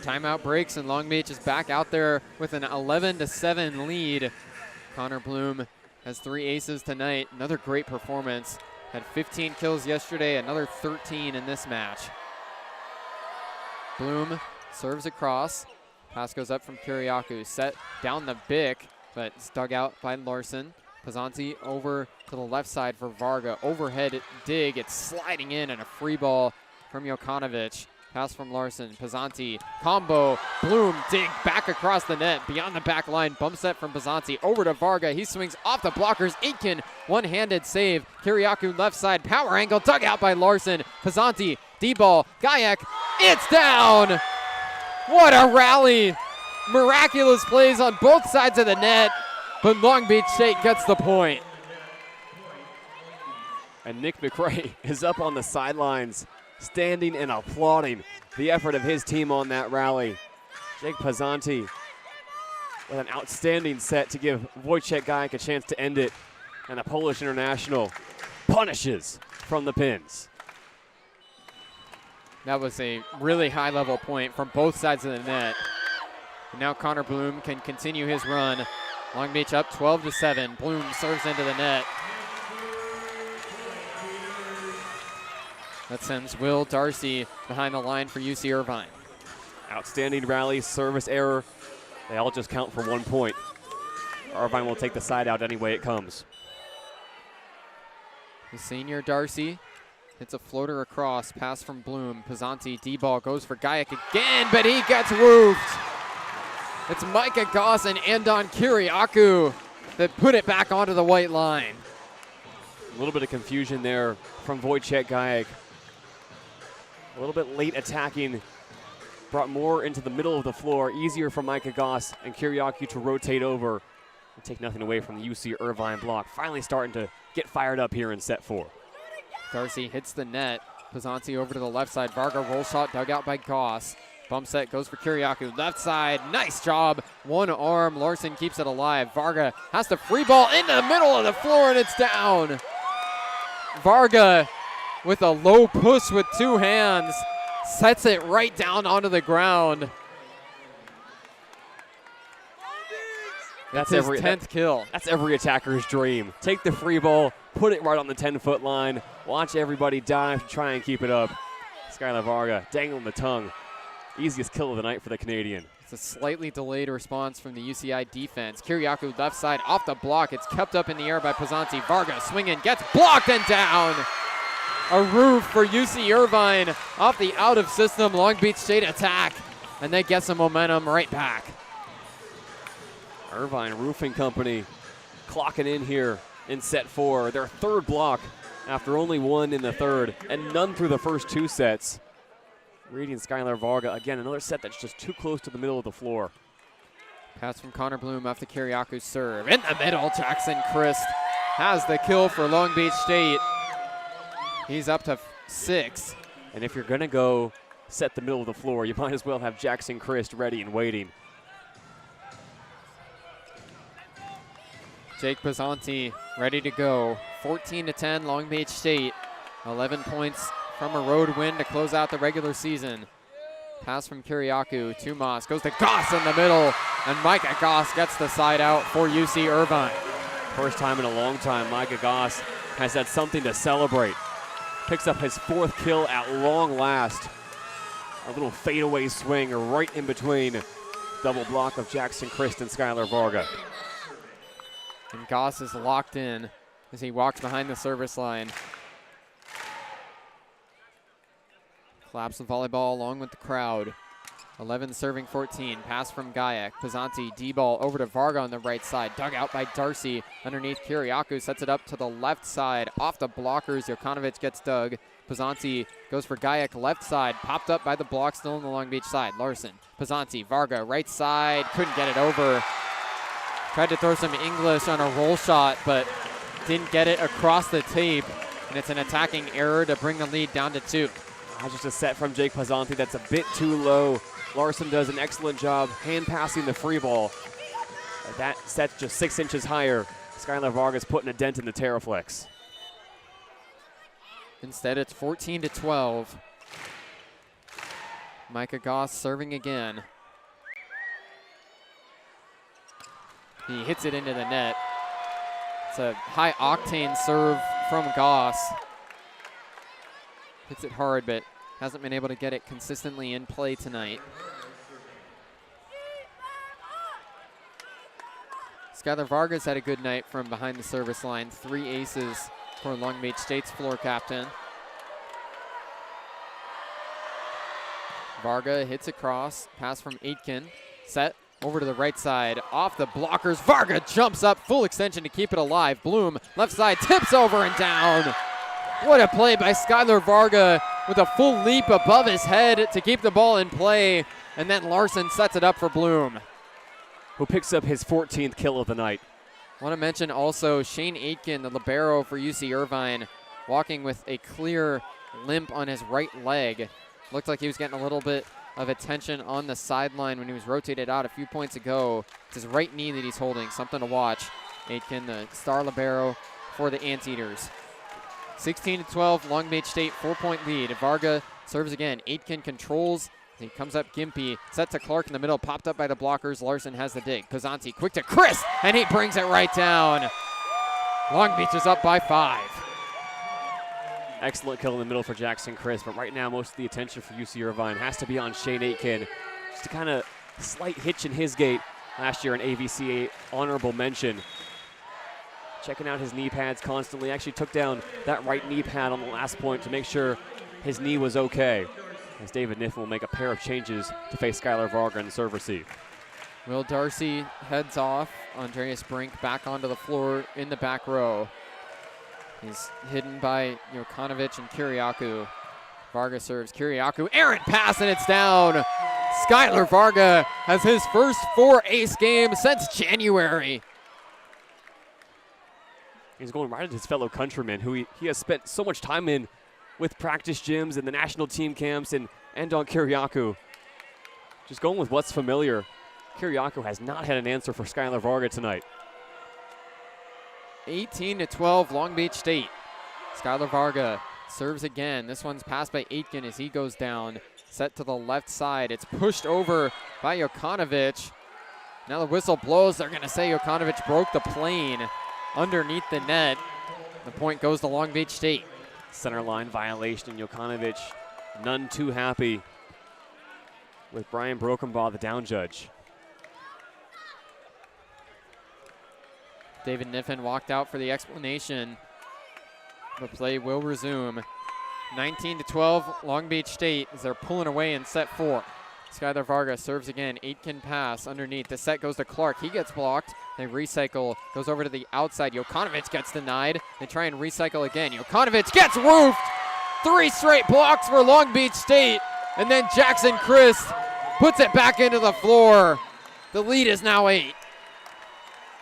Timeout breaks, and Long Beach is back out there with an 11-7 lead. Connor Bloom has 3 aces tonight. Another great performance. Had 15 kills yesterday, another 13 in this match. Bloom serves across. Pass goes up from Kiriakou. Set down the Bick, but it's dug out by Larson. Pizzanti over to the left side for Varga. Overhead dig. It's sliding in, and a free ball from Jokanovic. Pass from Larson. Pizzanti combo. Bloom dig back across the net. Beyond the back line. Bump set from Pizzanti over to Varga. He swings off the blockers. Aitken one-handed save. Kiriakou left side. Power angle dug out by Larson. Pizzanti. D-ball. Gayak. It's down. What a rally. Miraculous plays on both sides of the net. But Long Beach State gets the point. And Nick McRae is up on the sidelines, standing and applauding the effort of his team on that rally. Jake Pizzanti with an outstanding set to give Wojciech Gayak a chance to end it. And the Polish international punishes from the pins. That was a really high-level point from both sides of the net. And now Connor Bloom can continue his run. Long Beach up 12-7. Bloom serves into the net. That sends Will Darcy behind the line for UC Irvine. Outstanding rally, service error. They all just count for 1 point. Irvine will take the side out any way it comes. The senior Darcy hits a floater across, pass from Bloom. Pizzanti, D-ball goes for Gayak again, but he gets roofed. It's Micah Goss and Andon Kiriakou that put it back onto the white line. A little bit of confusion there from Wojciech Gajek. A little bit late attacking, brought more into the middle of the floor. Easier for Micah Goss and Kiriakou to rotate over and take nothing away from the UC Irvine block. Finally starting to get fired up here in set 4. Darcy hits the net. Pazanti over to the left side. Varga roll shot dug out by Goss. Bump set goes for Kiriakou. Left side, nice job. One arm, Larson keeps it alive. Varga has to free ball into the middle of the floor and it's down. Varga with a low push with 2 hands. Sets it right down onto the ground. That's his 10th kill. That's every attacker's dream. Take the free ball, put it right on the 10-foot line, watch everybody dive to try and keep it up. Skylar Varga dangling the tongue. Easiest kill of the night for the Canadian. It's a slightly delayed response from the UCI defense. Kiriakou left side off the block. It's kept up in the air by Pazanti. Varga swinging, gets blocked and down. A roof for UC Irvine off the out of system Long Beach State attack. And they get some momentum right back. Irvine Roofing Company clocking in here in set 4. Their 3rd block after only 1 in the 3rd and none through the first 2 sets. Reading Skylar Varga. Again, another set that's just too close to the middle of the floor. Pass from Connor Bloom off the Kiriakou serve. In the middle, Jackson Christ has the kill for Long Beach State. He's up to 6. And if you're going to go set the middle of the floor, you might as well have Jackson Christ ready and waiting. Jake Pazanti ready to go. 14-10 Long Beach State. 11 points from a road win to close out the regular season. Pass from Kiriakou to Moss. Goes to Goss in the middle. And Micah Goss gets the side out for UC Irvine. First time in a long time, Micah Goss has had something to celebrate. Picks up his 4th kill at long last. A little fadeaway swing right in between. Double block of Jackson Christ and Skylar Varga. And Goss is locked in as he walks behind the service line. Claps the volleyball along with the crowd. 11 serving 14. Pass from Gajek. Pazanti, D-ball over to Varga on the right side. Dug out by Darcy underneath Kiriakou. Sets it up to the left side. Off the blockers. Jokanovic gets dug. Pazanti goes for Gajek left side. Popped up by the block still on the Long Beach side. Larson, Pazanti, Varga right side. Couldn't get it over. Tried to throw some English on a roll shot, but didn't get it across the tape. And it's an attacking error to bring the lead down to 2. Just a set from Jake Pazanti that's a bit too low. Larson does an excellent job hand passing the free ball. That set's just 6 inches higher. Skylar Varga's putting a dent in the Terraflex. Instead, it's 14-12. Micah Goss serving again. He hits it into the net. It's a high-octane serve from Goss. Hits it hard, but hasn't been able to get it consistently in play tonight. Skylar Varga's had a good night from behind the service line. 3 aces for Long Beach State's floor captain. Varga hits across. Pass from Aitken. Set over to the right side. Off the blockers. Varga jumps up. Full extension to keep it alive. Bloom, left side, tips over and down. What a play by Skylar Varga with a full leap above his head to keep the ball in play. And then Larson sets it up for Bloom, who picks up his 14th kill of the night. I want to mention also Shane Aitken, the libero for UC Irvine, walking with a clear limp on his right leg. Looked like he was getting a little bit of attention on the sideline when he was rotated out a few points ago. It's his right knee that he's holding, something to watch. Aitken, the star libero for the Anteaters. 16-12, Long Beach State 4-point lead. Varga serves again. Aitken controls. He comes up gimpy, set to Clark in the middle, popped up by the blockers. Larson has the dig. Pazanti quick to Chris, and he brings it right down. Long Beach is up by 5. Excellent kill in the middle for Jackson Chris, but right now most of the attention for UC Irvine has to be on Shane Aitken. Just a kind of slight hitch in his gait. Last year an AVCA honorable mention. Checking out his knee pads constantly. Actually took down that right knee pad on the last point to make sure his knee was okay. As David Niffen will make a pair of changes to face Skylar Varga in the serve receive. Will Darcy heads off. Andreas Brink back onto the floor in the back row. He's hidden by Jokanovic and Kiriakou. Varga serves. Kiriakou, errant pass, and it's down. Skylar Varga has his first 4 ace games since January. He's going right at his fellow countrymen, who he has spent so much time in with practice gyms and the national team camps, and on Kiriakou. Just going with what's familiar. Kiriakou has not had an answer for Skylar Varga tonight. 18-12 Long Beach State. Skylar Varga serves again. This one's passed by Aitken as he goes down. Set to the left side. It's pushed over by Jokanovic. Now the whistle blows. They're going to say Jokanovic broke the plane underneath the net. The point goes to Long Beach State. Center line violation, and Jokanovic none too happy with Brian Brokenbaugh, the down judge. David Niffen walked out for the explanation. The play will resume. 19-12 Long Beach State as they're pulling away in set 4. Skylar Varga serves again. Aitken pass underneath. The set goes to Clark. He gets blocked. They recycle. Goes over to the outside. Jokanovic gets denied. They try and recycle again. Jokanovic gets roofed. 3 straight blocks for Long Beach State. And then Jackson Christ puts it back into the floor. The lead is now 8.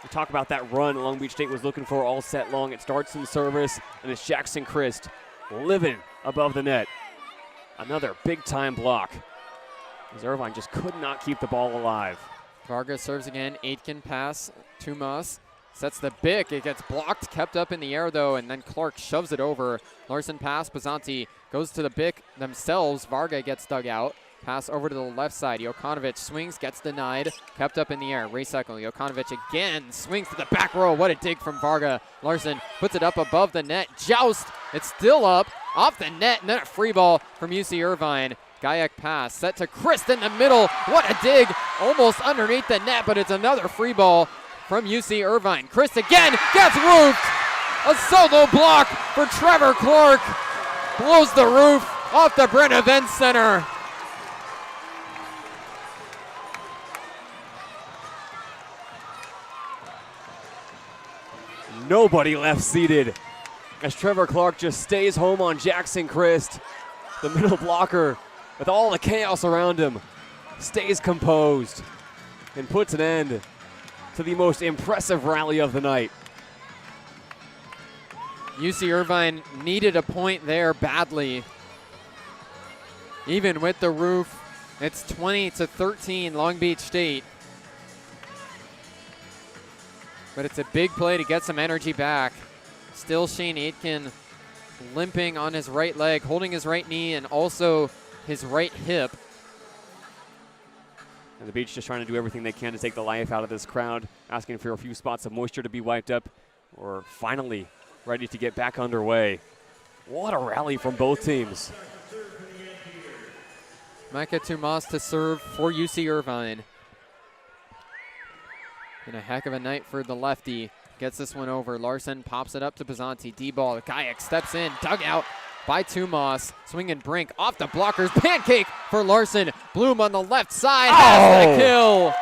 We talk about that run Long Beach State was looking for all set long. It starts in service, and it's Jackson Christ living above the net. Another big-time block, as Irvine just could not keep the ball alive. Varga serves again. Aitken pass. Tumas sets the bick. It gets blocked, kept up in the air, though, and then Clark shoves it over. Larson pass. Bazanti goes to the bick themselves. Varga gets dug out. Pass over to the left side. Jokanovic swings, gets denied. Kept up in the air. Recycle. Jokanovic again swings to the back row. What a dig from Varga. Larson puts it up above the net. Joust. It's still up off the net. And then a free ball from UC Irvine. Gayak pass set to Christ in the middle. What a dig. Almost underneath the net, but it's another free ball from UC Irvine. Christ again gets roofed. A solo block for Trevor Clark. Blows the roof off the Bren Events Center. Nobody left seated as Trevor Clark just stays home on Jackson Christ. The middle blocker, with all the chaos around him, stays composed and puts an end to the most impressive rally of the night. UC Irvine needed a point there badly. Even with the roof, it's 20-13 Long Beach State. But it's a big play to get some energy back. Still Shane Aitken limping on his right leg, holding his right knee and also his right hip. And the Beach just trying to do everything they can to take the life out of this crowd, asking for a few spots of moisture to be wiped up. We're finally ready to get back underway. What a rally from both teams. Micah Tumas to serve for UC Irvine. Been a heck of a night for the lefty. Gets this one over. Larson pops it up to Bazanti. D-ball. Gayak steps in. Dug out by Tumas. Swinging Brink off the blockers. Pancake for Larson. Bloom on the left side. Has the kill.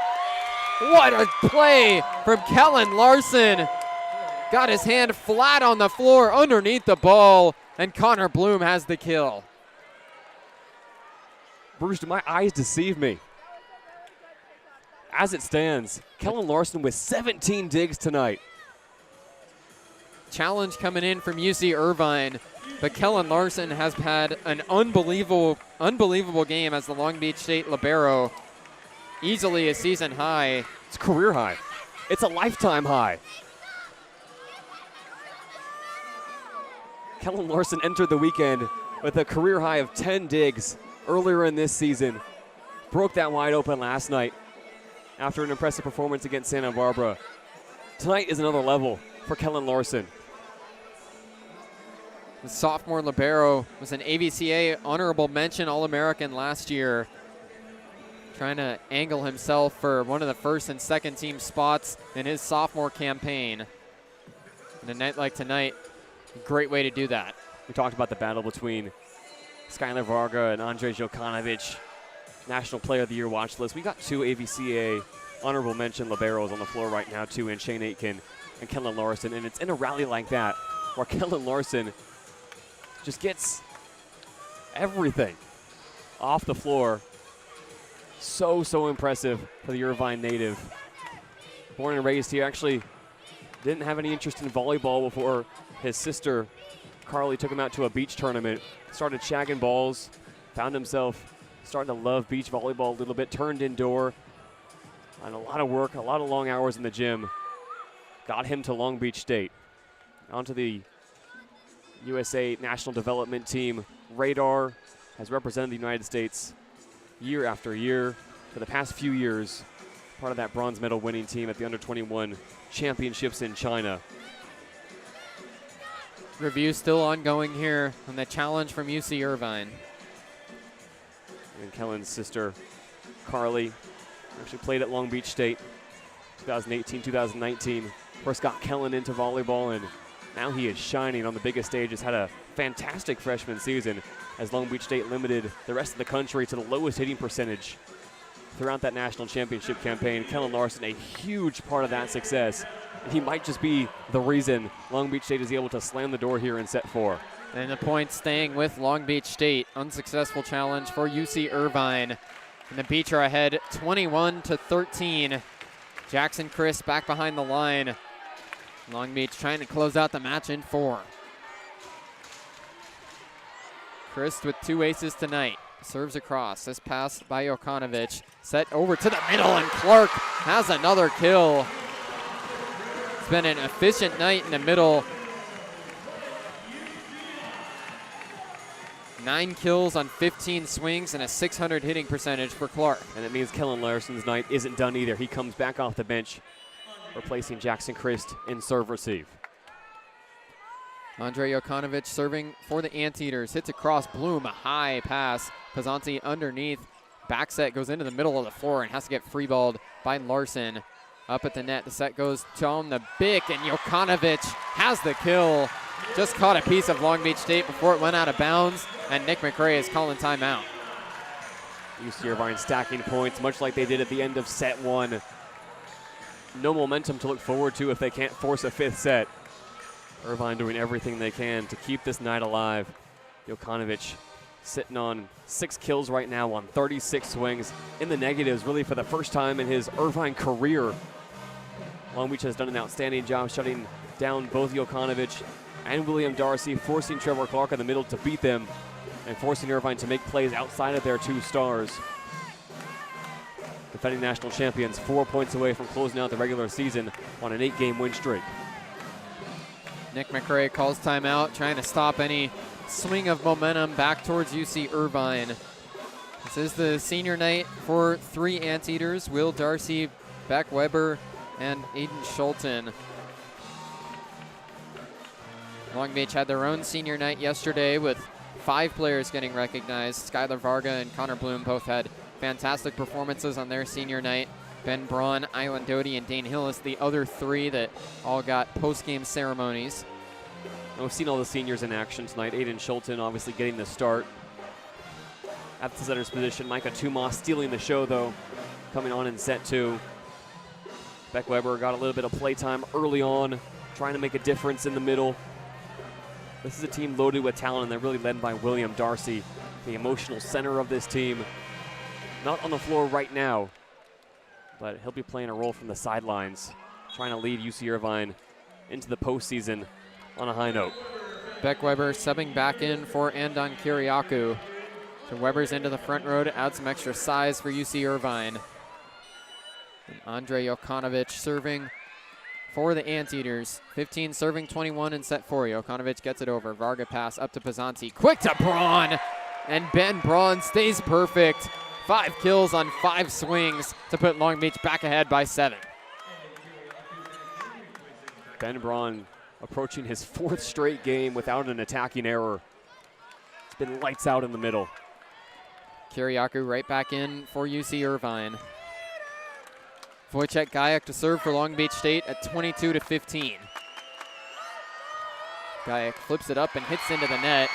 What a play from Kellen Larson. Got his hand flat on the floor underneath the ball. And Connor Bloom has the kill. Bruce, do my eyes deceive me? As it stands, Kellen Larson with 17 digs tonight. Challenge coming in from UC Irvine, but Kellen Larson has had an unbelievable game as the Long Beach State libero. Easily a season high. It's career high. It's a lifetime high. Kellen Larson entered the weekend with a career high of 10 digs earlier in this season. Broke that wide open last night after an impressive performance against Santa Barbara. Tonight is another level for Kellen Larson. The sophomore libero was an AVCA honorable mention All-American last year. Trying to angle himself for one of the first and second team spots in his sophomore campaign. And a night like tonight, a great way to do that. We talked about the battle between Skylar Varga and Andrej Jokanovic, National Player of the Year watch list. We got 2 AVCA honorable mention liberos on the floor right now too, and Shane Aitken and Kellen Larson. And it's in a rally like that where Kellen Larson just gets everything off the floor. So impressive for the Irvine native. Born and raised here, actually didn't have any interest in volleyball before his sister Carly took him out to a beach tournament. Started shagging balls, found himself starting to love beach volleyball a little bit, turned indoor, and a lot of work, a lot of long hours in the gym got him to Long Beach State. Onto the USA National Development Team radar, has represented the United States year after year for the past few years, part of that bronze medal winning team at the under-21 championships in China. Review still ongoing here on the challenge from UC Irvine. And Kellen's sister, Carly, actually played at Long Beach State 2018, 2019. First got Kellen into volleyball, and now he is shining on the biggest stage. Has had a fantastic freshman season as Long Beach State limited the rest of the country to the lowest hitting percentage throughout that national championship campaign. Kellen Larson, a huge part of that success. And he might just be the reason Long Beach State is able to slam the door here in set 4. And the point staying with Long Beach State. Unsuccessful challenge for UC Irvine. And the Beach are ahead 21-13. Jackson Chris back behind the line. Long Beach trying to close out the match in 4. Chris with 2 aces tonight. Serves across. This pass by Jokanovic. Set over to the middle, and Clark has another kill. It's been an efficient night in the middle. 9 kills on 15 swings and a .600 hitting percentage for Clark. And it means Kellen Larson's night isn't done either. He comes back off the bench, replacing Jackson Christ in serve receive. Andre Jokanovic serving for the Anteaters. Hits across Bloom, a high pass. Pazanti underneath. Back set goes into the middle of the floor and has to get free-balled by Larson. Up at the net, the set goes down the Bick, and Jokanovic has the kill. Just caught a piece of Long Beach State before it went out of bounds, and Nick McRae is calling timeout. UC Irvine stacking points, much like they did at the end of set 1. No momentum to look forward to if they can't force a 5th set. Irvine doing everything they can to keep this night alive. Jokanovic sitting on 6 kills right now on 36 swings. In the negatives, really for the first time in his Irvine career. Long Beach has done an outstanding job shutting down both Jokanovic and William Darcy, forcing Trevor Clark in the middle to beat them and forcing Irvine to make plays outside of their 2 stars. Defending national champions 4 points away from closing out the regular season on an 8-game win streak. Nick McRae calls timeout, trying to stop any swing of momentum back towards UC Irvine. This is the senior night for 3 Anteaters: Will Darcy, Beck Weber, and Aiden Schulten. Long Beach had their own senior night yesterday with 5 players getting recognized. Skylar Varga and Connor Bloom both had fantastic performances on their senior night. Ben Braun, Island Doty, and Dane Hillis, the other 3 that all got post-game ceremonies. We've seen all the seniors in action tonight. Aiden Schulten obviously getting the start at the setter's position. Micah Tumas stealing the show, though, coming on in set 2. Beck Weber got a little bit of playtime early on, trying to make a difference in the middle. This is a team loaded with talent, and they're really led by William Darcy, the emotional center of this team. Not on the floor right now, but he'll be playing a role from the sidelines, trying to lead UC Irvine into the postseason on a high note. Beck Weber subbing back in for Andon Kiriakou. So Weber's into the front row to add some extra size for UC Irvine. And Andre Jokanovic serving for the Anteaters. 15 serving 21 in set 4. Jokanovic gets it over. Varga pass up to Pazanti. Quick to Braun! And Ben Braun stays perfect. 5 kills on 5 swings to put Long Beach back ahead by 7. Ben Braun approaching his 4th straight game without an attacking error. It's been lights out in the middle. Kiriakou right back in for UC Irvine. Wojciech Gajek to serve for Long Beach State at 22-15. Gajek flips it up and hits into the net.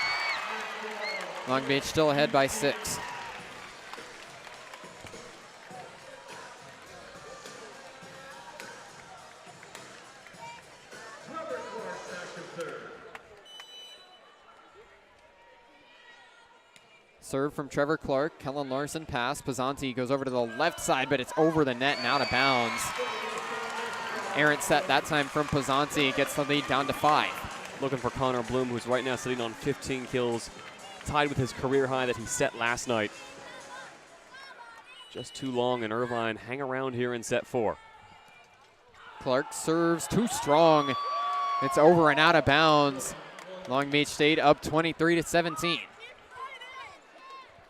Long Beach still ahead by 6. Serve from Trevor Clark. Kellen Larson pass. Pizzanti goes over to the left side, but it's over the net and out of bounds. Errant set that time from Pizzanti. Gets the lead down to 5. Looking for Connor Bloom, who's right now sitting on 15 kills, tied with his career high that he set last night. Just too long, and Irvine hang around here in set 4. Clark serves too strong. It's over and out of bounds. Long Beach State up 23-17.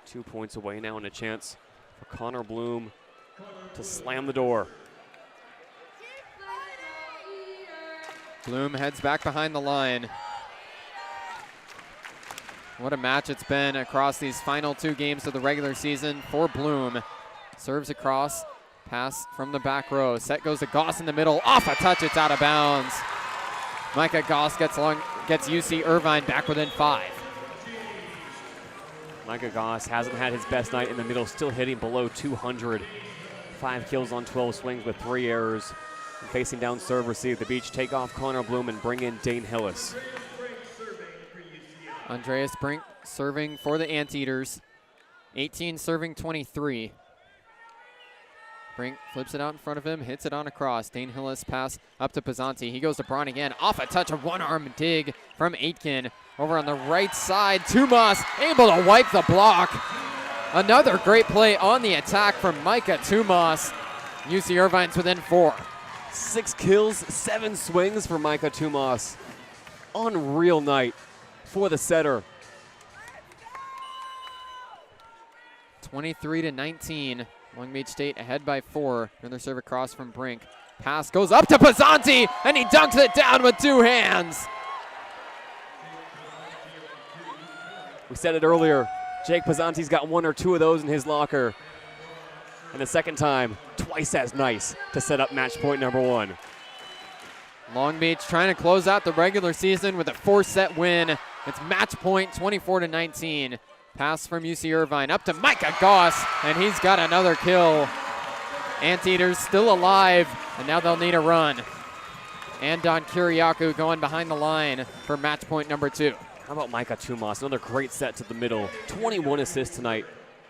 2 points away now and a chance for Connor Bloom to slam the door. Bloom heads back behind the line. What a match it's been across these final 2 games of the regular season for Bloom. Serves across, pass from the back row. Set goes to Goss in the middle. Off a touch, it's out of bounds. Micah Goss gets UC Irvine back within 5. Micah Goss hasn't had his best night in the middle, still hitting below 200. 5 kills on 12 swings with 3 errors. Facing down serve receive, the Beach take off Connor Bloom and bring in Dane Hillis. Andreas Brink serving for the Anteaters. 18 serving 23. Brink flips it out in front of him, hits it on across. Dane Hillis pass up to Pizzanti. He goes to Braun again. Off a touch, a one-arm dig from Aitken. Over on the right side, Tumas able to wipe the block. Another great play on the attack from Micah Tumas. UC Irvine's within 4. 6 kills, 7 swings for Micah Tumas. Unreal night for the setter. 23-19. Long Beach State ahead by 4. Another serve across from Brink. Pass goes up to Pizzanti, and he dunks it down with 2 hands. We said it earlier, Jake Pizzanti's got 1 or 2 of those in his locker. And the second time, twice as nice to set up match point number 1. Long Beach trying to close out the regular season with a 4-set win. It's match point 24-19. Pass from UC Irvine up to Micah Goss, and he's got another kill. Anteaters still alive, and now they'll need a run. Andon Kiriakou going behind the line for match point number 2. How about Micah Tumas? Another great set to the middle. 21 assists tonight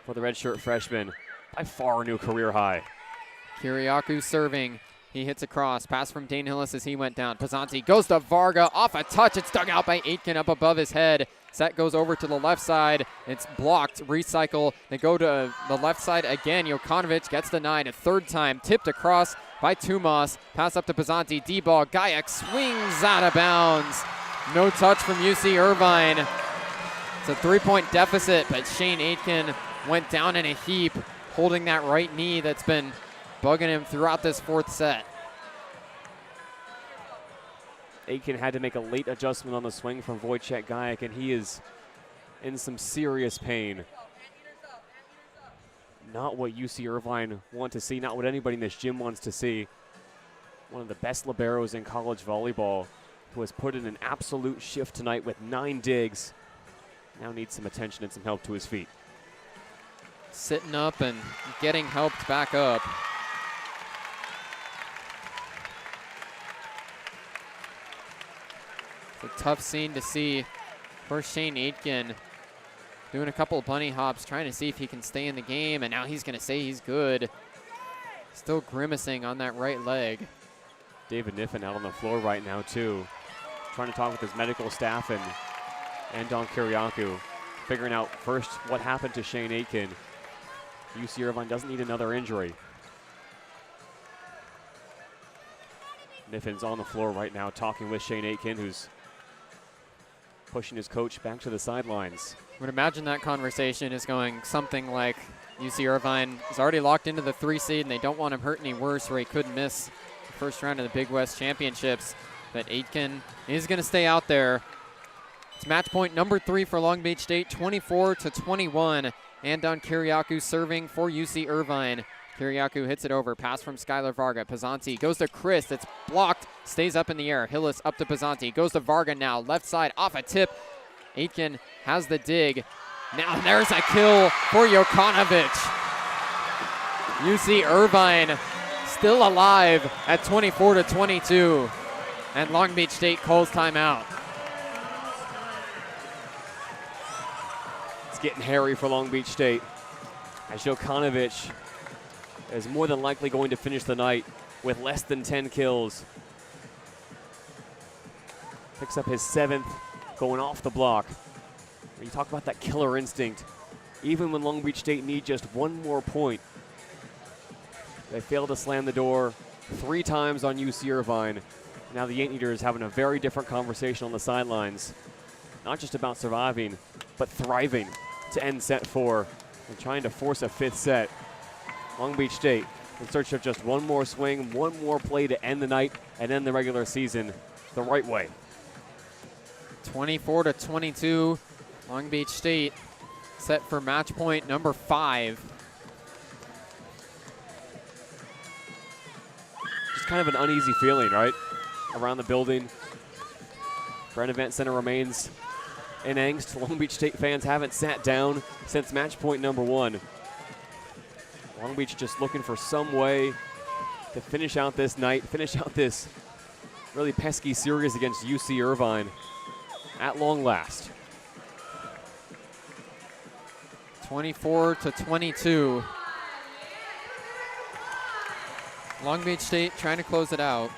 for the redshirt freshman. By far a new career high. Kiriakou serving. He hits across. Pass from Dane Hillis as he went down. Pizzanti goes to Varga. Off a touch. It's dug out by Aitken up above his head. Set goes over to the left side. It's blocked. Recycle. They go to the left side again. Jokanovic gets the 9 a third time. Tipped across by Tumas. Pass up to Pizzanti. D-ball. Gayak swings out of bounds. No touch from UC Irvine. It's a 3-point deficit, but Shane Aitken went down in a heap, holding that right knee that's been bugging him throughout this 4th set. Aitken had to make a late adjustment on the swing from Wojciech Gayak, and he is in some serious pain. Not what UC Irvine want to see, not what anybody in this gym wants to see. One of the best liberos in college volleyball, who has put in an absolute shift tonight with 9 digs. Now needs some attention and some help to his feet. Sitting up and getting helped back up. It's a tough scene to see for Shane Aitken doing a couple of bunny hops, trying to see if he can stay in the game, and now he's going to say he's good. Still grimacing on that right leg. David Niffen out on the floor right now, too. Trying to talk with his medical staff and Don Kiriakou, figuring out first what happened to Shane Aitken. UC Irvine doesn't need another injury. Niffen's on the floor right now talking with Shane Aitken, who's pushing his coach back to the sidelines. I would imagine that conversation is going something like UC Irvine is already locked into the 3 seed and they don't want him hurt any worse where he could miss the first round of the Big West Championships. But Aitken is going to stay out there. It's match point number 3 for Long Beach State, 24-21. Andon Kiriakou serving for UC Irvine. Kiriakou hits it over. Pass from Skylar Varga. Pizzanti goes to Chris. It's blocked. Stays up in the air. Hillis up to Pizzanti. Goes to Varga now. Left side off a tip. Aitken has the dig. Now there's a kill for Jokanovic. UC Irvine still alive at 24-22. And Long Beach State calls timeout. getting hairy for Long Beach State, as Jokanovic is more than likely going to finish the night with less than 10 kills. Picks up his 7th, going off the block. When you talk about that killer instinct, even when Long Beach State need just one more point, they fail to slam the door 3 times on UC Irvine. Now the Ain't Eaters having a very different conversation on the sidelines. Not just about surviving, but thriving to end set 4 and trying to force a 5th set. Long Beach State in search of just one more swing, one more play to end the night and end the regular season the right way. 24-22, Long Beach State set for match point number 5. Just kind of an uneasy feeling, right? Around the building. Bren Events Center remains in angst. Long Beach State fans haven't sat down since match point number 1. Long Beach just looking for some way to finish out this night, finish out this really pesky series against UC Irvine at long last. 24-22. Long Beach State trying to close it out.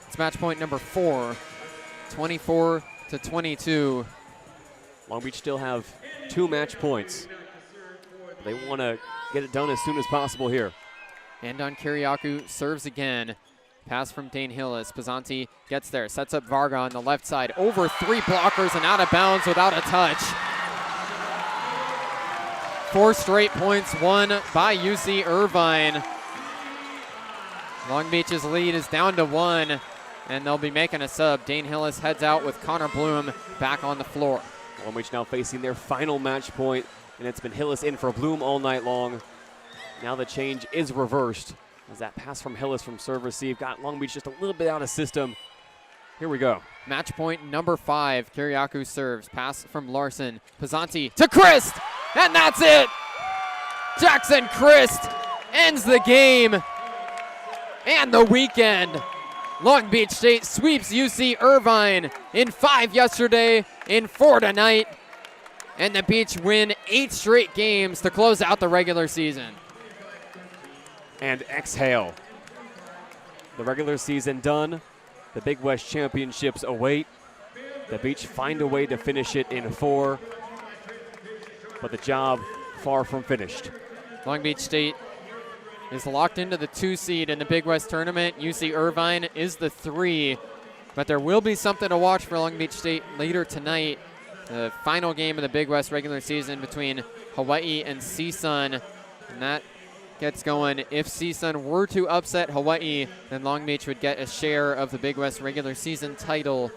It's match point number 4, 24-22. Long Beach still have 2 match points. They want to get it done as soon as possible here. And on Kiriakou serves again. Pass from Dane Hillis. Pizzanti gets there, sets up Varga on the left side. Over 3 blockers and out of bounds without a touch. 4 straight points won by UC Irvine. Long Beach's lead is down to 1, and they'll be making a sub. Dane Hillis heads out with Connor Bloom back on the floor. Long Beach now facing their final match point, and it's been Hillis in for Bloom all night long. Now the change is reversed as that pass from Hillis from serve receive got Long Beach just a little bit out of system. Here we go. Match point number 5. Kiriakou serves. Pass from Larson. Pizzanti to Christ, and that's it. Jackson Christ ends the game and the weekend. Long Beach State sweeps UC Irvine in 5 yesterday, in 4 tonight, and the Beach win 8 straight games to close out the regular season. And exhale. The regular season done. The Big West Championships await. The Beach find a way to finish it in 4, but the job far from finished. Long Beach State is locked into the 2 seed in the Big West tournament. UC Irvine is the 3, but there will be something to watch for Long Beach State later tonight. The final game of the Big West regular season between Hawaii and CSUN, and that gets going. If CSUN were to upset Hawaii, then Long Beach would get a share of the Big West regular season title.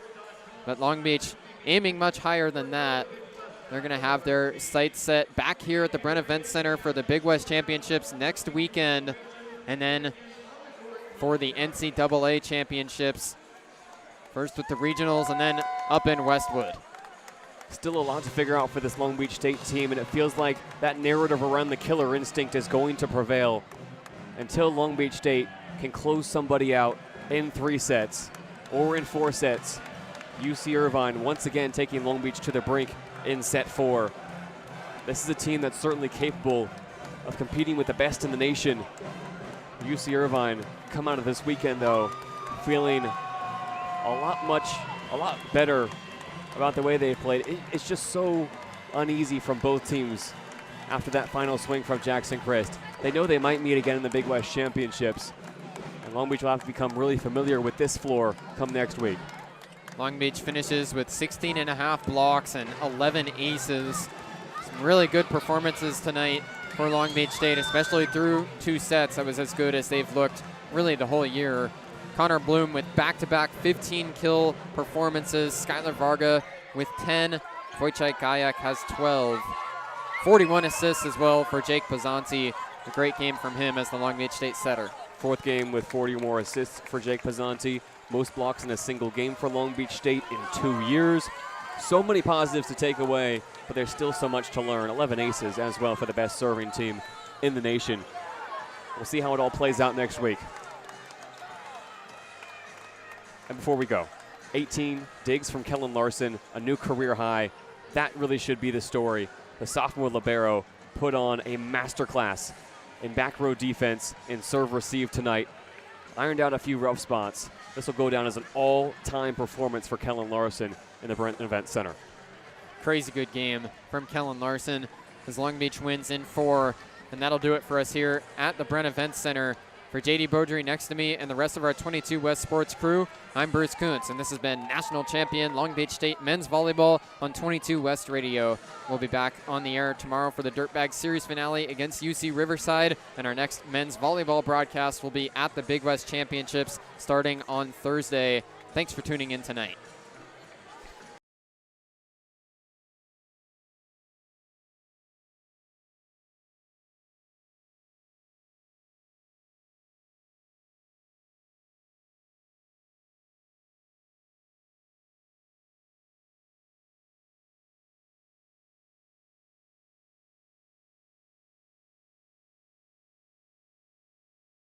But Long Beach aiming much higher than that. They're going to have their sights set back here at the Bren Events Center for the Big West Championships next weekend, and then for the NCAA Championships, first with the regionals and then up in Westwood. Still a lot to figure out for this Long Beach State team, and it feels like that narrative around the killer instinct is going to prevail until Long Beach State can close somebody out in 3 sets or in 4 sets. UC Irvine once again taking Long Beach to the brink in set 4. This is a team that's certainly capable of competing with the best in the nation. UC Irvine come out of this weekend though feeling a lot better about the way they played. It's just so uneasy from both teams after that final swing from Jackson Christ. They know they might meet again in the Big West Championships, and Long Beach will have to become really familiar with this floor come next week. Long Beach finishes with 16.5 blocks and 11 aces. Some really good performances tonight for Long Beach State, especially through 2 sets. That was as good as they've looked really the whole year. Connor Bloom with back-to-back 15-kill performances. Skylar Varga with 10. Wojciech Gajak has 12. 41 assists as well for Jake Pizzanti. A great game from him as the Long Beach State setter. 4th game with 40 or more assists for Jake Pizzanti. Most blocks in a single game for Long Beach State in 2 years. So many positives to take away, but there's still so much to learn. 11 aces as well for the best serving team in the nation. We'll see how it all plays out next week. And before we go, 18 digs from Kellen Larson, a new career high. That really should be the story. The sophomore libero put on a masterclass in back row defense and serve receive tonight. Ironed out a few rough spots. This will go down as an all-time performance for Kellen Larson in the Bren Events Center. Crazy good game from Kellen Larson as Long Beach wins in 4. And that'll do it for us here at the Bren Events Center. For JayDe Beaudry next to me and the rest of our 22 West Sports crew, I'm Bruce Kuntz, and this has been national champion Long Beach State men's volleyball on 22 West Radio. We'll be back on the air tomorrow for the Dirtbag Series finale against UC Riverside, and our next men's volleyball broadcast will be at the Big West Championships starting on Thursday. Thanks for tuning in tonight.